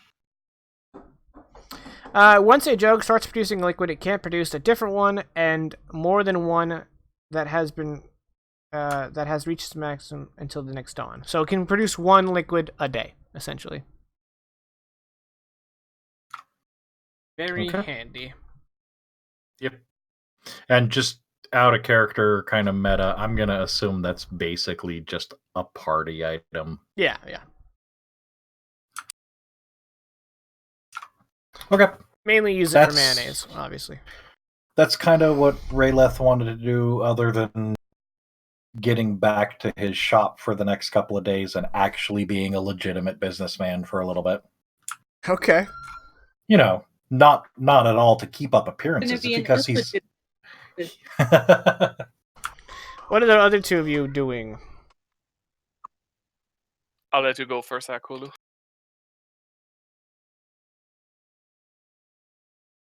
Once a jug starts producing liquid, it can't produce a different one, and more than one that has reached its maximum until the next dawn. So it can produce one liquid a day, essentially. Very handy. Yep. And just out of character kind of meta, I'm going to assume that's basically just a party item. Yeah. Okay. Mainly use it for mayonnaise, obviously. That's kind of what Rayleth wanted to do, other than getting back to his shop for the next couple of days and actually being a legitimate businessman for a little bit. Okay. You know, not at all to keep up appearances. It's Be because he's... What are the other two of you doing? I'll let you go first, Akulu.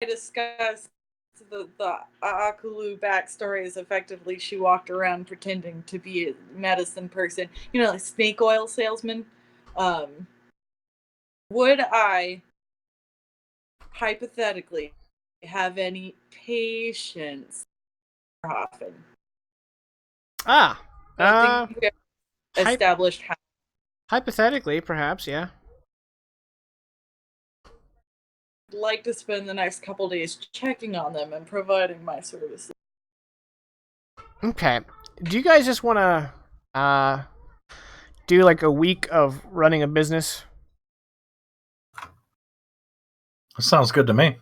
discussed the Akulu backstory is effectively she walked around pretending to be a medicine person, like snake oil salesman. Would I hypothetically have any patience for Hoffman? I don't think we established how. Hypothetically, perhaps, yeah. I'd like to spend the next couple days checking on them and providing my services. Okay. Do you guys just want to do like a week of running a business? Sounds good to me.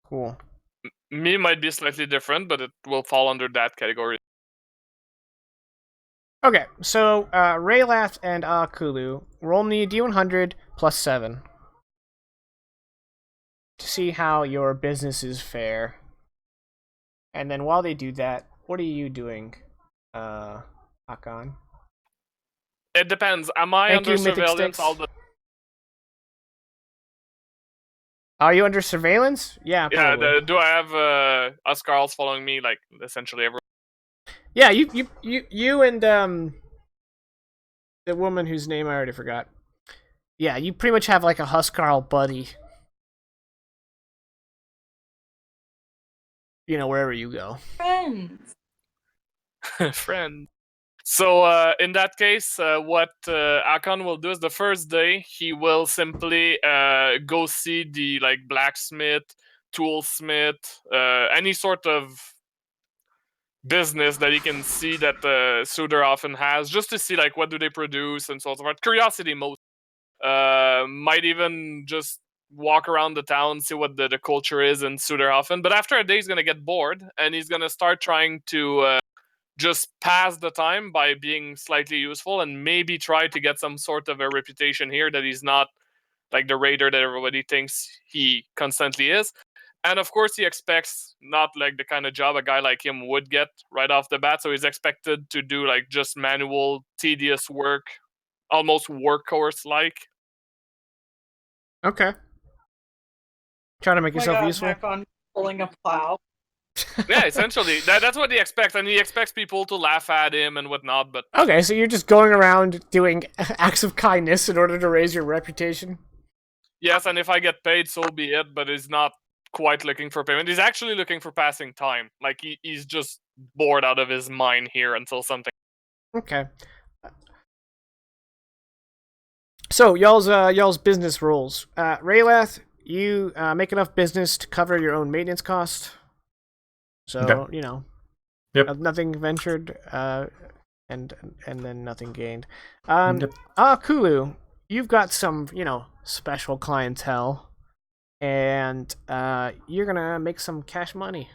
Cool. Me might be slightly different, but it will fall under that category. Okay, so Raylath and Kulu, roll me a D100 plus 7 to see how your business is fair. And then while they do that, what are you doing, Hakan? It depends. Am I Thank under you, Mythic surveillance Sticks. all the Are you under surveillance? Yeah, probably. Yeah, do I have Oscarls following me, like, essentially everywhere? Yeah, you and the woman whose name I already forgot. Yeah, you pretty much have like a Huskarl buddy. Wherever you go. Friends. Friend. So in that case, what Akon will do is the first day he will simply go see the blacksmith, toolsmith, any sort of business that he can see that Sudurhofn has, just to see what do they produce and so forth. Curiosity most. Might even just walk around the town, see what the culture is in Sudurhofn. But after a day, he's gonna get bored and he's gonna start trying to just pass the time by being slightly useful and maybe try to get some sort of a reputation here that he's not like the raider that everybody thinks he constantly is. And of course, he expects not like the kind of job a guy like him would get right off the bat. So he's expected to do just manual, tedious work, almost workhorse-like. Okay. Trying to make yourself useful. Back on pulling a plow. Yeah, essentially. That's what he expects. And he expects people to laugh at him and whatnot. But okay, so you're just going around doing acts of kindness in order to raise your reputation? Yes, and if I get paid, so be it. But he's not quite looking for payment. He's actually looking for passing time. He's just bored out of his mind here until something. Okay. So y'all's business rules. Raylath, you make enough business to cover your own maintenance cost. So okay. Yep. Nothing ventured, and then nothing gained. Yep. Kulu, you've got some special clientele, and you're gonna make some cash money.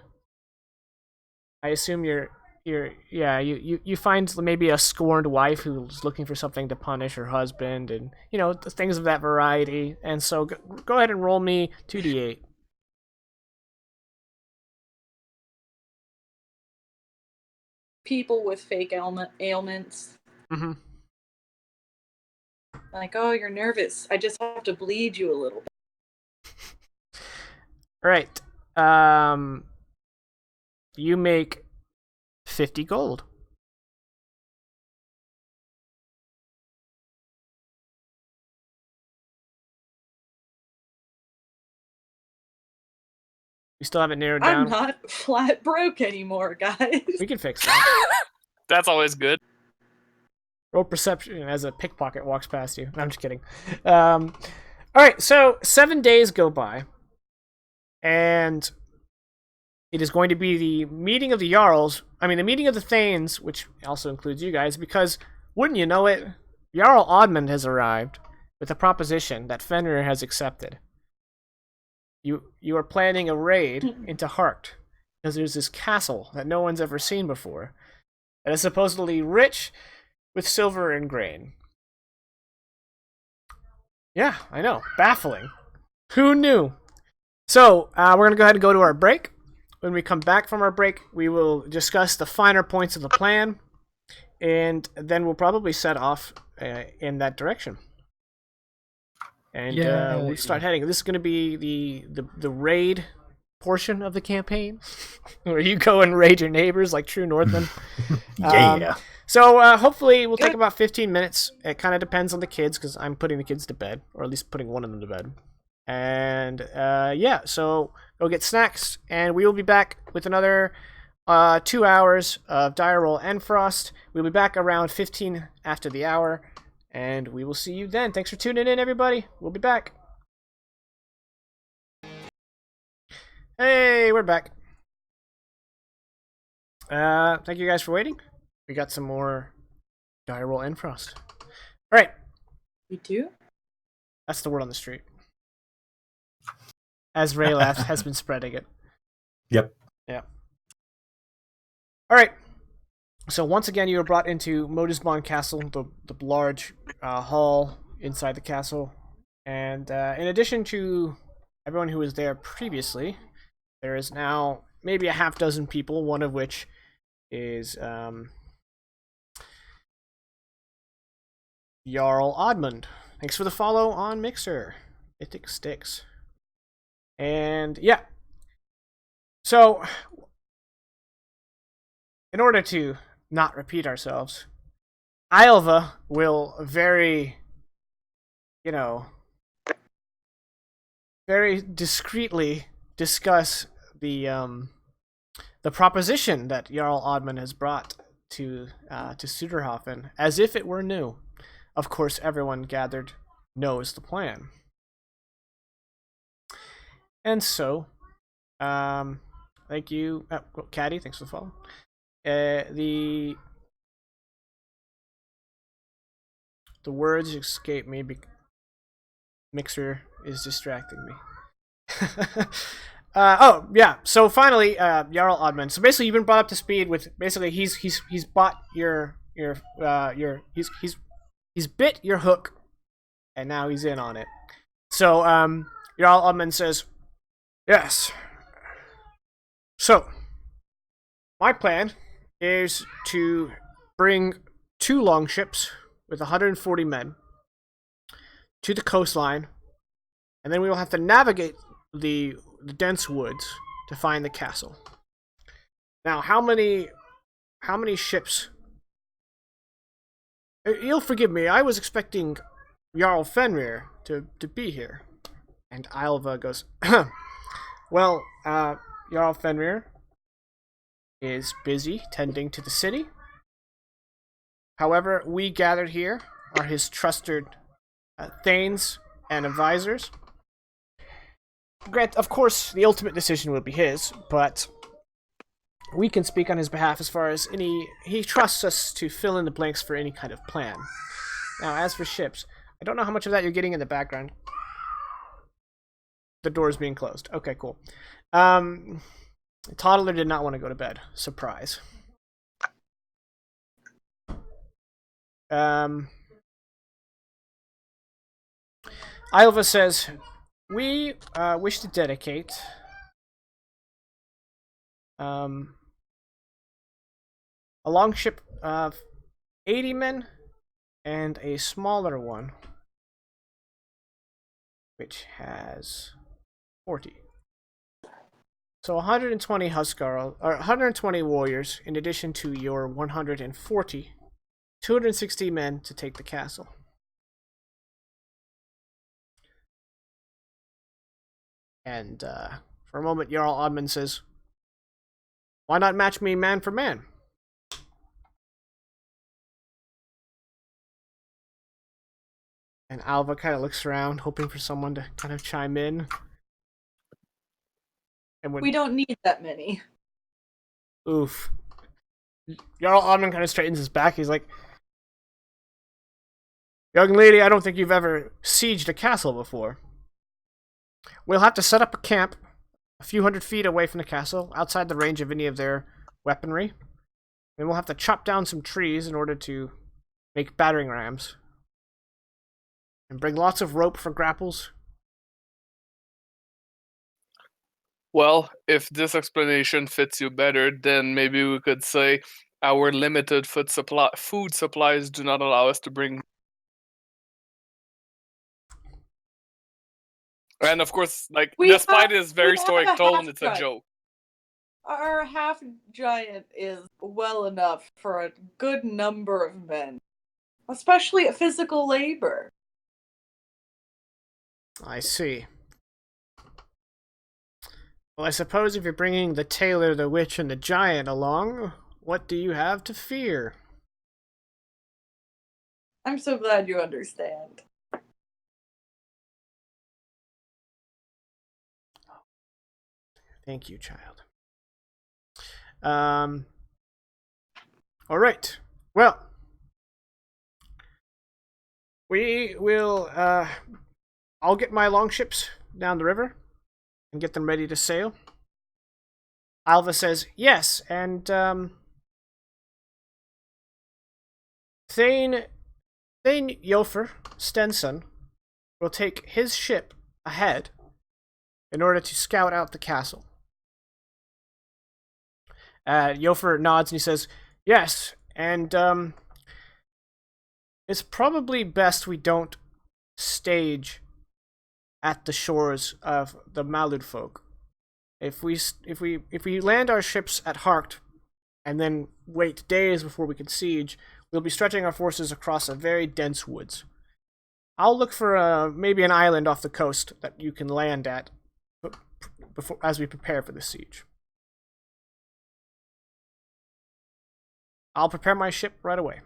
I assume you find maybe a scorned wife who's looking for something to punish her husband, and things of that variety. And so go ahead and roll me 2d8. People with fake ailments. Mm-hmm. Oh, you're nervous. I just have to bleed you a little bit. Right. You make 50 gold. We still haven't narrowed down. I'm not flat broke anymore, guys. We can fix that. That's always good. Roll perception as a pickpocket walks past you. No, I'm just kidding. All right, so 7 days go by, and it is going to be the meeting of the Jarls. I mean, the meeting of the Thanes, which also includes you guys, because wouldn't you know it, Jarl Oddmund has arrived with a proposition that Fenrir has accepted. You are planning a raid into Hart because there's this castle that no one's ever seen before that is supposedly rich with silver and grain. Yeah, I know. Baffling. Who knew? So, we're going to go ahead and go to our break. When we come back from our break, we will discuss the finer points of the plan, and then we'll probably set off in that direction. And we'll start heading. This is going to be the raid portion of the campaign, where you go and raid your neighbors like true Northmen. Yeah. So hopefully we'll take about 15 minutes. It kind of depends on the kids because I'm putting the kids to bed, or at least putting one of them to bed. And yeah, so go get snacks, and we will be back with another 2 hours of Dire Roll Endfrost. We'll be back around 15 after the hour, and we will see you then. Thanks for tuning in, everybody. We'll be back. Hey, we're back. Thank you guys for waiting. We got some more Dire Roll Endfrost. All right. We do? That's the word on the street. As Raylath has been spreading it. Yep. Yeah. All right. So once again, you are brought into Modusbond Castle, the large hall inside the castle. And in addition to everyone who was there previously, there is now maybe a half dozen people, one of which is Jarl Oddmund. Thanks for the follow on Mixer. Mythic Sticks. And yeah. So, in order to not repeat ourselves, Ylva will very discreetly discuss the proposition that Jarl Oddmund has brought to Sudurhofn as if it were new. Of course, everyone gathered knows the plan. And so, thank you, Caddy, thanks for the follow. The words escape me. Mixer is distracting me. Oh yeah. So finally, Jarl Oddmund. So basically, you've been brought up to speed with basically he's bought he's bit your hook, and now he's in on it. So Jarl Oddmund says, yes. So my plan is to bring 2 longships with 140 men to the coastline, and then we will have to navigate the dense woods to find the castle. Now, how many ships? You'll forgive me, I was expecting Jarl Fenrir to be here. And Ylva goes, well, Jarl Fenrir is busy tending to the city. However, we gathered here are his trusted thanes and advisors. Of course, the ultimate decision will be his, but we can speak on his behalf as far as he trusts us to fill in the blanks for any kind of plan. Now, as for ships, I don't know how much of that you're getting in the background. The door's being closed. Okay, cool. Toddler did not want to go to bed. Surprise. Ylva says, we wish to dedicate a longship of 80 men and a smaller one which has 40. So 120 Huskar, or 120 warriors, in addition to your 140, 260 men to take the castle. And for a moment, Jarl Oddmund says, why not match me man for man? And Ylva kind of looks around, hoping for someone to kind of chime in. And when, We don't need that many. oof. Jarl Oddmund kind of straightens his back. He's like, young lady, I don't think you've ever sieged a castle before. We'll have to set up a camp a few hundred feet away from the castle, outside the range of any of their weaponry. And we'll have to chop down some trees in order to make battering rams. And bring lots of rope for grapples. Well, if this explanation fits you better, then maybe we could say our limited food supplies do not allow us to bring. And of course, like, We despite have- his very we have stoic a tone, it's a half-giant. joke. Our half giant is well enough for a good number of men, especially at physical labor. I see. Well, I suppose if you're bringing the tailor, the witch, and the giant along, what do you have to fear? I'm so glad you understand. Thank you, child. All right. Well, we will. I'll get my longships down the river and get them ready to sail. Alva says yes, and Thane Yofer Stenson will take his ship ahead in order to scout out the castle. Yofer nods and he says, yes, and it's probably best we don't stage at the shores of the Malud folk. If we land our ships at Harkt and then wait days before we can siege, we'll be stretching our forces across a very dense woods. I'll look for maybe an island off the coast that you can land at before, as we prepare for the siege. I'll prepare my ship right away.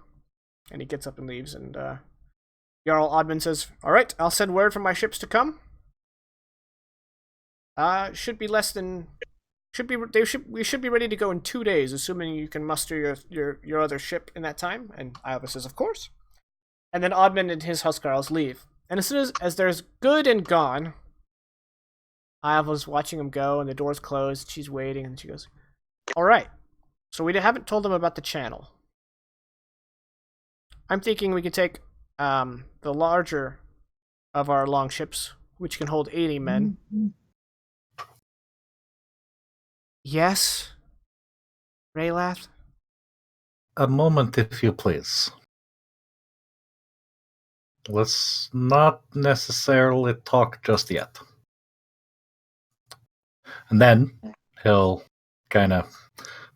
And he gets up and leaves, and Jarl Oddman says, all right, I'll send word for my ships to come. Should be less than... we should be ready to go in 2 days, assuming you can muster your other ship in that time. And Iova says, of course. And then Oddman and his Huskarls leave. And as soon as there's good and gone, Iova's watching him go, and the door's closed. She's waiting, and she goes, all right. So we haven't told them about the channel. I'm thinking we could take the larger of our longships, which can hold 80 men. Yes? Raylath? A moment, if you please. Let's not necessarily talk just yet. And then he'll kind of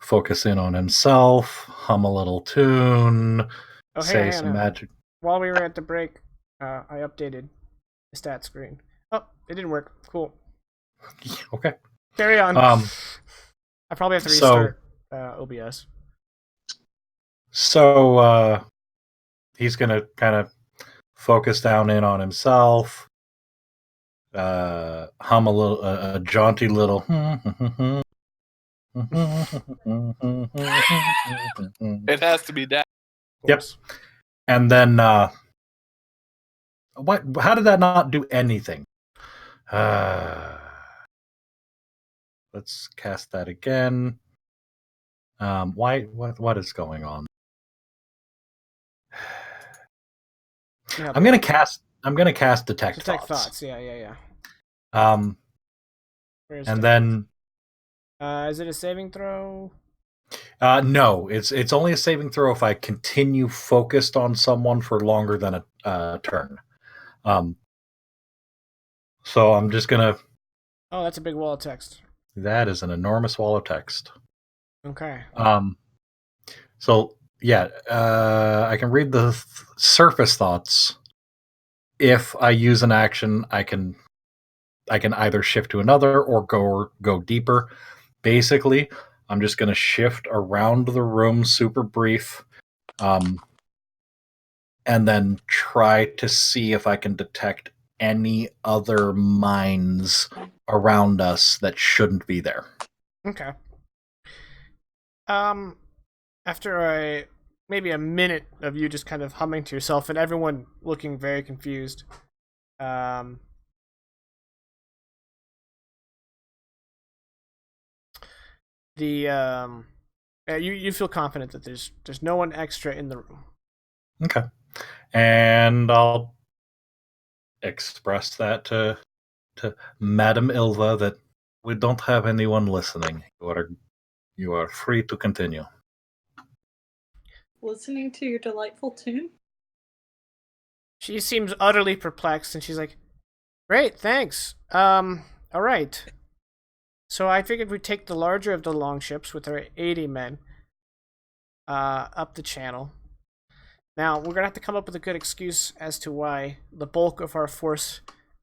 focus in on himself, hum a little tune, say some magic. While we were at the break, I updated the stat screen. Oh, it didn't work. Cool. Okay. Carry on. I probably have to restart OBS. So he's going to kind of focus down in on himself, hum a jaunty little. It has to be that. Yep. And then, what? How did that not do anything? Let's cast that again. Why? What is going on? Yeah, I'm gonna cast detect thoughts. Yeah. And then, is it a saving throw? no, it's only a saving throw if I continue focused on someone for longer than a turn. So I'm just gonna. Oh, that's a big wall of text. That is an enormous wall of text. Okay. So yeah, I can read the surface thoughts. If I use an action, I can either shift to another or go deeper. Basically, I'm just going to shift around the room, super brief, and then try to see if I can detect any other minds around us that shouldn't be there. Okay. After maybe a minute of you just kind of humming to yourself and everyone looking very confused, you feel confident that there's no one extra in the room. Okay. And I'll express that to Madame Ilva that we don't have anyone listening. You are free to continue. Listening to your delightful tune? She seems utterly perplexed, and she's like, Great, thanks. All right. So I figured we'd take the larger of the longships with our 80 men up the channel. Now, we're gonna have to come up with a good excuse as to why the bulk of our force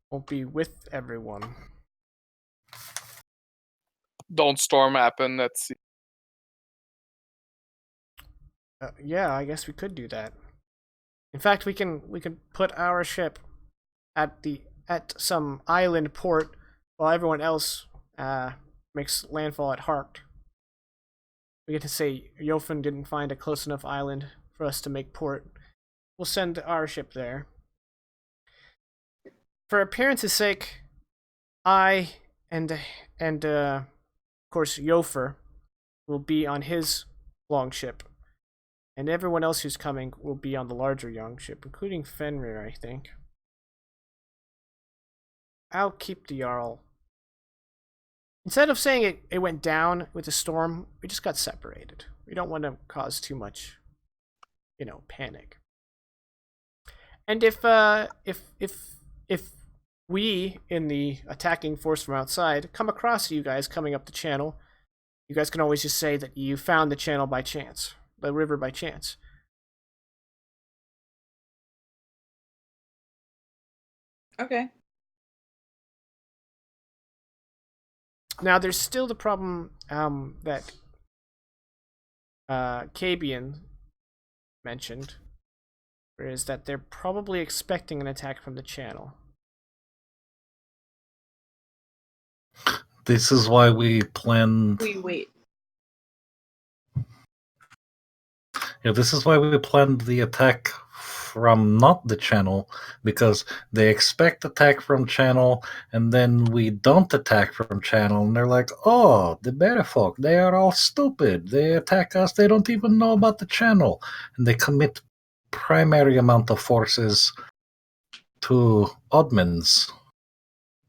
won't be with everyone. Don't storm happen at sea. Yeah, I guess we could do that. In fact, we can put our ship at some island port while everyone else makes landfall at Hart. We get to say Yofin didn't find a close enough island for us to make port. We'll send our ship there. For appearance's sake, I and of course Yofer will be on his longship, and everyone else who's coming will be on the larger young ship, including Fenrir, I think. I'll keep the Jarl. Instead of saying it went down with the storm, we just got separated. We don't want to cause too much, panic. And if we in the attacking force from outside come across you guys coming up the channel, you guys can always just say that you found the channel by chance, the river by chance. Okay. Now, there's still the problem that Kabian mentioned, is that they're probably expecting an attack from the channel. This is why we planned. We wait. Yeah, this is why we planned the attack from not the channel, because they expect attack from channel, and then we don't attack from channel, and they're like, oh, the better folk, they are all stupid. They attack us, they don't even know about the channel. And they commit primary amount of forces to Odmin's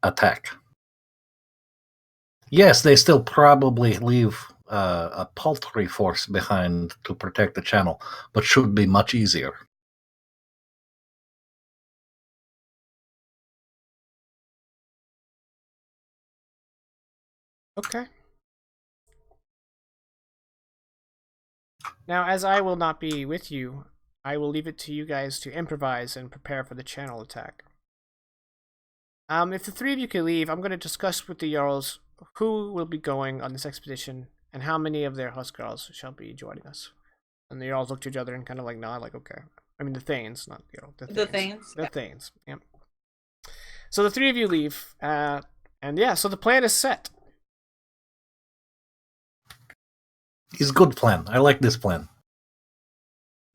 attack. Yes, they still probably leave a paltry force behind to protect the channel, but should be much easier. Okay. Now, as I will not be with you, I will leave it to you guys to improvise and prepare for the channel attack. If the three of you could leave, I'm going to discuss with the Jarls who will be going on this expedition and how many of their Huskarls shall be joining us. And the Jarls look to each other and kind of like nod, like, okay. I mean, the Thanes, not the Jarls. The Thanes. The Thanes, yep. So the three of you leave, and yeah, so the plan is set. It's a good plan. I like this plan.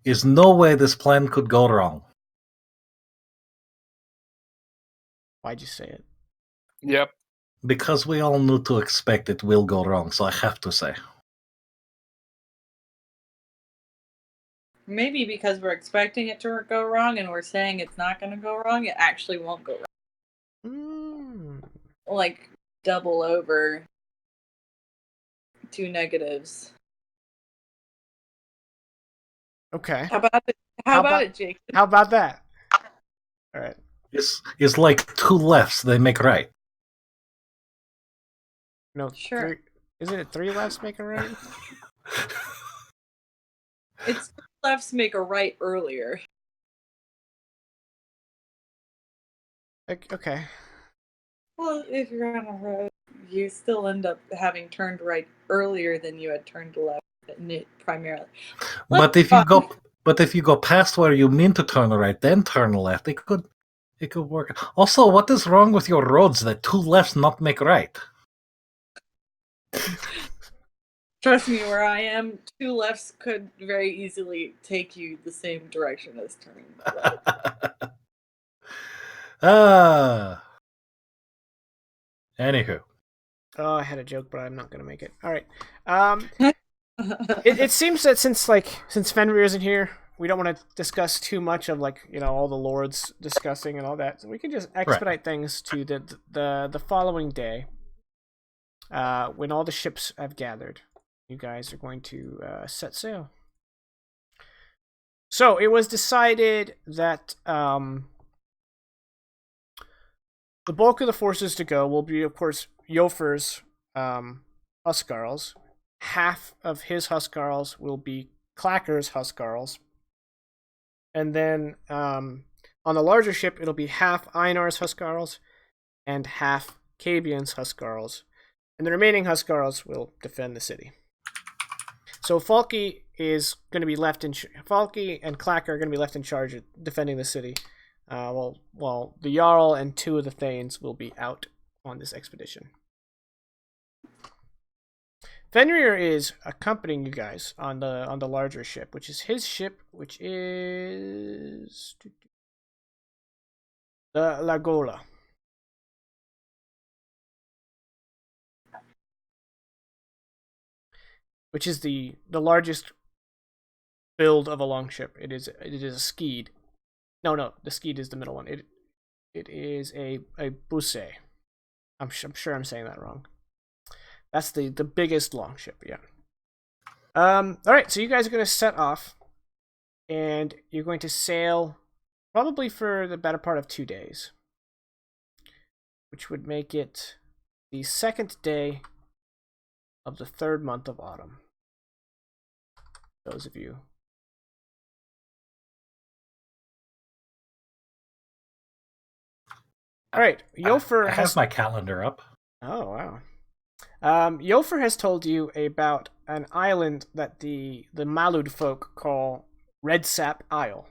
There's no way this plan could go wrong. Why'd you say it? Yep. Because we all knew to expect it will go wrong, so I have to say. Maybe because we're expecting it to go wrong and we're saying it's not going to go wrong, it actually won't go wrong. Like, double over 2 negatives. Okay. How about it, Jake? How about that? All right. It's like 2 lefts, they make right. No, sure. Isn't it 3 lefts make a right? It's 2 lefts make a right earlier. Okay. Well, if you're on a road, you still end up having turned right earlier than you had turned left primarily. But if you go past where you mean to turn right, then turn left, it could work. Also, what is wrong with your roads that 2 lefts not make right? Trust me, where I am, 2 lefts could very easily take you the same direction as turning right. Anywho. Oh, I had a joke, but I'm not gonna make it. All right. It seems that since Fenrir isn't here, we don't want to discuss too much of all the lords discussing and all that. So we can just expedite things to the following day, when all the ships have gathered. You guys are going to set sail. So it was decided that The bulk of the forces to go will be, of course, Yofer's Huskarls. Half of his Huskarls will be Clacker's Huskarls. And then on the larger ship, it'll be half Einar's Huskarls and half Cabian's Huskarls. And the remaining Huskarls will defend the city. So Falky is going to be left in... Falky and Clacker are going to be left in charge of defending the city. While the Jarl and 2 of the Thanes will be out on this expedition. Fenrir is accompanying you guys on the larger ship, which is his ship, which is the Lagola. Which is the largest build of a longship. It is a skeed. No, the skeed is the middle one. It is a busse. I'm sure I'm saying that wrong. That's the biggest longship, yeah. All right, so you guys are going to set off, and you're going to sail probably for the better part of 2 days, which would make it the 2nd day of the 3rd month of autumn. Those of you. All right, Yofer I have my calendar up. Oh, wow. Yofer has told you about an island that the Malud folk call Red Sap Isle.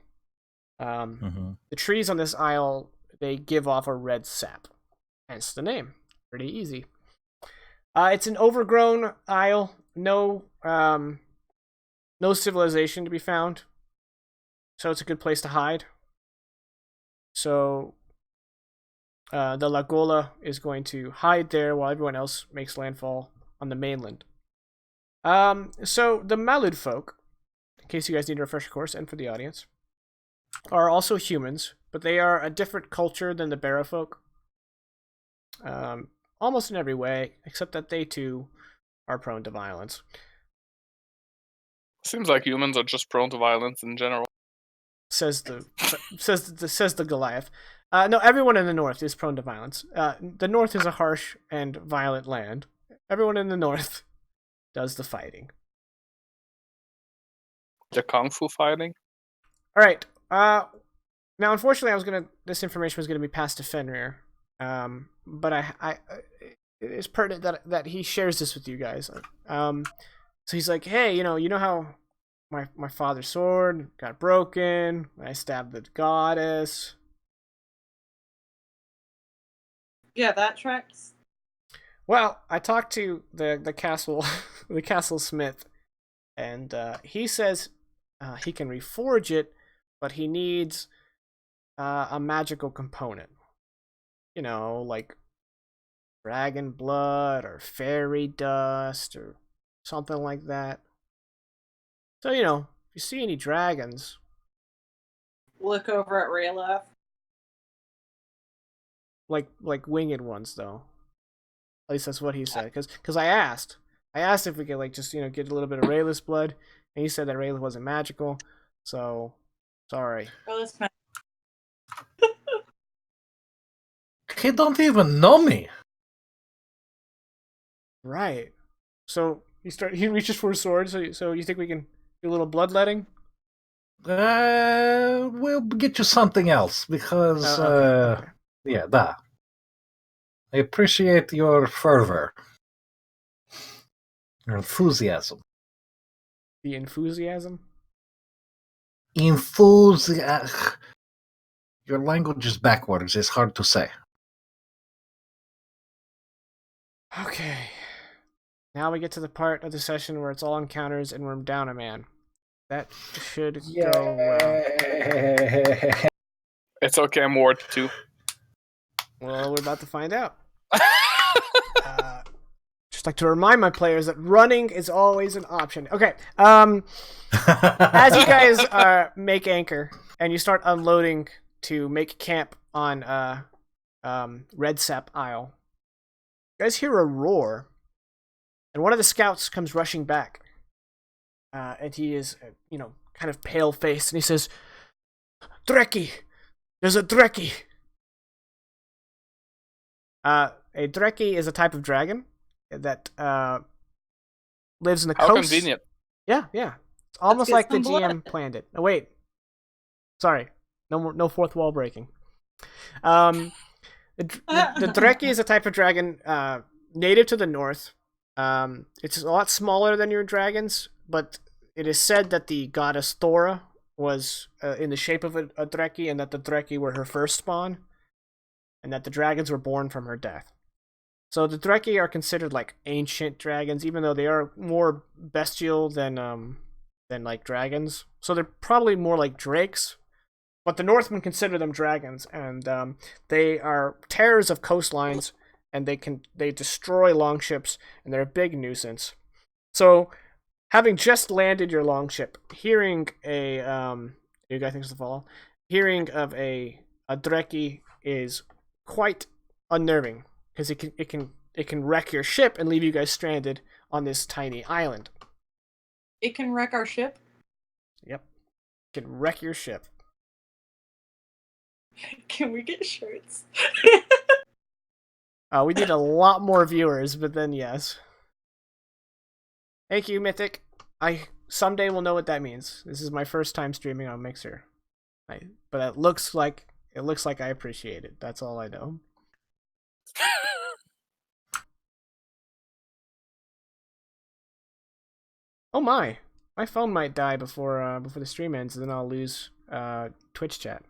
The trees on this isle, they give off a red sap. Hence the name. Pretty easy. It's an overgrown isle. No civilization to be found. So it's a good place to hide. So the Lagola is going to hide there while everyone else makes landfall on the mainland. So the Malud folk, in case you guys need a refresher course, and for the audience, are also humans, but they are a different culture than the Barrow folk. Almost in every way, except that they too are prone to violence. Seems like humans are just prone to violence in general. Says the Goliath. No, everyone in the north is prone to violence. The north is a harsh and violent land. Everyone in the north does the fighting. The kung fu fighting? All right. Now, unfortunately, this information was gonna be passed to Fenrir. But it is pertinent that he shares this with you guys. So he's like, hey, you know how my father's sword got broken. I stabbed the goddess. Yeah, that tracks. Well, I talked to the castle the castle smith, and he says he can reforge it, but he needs a magical component. You know, like dragon blood or fairy dust or something like that. So, if you see any dragons, Look over at Raylaf. like winged ones, though. At least that's what he said. Because I asked if we could just get a little bit of Rayless blood, and he said that Rayless wasn't magical. So sorry. Oh, that's fine. He don't even know me. Right. So he reaches for a sword. So you think we can do a little bloodletting? We'll get you something else because Okay. yeah, that. I appreciate your fervor, your enthusiasm. The enthusiasm. Your language is backwards. It's hard to say. Okay. Now we get to the part of the session where it's all encounters and we're down a man. That should go well. It's okay, I'm Ward 2. Well, we're about to find out. Just like to remind my players that running is always an option. Okay. As you guys make anchor and you start unloading to make camp on Red Sap Isle, you guys hear a roar, and one of the scouts comes rushing back. And he is, kind of pale-faced, and he says, Dreki! There's a Dreki! A Dreki is a type of dragon that lives in the How coast. convenient. Yeah. It's almost get like the some blood. GM planned it. Oh wait, sorry, no fourth wall breaking. The Dreki is a type of dragon native to the north. It's a lot smaller than your dragons, but it is said that the goddess Thora was in the shape of a Dreki, and that the Dreki were her first spawn, and that the dragons were born from her death. So the Dreki are considered like ancient dragons, even though they are more bestial than like dragons. So they're probably more like drakes. But the Northmen consider them dragons, and they are terrors of coastlines, and they destroy longships, and they're a big nuisance. So, having just landed your longship, hearing you guys think it's the fall? Hearing of a Dreki is quite unnerving because it can wreck your ship and leave you guys stranded on this tiny island. It can wreck our ship. Yep, it can wreck your ship. Can we get shirts? We need a lot more viewers, but then yes. Thank you, Mythic. I someday will know what that means. This is my first time streaming on Mixer, but it looks like I appreciate it. That's all I know. Oh my phone might die before the stream ends, and then I'll lose Twitch chat.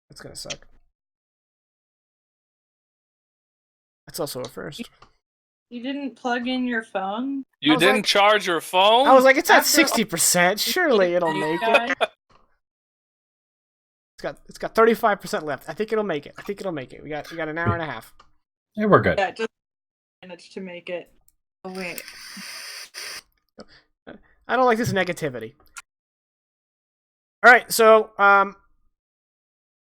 That's gonna suck. That's also a first. You didn't plug in your phone? You didn't like- charge your phone? I was like, it's at After- 60%. Surely it'll make it. It's got 35% left. I think it'll make it. We got an hour and a half. Yeah, we're good. Yeah, just managed to make it. Oh wait. I don't like this negativity. All right, so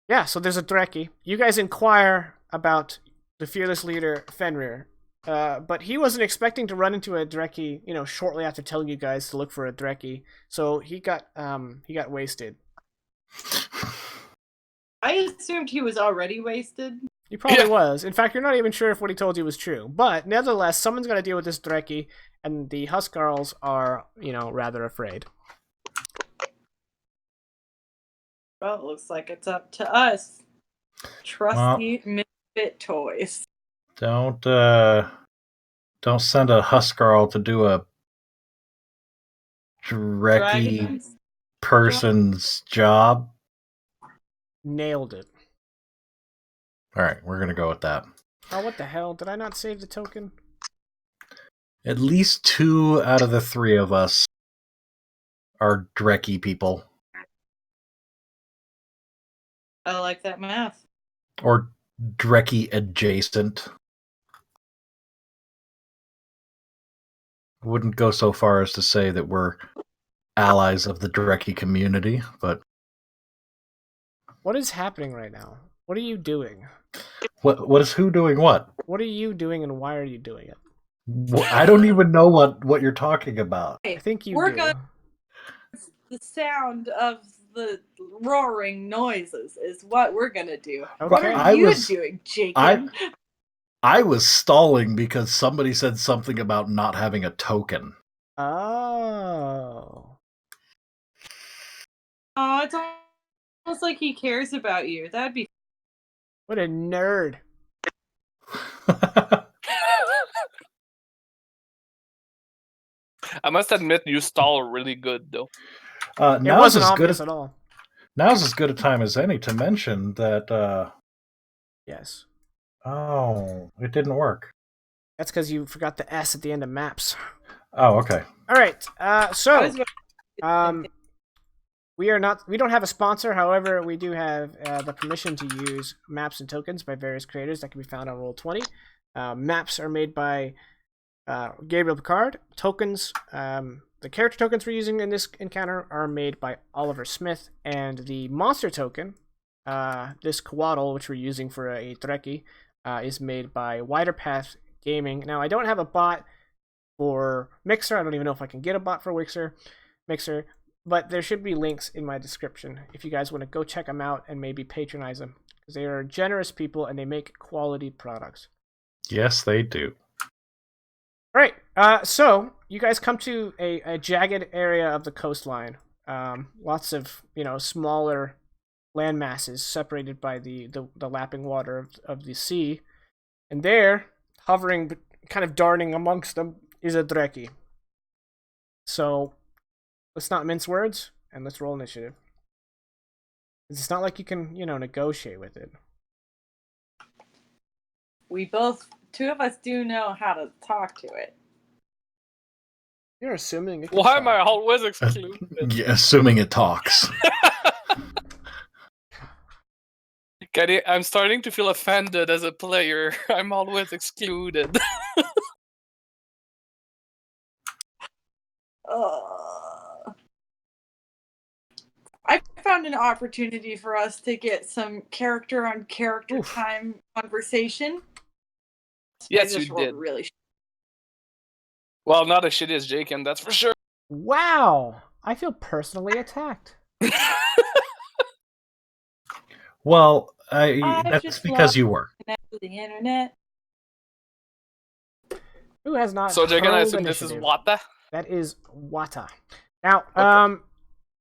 yeah, so there's a Dreki. You guys inquire about the fearless leader Fenrir, but he wasn't expecting to run into a Dreki, shortly after telling you guys to look for a Dreki. So he got wasted. I assumed he was already wasted. He probably was. In fact, you're not even sure if what he told you was true. But nevertheless, someone's got to deal with this Dreki, and the Huskarls are, rather afraid. Well, it looks like it's up to us. Trusty misfit toys. Don't send a Huskarl to do a Dreki Dragons. person's job. Nailed it. All right, we're gonna go with that. Oh, what the hell? Did I not save the token? At least 2 out of the 3 of us are Dreki people. I like that math. Or Dreki adjacent. Wouldn't go so far as to say that we're allies of the Dreki community, but What is happening right now? What are you doing? what is who doing what? What are you doing, and why are you doing it? I don't even know what you're talking about. I think you We're do. gonna the sound of the roaring noises is what we're gonna do. Okay. What are I you was- doing, Jacob? I was stalling because somebody said something about not having a token. Oh. Oh, it's almost like he cares about you. That'd be What a nerd. I must admit, you stall really good, though. It Now's wasn't as good obvious a, at all. now's as good a time as any to mention that. Yes. Oh, it didn't work. That's because you forgot the S at the end of maps. Oh, okay. All right. I So was about- we don't have a sponsor. However, we do have the permission to use maps and tokens by various creators that can be found on Roll20. Maps are made by Gabriel Picard. Tokens, the character tokens we're using in this encounter are made by Oliver Smith, and the monster token, this Coatl, which we're using for a Dreki, is made by Wider Path Gaming. Now, I don't have a bot for Mixer. I don't even know if I can get a bot for Mixer, but there should be links in my description if you guys want to go check them out and maybe patronize them, because they are generous people and they make quality products. Yes, they do. All right. So you guys come to a jagged area of the coastline. Lots of smaller land masses separated by the lapping water of the sea, and there, hovering, kind of darting amongst them, is a Dreki. So let's not mince words and let's roll initiative. It's not like you can negotiate with it. Two of us do know how to talk to it. You're assuming it can Why am I talk. always excluded? Yeah, assuming it talks. Getty, I'm starting to feel offended as a player. I'm always excluded. I found an opportunity for us to get some character-on-character Oof. time conversation. Yes, I just you rolled did. really. Well, not as shitty as Jaken, that's for sure. Wow, I feel personally attacked. Well, I've that's just because lost you were. connect to the internet. Who has not So, Jaken, I hurled assume this is initiative? Wata? That is Wata. Now, Okay.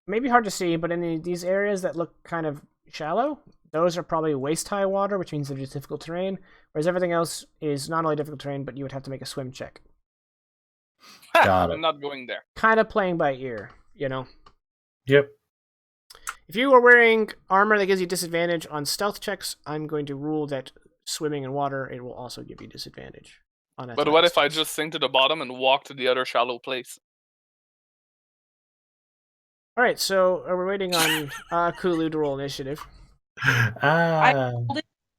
maybe hard to see, but in these areas that look kind of shallow, those are probably waist-high water, which means they're just difficult terrain, whereas everything else is not only difficult terrain, but you would have to make a swim check. Got it. I'm not going there. Kind of playing by ear, Yep. If you are wearing armor that gives you disadvantage on stealth checks, I'm going to rule that swimming in water, it will also give you disadvantage on But what if I checks. just sink to the bottom and walk to the other shallow place? All right, so we're waiting on Kulu to roll initiative. Ah.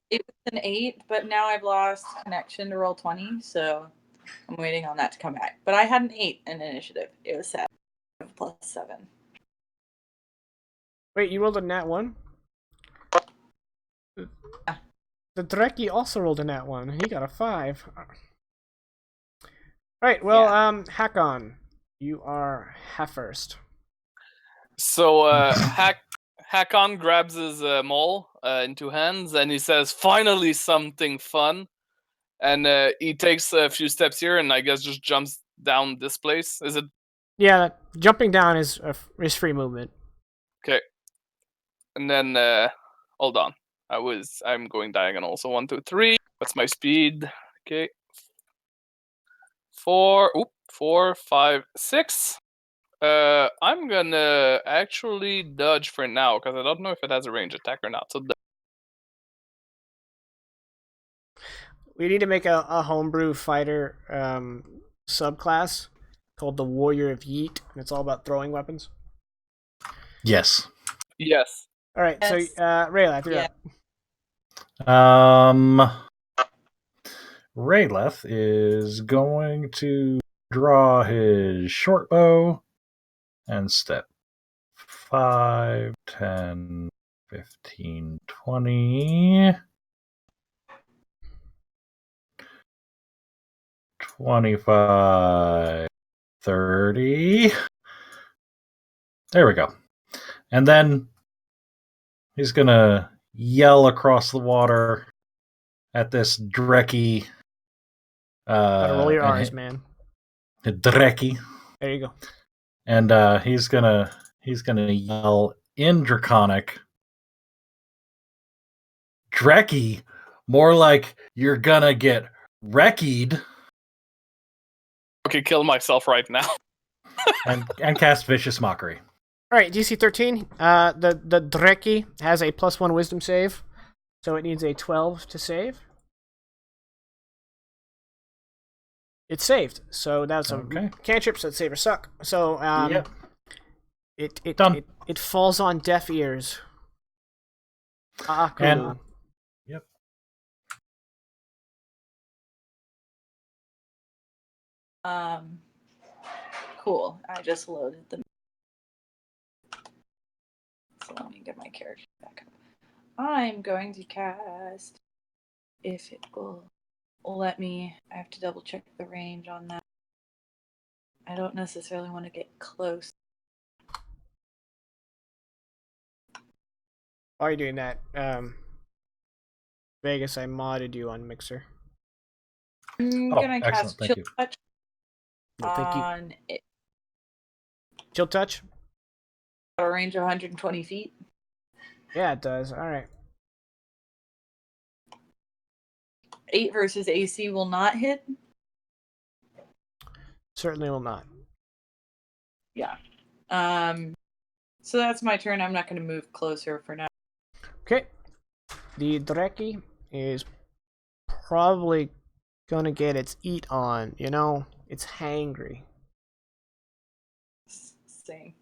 It was an 8, but now I've lost connection to roll 20, so I'm waiting on that to come back. But I had an 8 in initiative. It was 7 plus 7. Wait, you rolled a nat 1? The Dreki also rolled a nat 1, and he got a 5. Right, well, Hakon, you are half first. So, Hakon grabs his maul in 2 hands and he says, "Finally, something fun." And he takes a few steps here and I guess just jumps down this place. Is it? Yeah, jumping down is free movement. Okay. And then, hold on. I'm going diagonal. So 1, 2, 3. What's my speed? Okay. 4, 5, 6. I'm gonna actually dodge for now because I don't know if it has a range attack or not. So We need to make a homebrew fighter subclass called the Warrior of Yeet, and it's all about throwing weapons. Yes. yes. All right, Yes. so Rayla, you're Yeah. up. Rayleth is going to draw his short bow and step 5, 10, 15, 20, 25, 30. There we go. And then he's going to yell across the water at this Dreki. Gotta roll your and R's, man. Dreki. There you go. And he's gonna yell in Draconic, Dreki, more like you're gonna get wrecked, Okay, kill myself right now. and cast Vicious Mockery. All right, DC 13. The Dreki has a +1 Wisdom save, so it needs a 12 to save. It's saved, so that's a cantrip, so it's save or suck. So Yep. It falls on deaf ears. And yep. Cool. I just loaded them. So let me get my character back up. I'm going to cast, if it will let me, I have to double check the range on that. I don't necessarily want to get close. While you're doing that, Vegas, I modded you on Mixer. I'm Oh, gonna excellent, cast thank Chill you. Touch No, thank you. on it. Chill touch? A range of 120 feet. Yeah, it does. All right. 8 versus AC will not hit. Certainly will not. Yeah. So that's my turn. I'm not going to move closer for now. Okay. The Dreki is probably gonna get its eat on. You know, it's hangry. Same.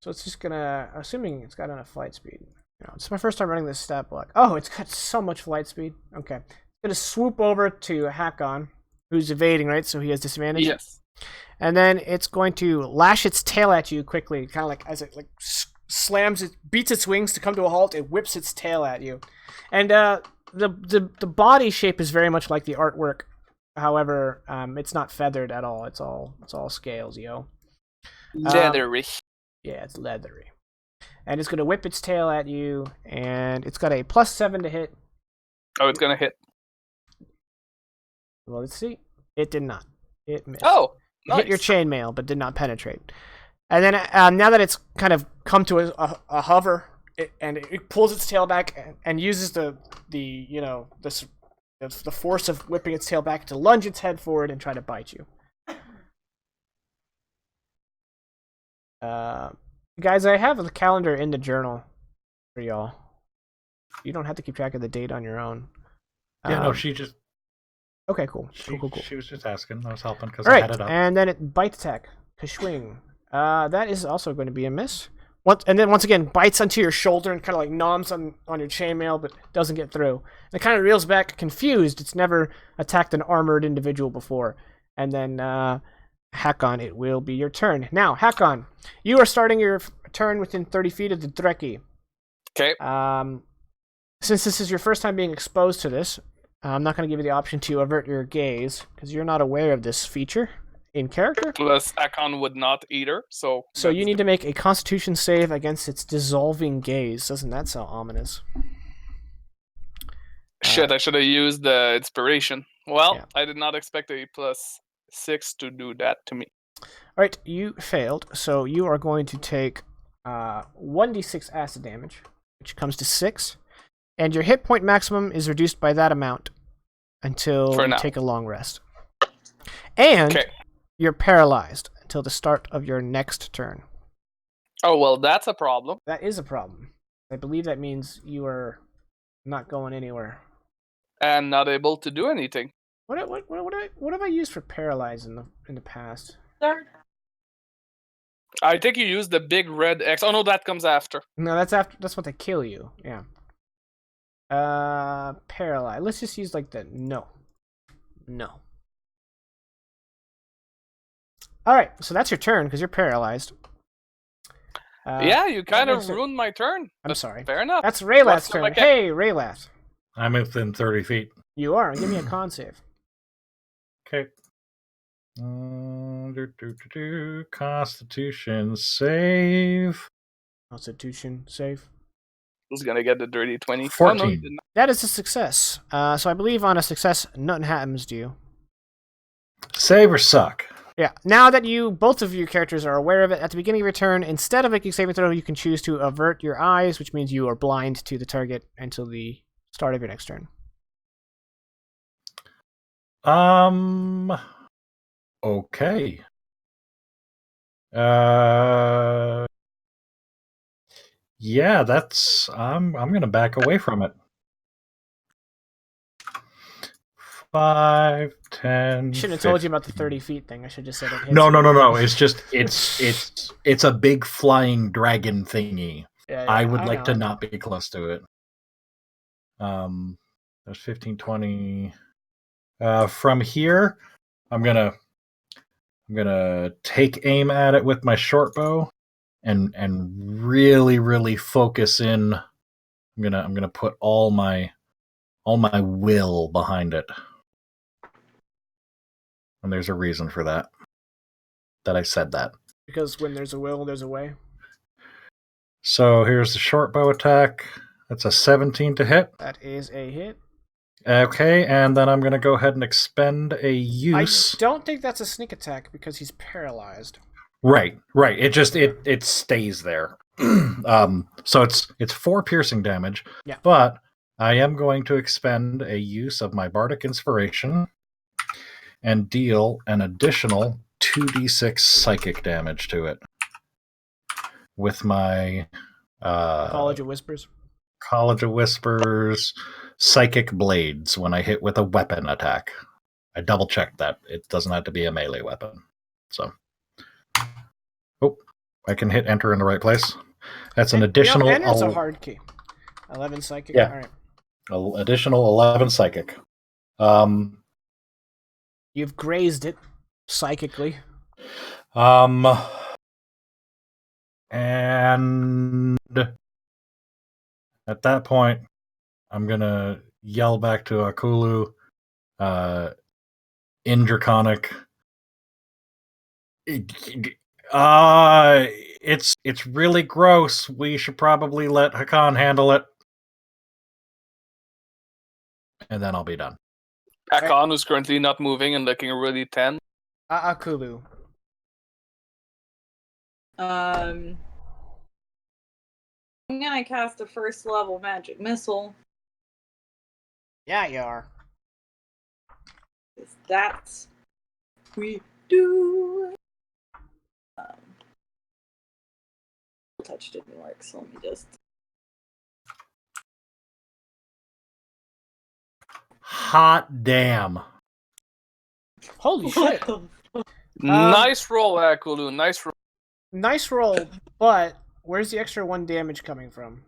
So it's just gonna, assuming it's got enough flight speed. You know, it's my first time running this stat block. Oh, it's got so much flight speed. Okay. It's gonna swoop over to Hakon, who's evading, right? So he has disadvantage. Yes. And then it's going to lash its tail at you quickly, kind of like as it like slams it, beats its wings to come to a halt. It whips its tail at you, and the body shape is very much like the artwork. However, it's not feathered at all. It's all scales, yo. Leathery. Yeah, it's leathery, and it's gonna whip its tail at you, and it's got a +7 to hit. Oh, it's gonna hit. Well, let's see. It did not. It missed. Oh, It hit your chainmail, but did not penetrate. And then now that it's kind of come to a hover, it pulls its tail back and uses the force of whipping its tail back to lunge its head forward and try to bite you. Guys, I have the calendar in the journal for y'all. You don't have to keep track of the date on your own. Yeah, no, she just. Okay, cool. She, Cool. She was just asking. I was helping because All I right, had it up. and then it bite attack. Kashwing. That is also going to be a miss. And then once again bites onto your shoulder and kind of like noms on your chainmail, but doesn't get through. And it kind of reels back, confused. It's never attacked an armored individual before. And then Hakon, it will be your turn. Now, Hakon, you are starting your turn within 30 feet of the Dreki. Okay. Since this is your first time being exposed to this, I'm not going to give you the option to avert your gaze because you're not aware of this feature in character. Plus, Akon would not either, so... So you need to make a Constitution save against its dissolving gaze. Doesn't that sound ominous? Shit, I should have used the inspiration. Well, Yeah. I did not expect a +6 to do that to me. All right, you failed, so you are going to take 1d6 acid damage, which comes to 6, and your hit point maximum is reduced by that amount until For you now. take a long rest. And Okay. you're paralyzed until the start of your next turn. Oh, well, that's a problem. That is a problem. I believe that means you are not going anywhere. And not able to do anything. What have I used for paralyze in the past? Start. I think you used the big red X. Oh, no, that comes after. No, that's what they kill you. Yeah. Paralyze. Let's just use like the no. All right, so that's your turn because you're paralyzed. Yeah, you kind of makes it- ruined my turn. I'm but sorry. Fair enough. That's Raylath's What's the turn. mechanic? Hey, Raylath. I'm within 30 feet. You are. Give me a con save. Okay. Constitution save. Constitution save. Who's going to get the dirty 20? 14. Oh, no, you did not. That is a success. So I believe on a success, nothing happens to you. Save or suck. Yeah. Now that both of your characters are aware of it, at the beginning of your turn, instead of making saving throw, you can choose to avert your eyes, which means you are blind to the target until the start of your next turn. Okay. Yeah, that's. I'm gonna back away from it. 5, 10. Shouldn't have told you about the 30 feet thing. I should have just said it hits No. you. It's just it's a big flying dragon thingy. Yeah, I would like know. to not be close to it. There's 15, 20. From here, I'm gonna take aim at it with my short bow, and really focus in. I'm gonna put all my will behind it, and there's a reason for that. That I said that. Because when there's a will, there's a way. So here's the short bow attack. That's a 17 to hit. That is a hit. Okay, and then I'm going to go ahead and expend a use. I don't think that's a sneak attack because he's paralyzed. Right. It stays there. So it's 4 piercing damage. Yeah. But I am going to expend a use of my bardic inspiration and deal an additional 2d6 psychic damage to it with my College of Whispers. College of Whispers psychic blades when I hit with a weapon attack. I double checked that it doesn't have to be a melee weapon. So, I can hit enter in the right place. That's an additional. Enter's a hard key. 11 psychic. Yeah. All right. Additional 11 psychic. You've grazed it psychically. And at that point, I'm gonna yell back to Akulu, in Draconic. It's really gross. We should probably let Hakan handle it, and then I'll be done. Hakan, who's currently not moving and looking really tense. Akulu. I'm gonna cast a first level magic missile. Yeah, you are. 'Cause that's we do. Touch didn't work, so let me just. Hot damn. Holy shit. Nice roll, Akulu. Nice roll. Nice roll, but where's the extra 1 damage coming from?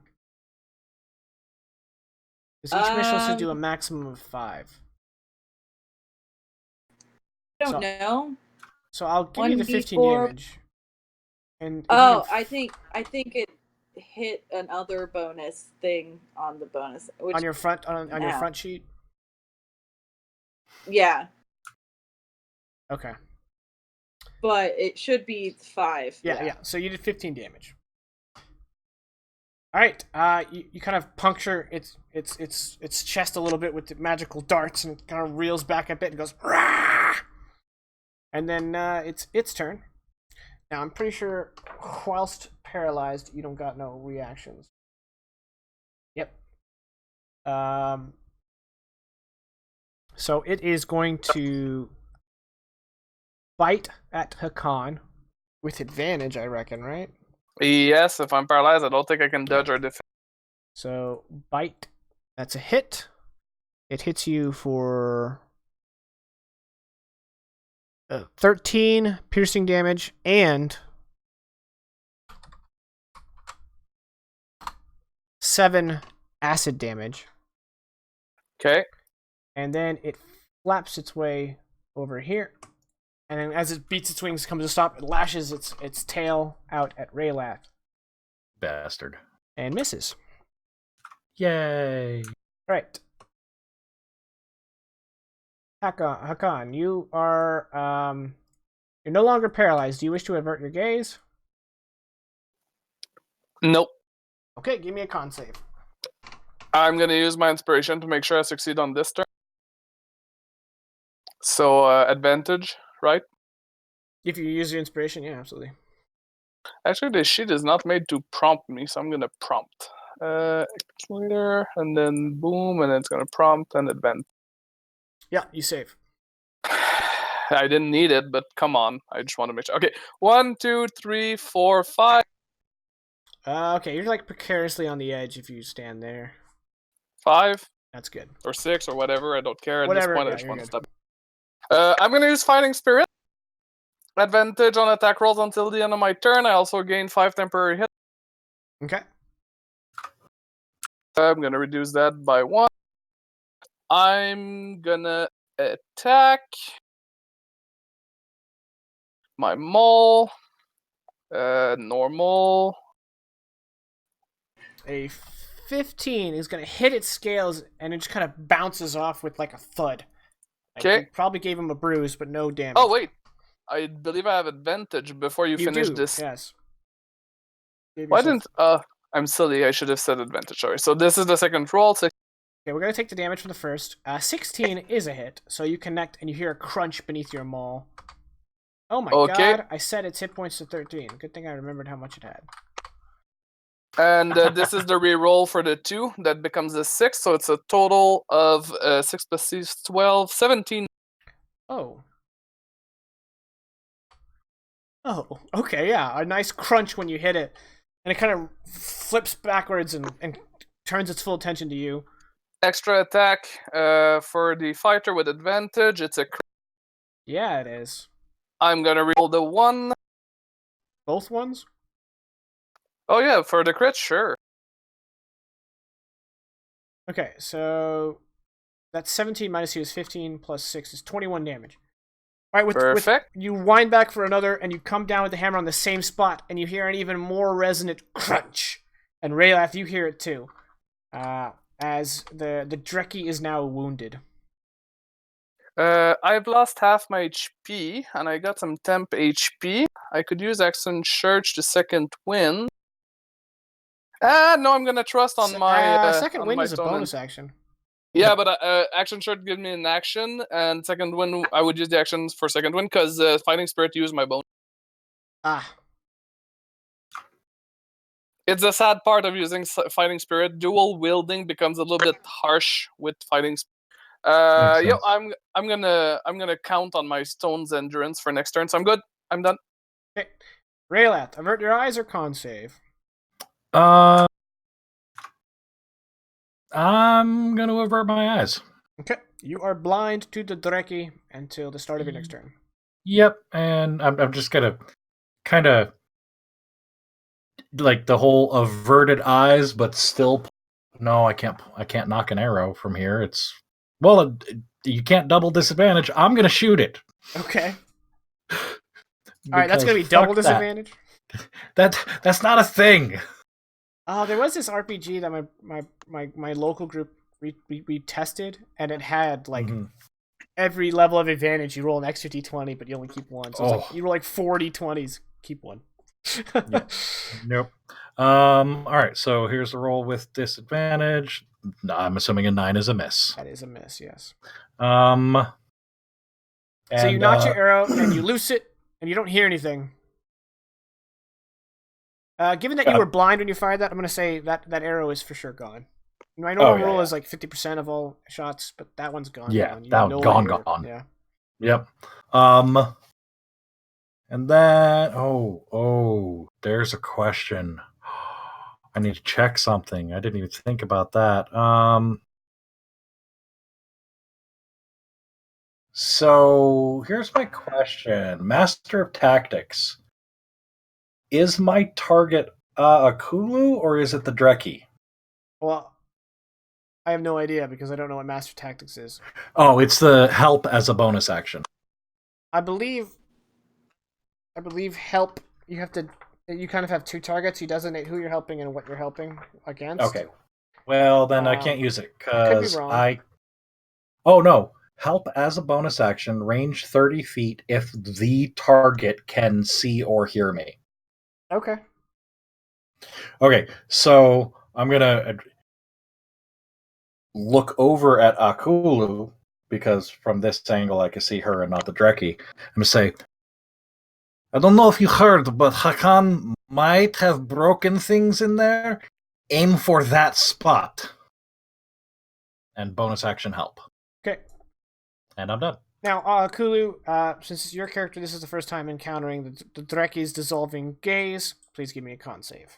Because each mission should do a maximum of 5. I don't know. So I'll give you the 15 1d4. damage. And I think it hit another bonus thing on the bonus. Which, on your front your front sheet. Yeah. Okay. But it should be 5. Yeah. So you did 15 damage. All right. You kind of puncture its chest a little bit with the magical darts, and it kind of reels back a bit and goes. Rah! And then it's its turn. Now I'm pretty sure, whilst paralyzed, you don't got no reactions. Yep. So it is going to bite at Hakan with advantage, I reckon, right? Yes, if I'm paralyzed, I don't think I can dodge or defend. So bite, that's a hit. It hits you for 13 piercing damage and 7 acid damage. Okay. And then it flaps its way over here. And then as it beats its wings, comes to stop, it lashes its tail out at Raylath. Bastard. And misses. Yay. Right. Hakan, you are you're no longer paralyzed. Do you wish to avert your gaze? Nope. Okay, give me a con save. I'm going to use my inspiration to make sure I succeed on this turn. So, advantage, right? If you use your inspiration, yeah, absolutely. Actually, this sheet is not made to prompt me, so I'm going to prompt. Clear, and then boom, and then it's going to prompt and advance. Yeah, you save. I didn't need it, but come on. I just want to make sure. Okay, 1, 2, 3, 4, 5. Okay, you're like precariously on the edge if you stand there. 5 That's good. or 6 or whatever. I don't care. At Whatever, this point, yeah, I just you're want to good. step. I'm going to use Fighting Spirit. Advantage on attack rolls until the end of my turn. I also gain 5 temporary hits. Okay. I'm going to reduce that by 1. I'm going to attack my mole. Normal. A 15 is going to hit its scales, and it just kind of bounces off with like a thud. Okay. You probably gave him a bruise, but no damage. Oh, wait. I believe I have advantage before you finish do, this. Yes. Why didn't... I'm silly. I should have said advantage. Sorry. So this is the second roll. Okay, we're gonna take the damage from the first. 16 is a hit, so you connect and you hear a crunch beneath your maul. Oh my Okay. god, I set its hit points to 13. Good thing I remembered how much it had. And this is the reroll for the 2. That becomes a 6, so it's a total of 6 plus 6, 12, 17. Oh. Oh, okay, yeah. A nice crunch when you hit it. And it kind of flips backwards and turns its full attention to you. Extra attack for the fighter with advantage. It's a crit. Yeah, it is. I'm gonna reroll the 1. Both ones? Oh yeah, for the crit, sure. Okay, so that's 17 minus 2 is 15 plus 6 is 21 damage. All right, with Perfect. you wind back for another, and you come down with the hammer on the same spot, and you hear an even more resonant crunch. And Raylath, you hear it too, as the Dreki is now wounded. I've lost half my HP, and I got some temp HP. I could use Action Surge to second win. No, I'm gonna trust on my second on wind my is a opponent. bonus action. Yeah, but Action Surge gives me an action, and second win, I would use the actions for second win because Fighting Spirit used my bone. Ah, It's the sad part of using Fighting Spirit. Dual wielding becomes a little bit harsh with Fighting Spirit. Makes Yo, sense. I'm gonna count on my Stone's Endurance for next turn, so I'm good. I'm done. okay. Raylath, avert your eyes or con save. I'm gonna avert my eyes. Okay, you are blind to the Dreki until the start of your next turn. Yep, and I'm just gonna kind of like the whole averted eyes, but still. No, I can't knock an arrow from here. It's well, you can't double disadvantage. I'm gonna shoot it. Okay. All right, that's gonna be Because double fuck that. disadvantage. That's not a thing. There was this RPG that my local group we tested, and it had like Mhm. every level of advantage. You roll an extra d20, but you only keep one. So it's like Oh. you roll like 4 d20s, keep one. Yep. Nope. All right. So here's the roll with disadvantage. I'm assuming a 9 is a miss. That is a miss, yes. And, So you notch your arrow and you loose it, and you don't hear anything. Given that you were blind when you fired that, I'm going to say that that arrow is for sure gone. My normal rule is like 50% of all shots, but that one's gone. Yeah, gone. You that know gone, you're- gone. Yeah. Yep. And then there's a question. I need to check something. I didn't even think about that. So here's my question. Master of Tactics. Is my target a Kulu or is it the Dreki? Well, I have no idea because I don't know what Master Tactics is. Oh, it's the help as a bonus action. I believe help. You kind of have two targets. You designate who you're helping and what you're helping against. Okay. Well, then I can't use it could be because wrong. Oh no! Help as a bonus action, range 30 feet if the target can see or hear me. Okay. Okay, so I'm gonna look over at Akulu because from this angle I can see her and not the Dreki. I'm gonna say, I don't know if you heard, but Hakan might have broken things in there. Aim for that spot. And bonus action help. Okay. And I'm done. Now, Kulu, since it's your character, this is the first time encountering the Dreki's dissolving gaze. Please give me a con save.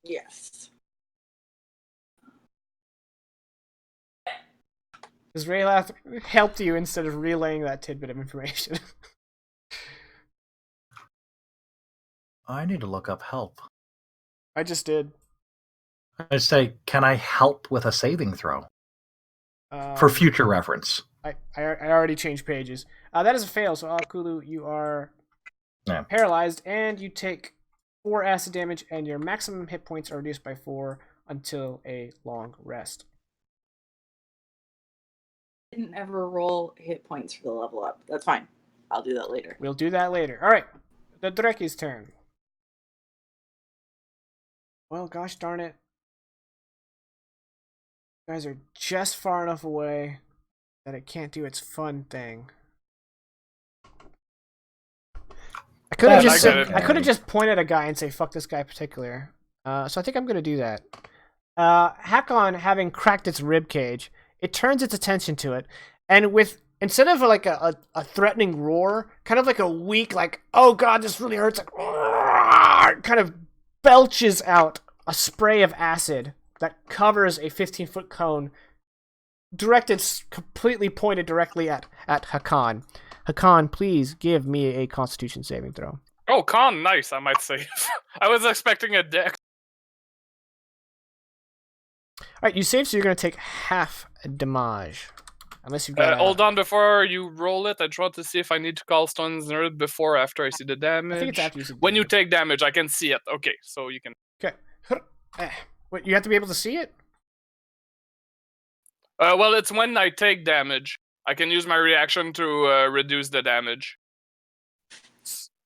Yes. Because Raylath helped you instead of relaying that tidbit of information. I need to look up help. I just did. I say, can I help with a saving throw? For future reference. I already changed pages. That is a fail, so Kulu, you are paralyzed, and you take 4 acid damage, and your maximum hit points are reduced by 4 until a long rest. Didn't ever roll hit points for the level up. That's fine. I'll do that later. We'll do that later. All right, the Dreki's turn. Well, gosh darn it. You guys are just far enough away that it can't do its fun thing. I could have just said, I could have just pointed at a guy and say "fuck this guy" in particular. So I think I'm gonna do that. Hakon, having cracked its rib cage, it turns its attention to it, and with instead of like a threatening roar, kind of like a weak like "oh god, this really hurts," like kind of belches out a spray of acid that covers a 15-foot cone, directed completely pointed directly at Hakon. Hakon, please give me a Constitution saving throw. Oh, con, nice, I might say. I was expecting a deck. Alright, you save, so you're going to take half damage. Unless you've got hold on, before you roll it, I try to see if I need to call Stone's Nerd before or after I see the damage. I think it's after you see the When you damage. take damage, I can see it. Okay, so you can... Okay. Wait, you have to be able to see it? well, it's when I take damage. I can use my reaction to reduce the damage.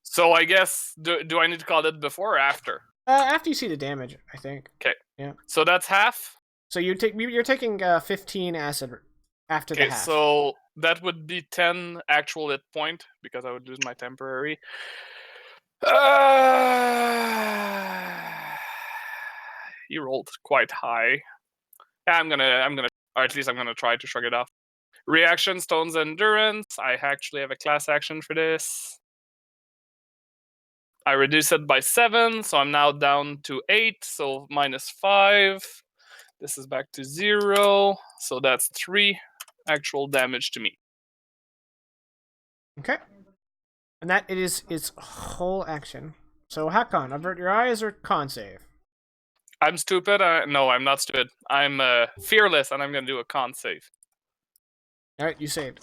So I guess, do I need to call it before or after? After you see the damage, I think. Okay. Yeah. So that's half? So you're taking 15 acid after the Okay, half. so that would be 10 actual hit point, because I would lose my temporary. He rolled quite high. Yeah, I'm gonna, or at least I'm gonna try to shrug it off. Reaction, Stone's Endurance. I actually have a class action for this. I reduce it by 7, so I'm now down to 8, so -5. This is back to 0, so that's 3 actual damage to me. Okay. And that it is its whole action. So Hakon, avert your eyes or con save? I'm stupid? No, I'm not stupid. I'm fearless, and I'm gonna do a con save. Alright, you saved.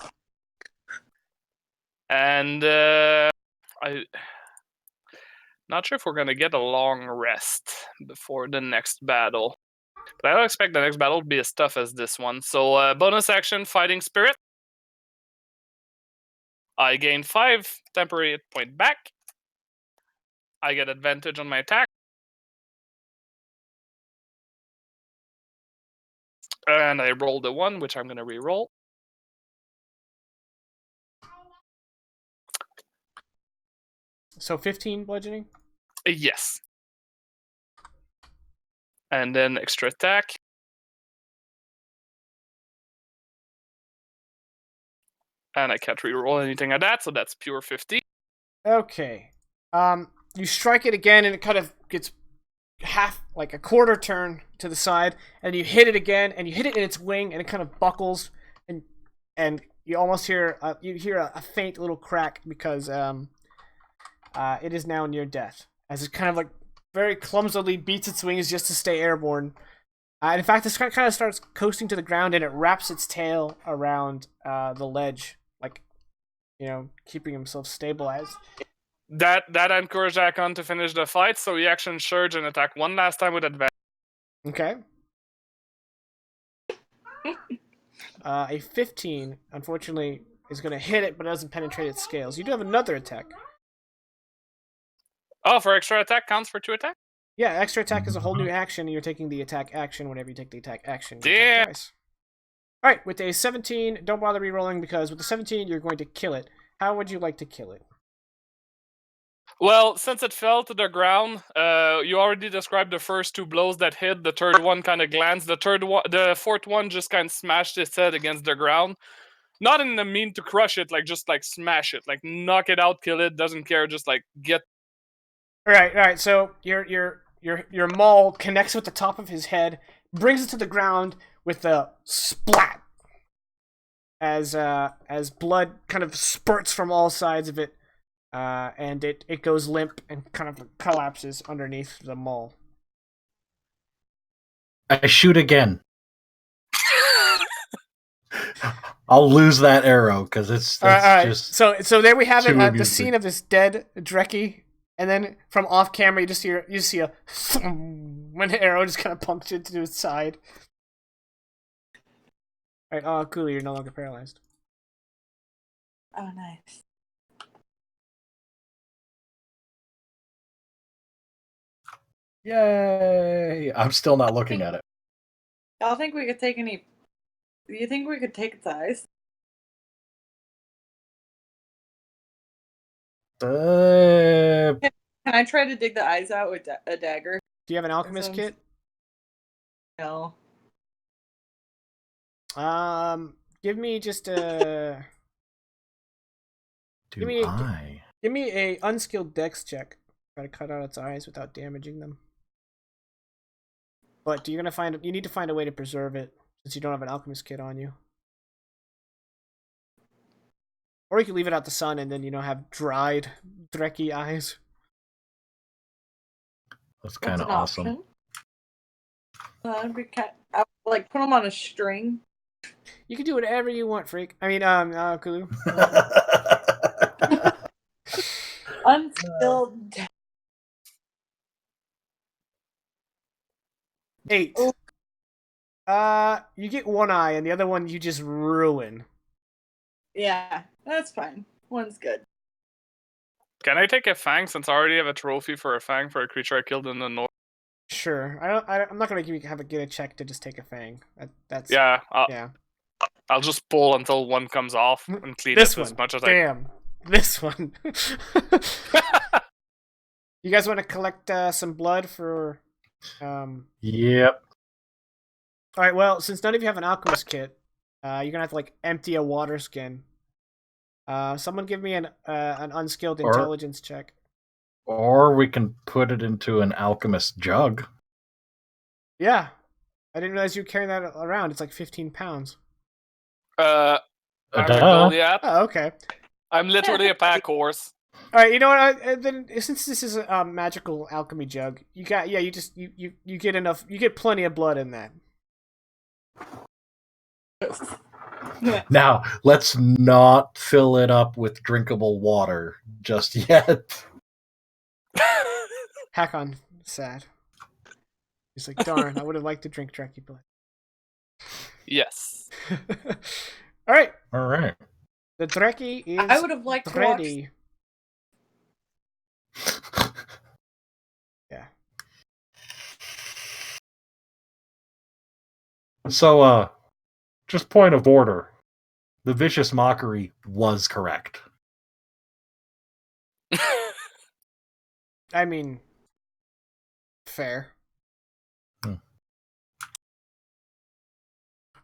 And I... Not sure if we're gonna get a long rest before the next battle. But I don't expect the next battle to be as tough as this one. So bonus action, Fighting Spirit. I gain 5 temporary hit point back. I get advantage on my attack. And I rolled a 1, which I'm gonna re-roll. So 15 bludgeoning? Yes. And then extra attack. And I can't re-roll anything at that, so that's pure 50. Okay. You strike it again and it kind of gets half, like a quarter turn to the side, and you hit it again, and you hit it in its wing, and it kind of buckles, and you almost hear a faint little crack because it is now near death, as it kind of like very clumsily beats its wings just to stay airborne. In fact, this kind of starts coasting to the ground, and it wraps its tail around the ledge, like, keeping himself stabilized. That encouraged Akon to finish the fight, so he action surge and attack one last time with advantage. Okay. A 15, unfortunately, is going to hit it, but it doesn't penetrate its scales. You do have another attack. Oh, for extra attack counts for 2 attacks? Yeah, extra attack is a whole new action, and you're taking the attack action whenever you take the attack action. Yeah. Alright, with a 17, don't bother re-rolling, because with the 17, you're going to kill it. How would you like to kill it? Well, since it fell to the ground, you already described the first 2 blows that hit. The third one kind of glanced. The fourth one just kind of smashed its head against the ground. Not in the mean to crush it, like just like smash it, like knock it out, kill it. Doesn't care, just like get. All right. So your maul connects with the top of his head, brings it to the ground with a splat, as blood kind of spurts from all sides of it. And it goes limp and kind of collapses underneath the maul. I shoot again. I'll lose that arrow because it's just so there we have it. too The amusing. scene of this dead Dreki, and then from off camera you see a when the arrow just kind of punctured to its side. All right, oh cool, you're no longer paralyzed. Oh, nice. Yay! I'm still not looking at it. Y'all think we could take any? Do you think we could take its eyes? Uh, Can I try to dig the eyes out with a dagger? Do you have an alchemist sounds- kit? No. Give me just a do Give me a- I? give me a unskilled dex check. Try to cut out its eyes without damaging them. But you need to find a way to preserve it since you don't have an alchemist kit on you. Or you can leave it out the sun and then have dried Dreki eyes. That's kind of That's an awesome. option. That'd be I would, like put them on a string. You can do whatever you want, freak. I mean, Kulu. Unskilled. 8. Oh. You get one eye and the other one you just ruin. Yeah, that's fine. One's good. Can I take a fang since I already have a trophy for a fang for a creature I killed in the north? Sure. I'm not gonna get a check to just take a fang. That's Yeah, yeah. I'll just pull until one comes off and clean This it one. as much as Damn. This one. You guys want to collect some blood for? Yep. All right. Well, since none of you have an alchemist kit, you're gonna have to empty a water skin. Someone give me an unskilled intelligence check. Or we can put it into an alchemist jug. Yeah, I didn't realize you were carrying that around. It's like 15 pounds. I'm a Duh. Goliath. Oh, okay. I'm literally a pack horse. All right. You know what? Then since this is a magical alchemy jug, you get enough. You get plenty of blood in that. Now, let's not fill it up with drinkable water just yet. Hakon sad. He's like, darn, I would have liked to drink Dreki blood. Yes. All right. All right. The Dreki is I would have liked to watch. ready. Yeah. So, just point of order. The vicious mockery was correct. I mean, fair. All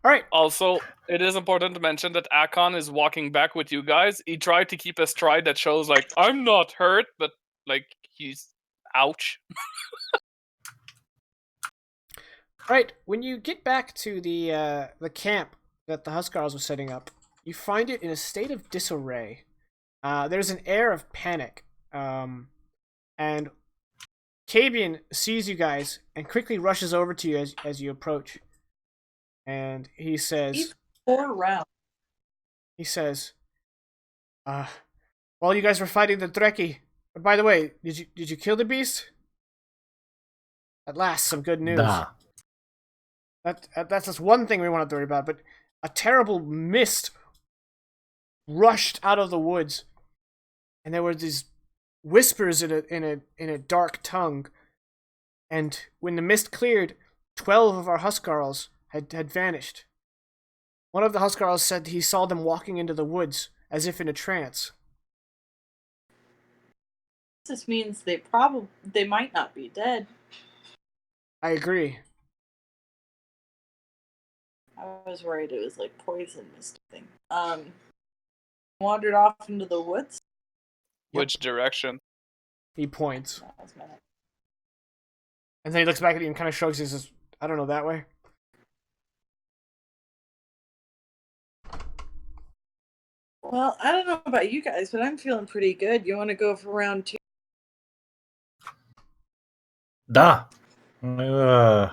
right. Also, it is important to mention that Akon is walking back with you guys. He tried to keep a stride that shows I'm not hurt, but he's ouch. All right. When you get back to the camp that the Huskarls were setting up, you find it in a state of disarray. There's an air of panic. And Kabian sees you guys and quickly rushes over to you as you approach. And he says, He's 4 rounds. He says, while you guys were fighting the Dreki, by the way, did you kill the beast? At last, some good news. Nah. That's just one thing we wanted to worry about, but a terrible mist rushed out of the woods, and there were these whispers in a dark tongue. And when the mist cleared, 12 of our Huskarls had vanished. One of the Huskarls said he saw them walking into the woods as if in a trance. This means they might not be dead. I agree. I was worried it was poison mist thing. Wandered off into the woods. Which direction? He points. That was my next. And then he looks back at you and kind of shrugs. He says, I don't know, that way. Well, I don't know about you guys, but I'm feeling pretty good. You want to go for round 2? Da. I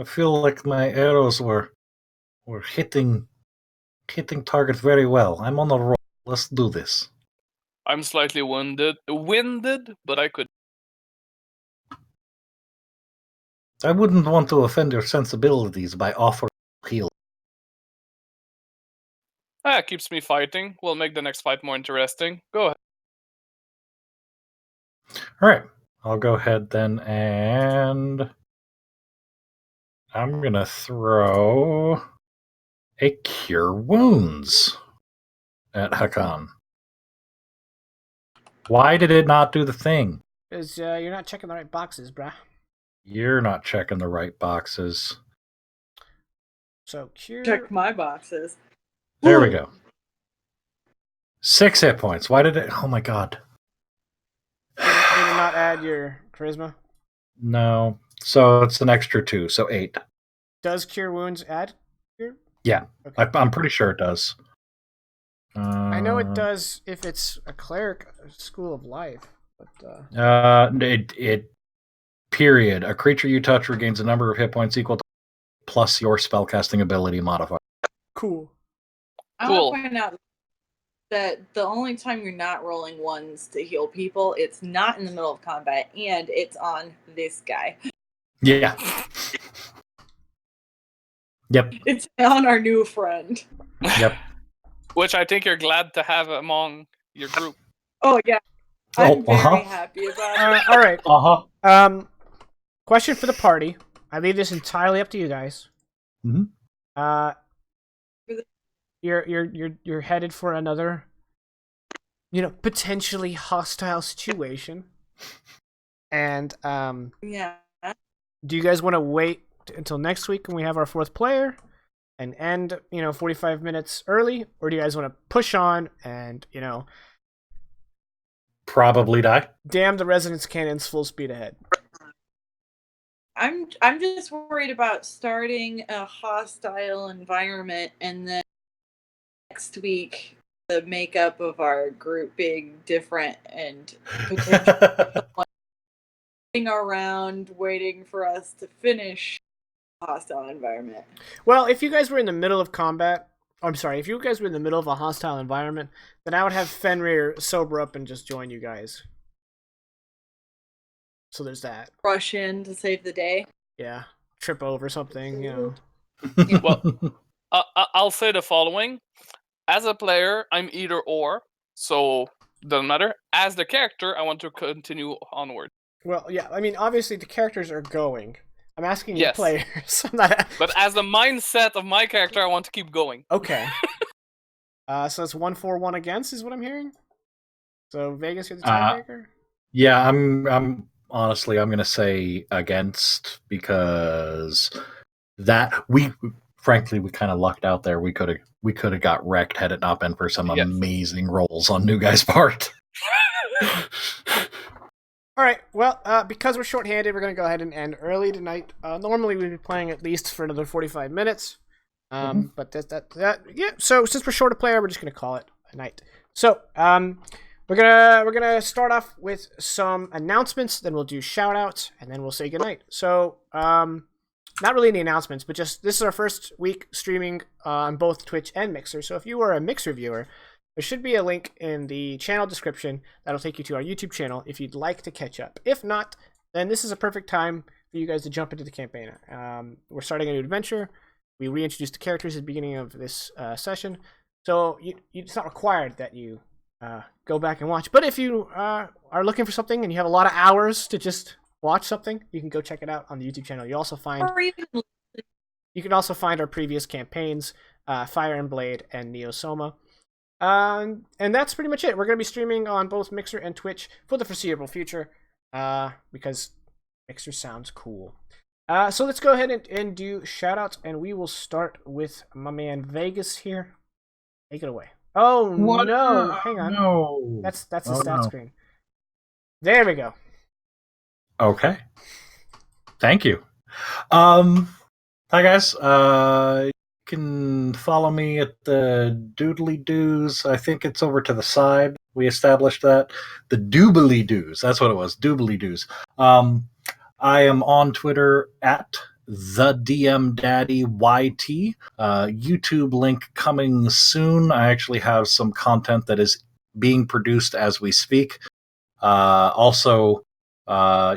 feel like my arrows were hitting target very well. I'm on a roll. Let's do this. I'm slightly winded, but I could. I wouldn't want to offend your sensibilities by offering heal. It keeps me fighting. We'll make the next fight more interesting. Go ahead. All right. I'll go ahead then and I'm going to throw a Cure Wounds at Hakan. Why did it not do the thing? Because you're not checking the right boxes, bruh. You're not checking the right boxes. So cure. Check my boxes. There we go. 6 hit points. Why did it? Oh my god. Did it not add your charisma? No. So it's an extra 2, so 8. Does cure wounds add cure? Yeah. Okay. I'm pretty sure it does. I know it does if it's a cleric school of life, but Period. A creature you touch regains a number of hit points equal to plus your spellcasting ability modifier. cool. I want to point out that the only time you're not rolling ones to heal people, it's not in the middle of combat, and it's on this guy. Yeah. Yep. It's on our new friend. Yep. Which I think you're glad to have among your group. Oh yeah, I'm very happy about it. All right. Uh-huh. Question for the party. I leave this entirely up to you guys. Mhm. You're headed for another, potentially hostile situation. And Yeah. do you guys want to wait until next week when we have our 4th player and end, 45 minutes early, or do you guys want to push on and, Probably die. damn the resonance cannons full speed ahead? I'm just worried about starting a hostile environment and then next week the makeup of our group being different and potentially sitting around waiting for us to finish a hostile environment. Well, if you guys were in the middle of combat, if you guys were in the middle of a hostile environment, then I would have Fenrir sober up and just join you guys. So there's that. Rush in to save the day. Yeah. Trip over something, Well, I'll say the following. As a player, I'm either or, so doesn't matter. As the character, I want to continue onward. Well, yeah, I mean, obviously the characters are going. I'm asking you Yes. players. I'm not... But as the mindset of my character, I want to keep going. Okay. So it's 1 for 1 against is what I'm hearing? So Vegas, you're the tiebreaker? Yeah, I'm honestly, I'm going to say against, because frankly, we kind of lucked out there. We could have got wrecked had it not been for some amazing rolls on New Guy's part. All right, well, because we're shorthanded, we're going to go ahead and end early tonight. Normally we'd be playing at least for another 45 minutes. But yeah, so since we're short a player, we're just going to call it a night. So, we're gonna start off with some announcements, then we'll do shout outs, and then we'll say goodnight. So, not really any announcements, but just this is our first week streaming on both Twitch and Mixer. So if you are a Mixer viewer, there should be a link in the channel description that'll take you to our YouTube channel if you'd like to catch up. If not, then this is a perfect time for you guys to jump into the campaign. We're starting a new adventure. We reintroduced the characters at the beginning of this session, so it's not required that you go back and watch. But if you are looking for something and you have a lot of hours to just watch something, you can go check it out on the YouTube channel. You can also find our previous campaigns, Fire and Blade and Neo Soma. And that's pretty much it. We're going to be streaming on both Mixer and Twitch for the foreseeable future, because Mixer sounds cool. So let's go ahead and do shoutouts, and we will start with my man Vegas here. Take it away. Oh, what? No! Hang on. No. That's the stat screen. There we go. Okay. Thank you. Hi guys. You can follow me at the Doodly Doos. I think it's over to the side. We established that. The Doobly Doos. That's what it was. Doobly Doos. I am on Twitter at the DM Daddy YT. YouTube link coming soon. I actually have some content that is being produced as we speak. Also,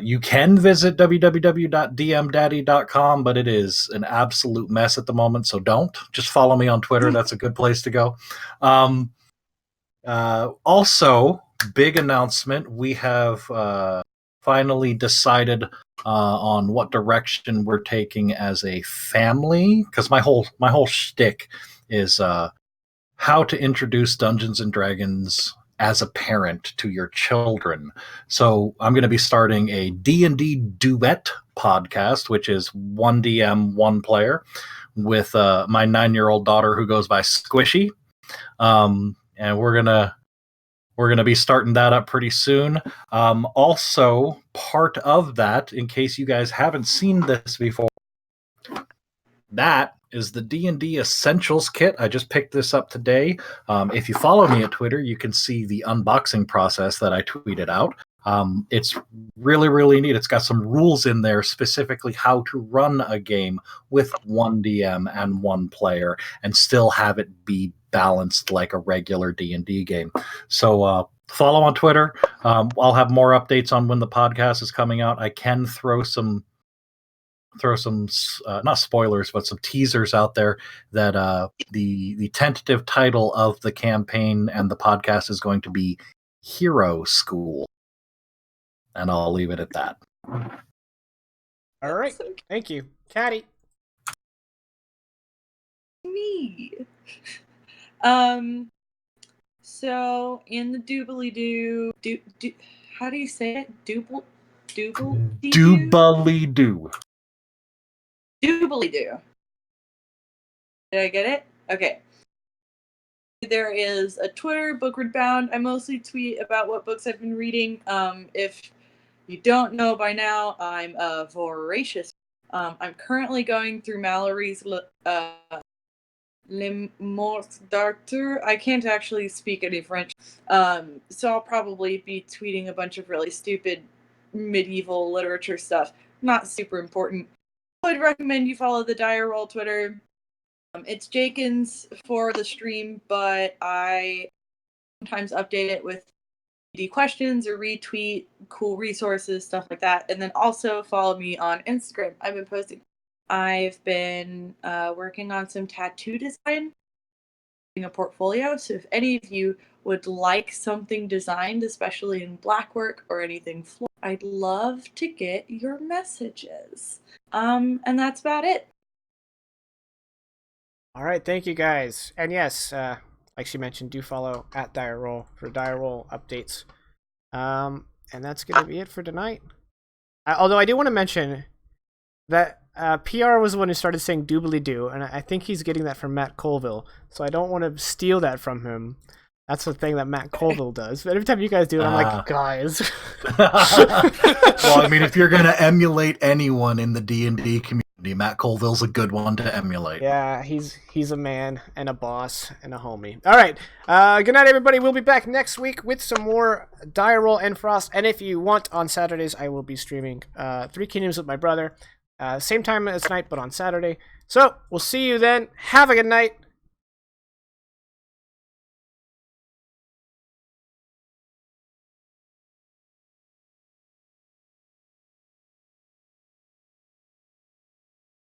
you can visit www.dmdaddy.com, but it is an absolute mess at the moment, so don't. Just follow me on Twitter. That's a good place to go. Also, big announcement. We have finally decided on what direction we're taking as a family, because my whole shtick is how to introduce Dungeons and Dragons as a parent to your children. So I'm going to be starting a D&D duet podcast, which is one DM, one player, with my 9-year-old daughter who goes by Squishy. And we're gonna be starting that up pretty soon. Also, part of that, in case you guys haven't seen this before, that is the D&D Essentials Kit. I just picked this up today. If you follow me at Twitter, you can see the unboxing process that I tweeted out. It's really, really neat. It's got some rules in there, specifically how to run a game with one DM and one player and still have it be balanced like a regular D&D game. So follow on Twitter. I'll have more updates on when the podcast is coming out. I can throw some not spoilers, but some teasers out there that the tentative title of the campaign and the podcast is going to be Hero School. And I'll leave it at that. All right. Thank you. Caddy. Me. So in the doobly-doo, how do you say it? Doobly-doo? Doobly-doo. Doobly-doo. Did I get it? Okay. There is a Twitter, Bookward Bound. I mostly tweet about what books I've been reading. If you don't know by now, I'm a voracious. I'm currently going through Mallory's Le Morts d'Arthur. I can't actually speak any French. So I'll probably be tweeting a bunch of really stupid medieval literature stuff. Not super important. I would recommend you follow the Dire Roll Twitter. It's Jakins for the stream, but I sometimes update it with questions or retweet cool resources, stuff like that. And then also follow me on Instagram. I've been working on some tattoo design, a portfolio. So if any of you would like something designed, especially in black work or anything, I'd love to get your messages. And that's about it. All right. Thank you, guys. And yes, like she mentioned, do follow at Dire Roll for Dire Roll updates. And that's going to be it for tonight. Although I do want to mention that PR was the one who started saying doobly-doo, and I think he's getting that from Matt Colville, so I don't want to steal that from him. That's the thing that Matt Colville does. But every time you guys do it, I'm like, guys. Well, I mean, if you're going to emulate anyone in the D&D community, Matt Colville's a good one to emulate. Yeah, he's a man and a boss and a homie. All right. Good night, everybody. We'll be back next week with some more Dire Roll Endfrost. And if you want, on Saturdays, I will be streaming Three Kingdoms with my brother. Same time as tonight, but on Saturday. So, we'll see you then. Have a good night.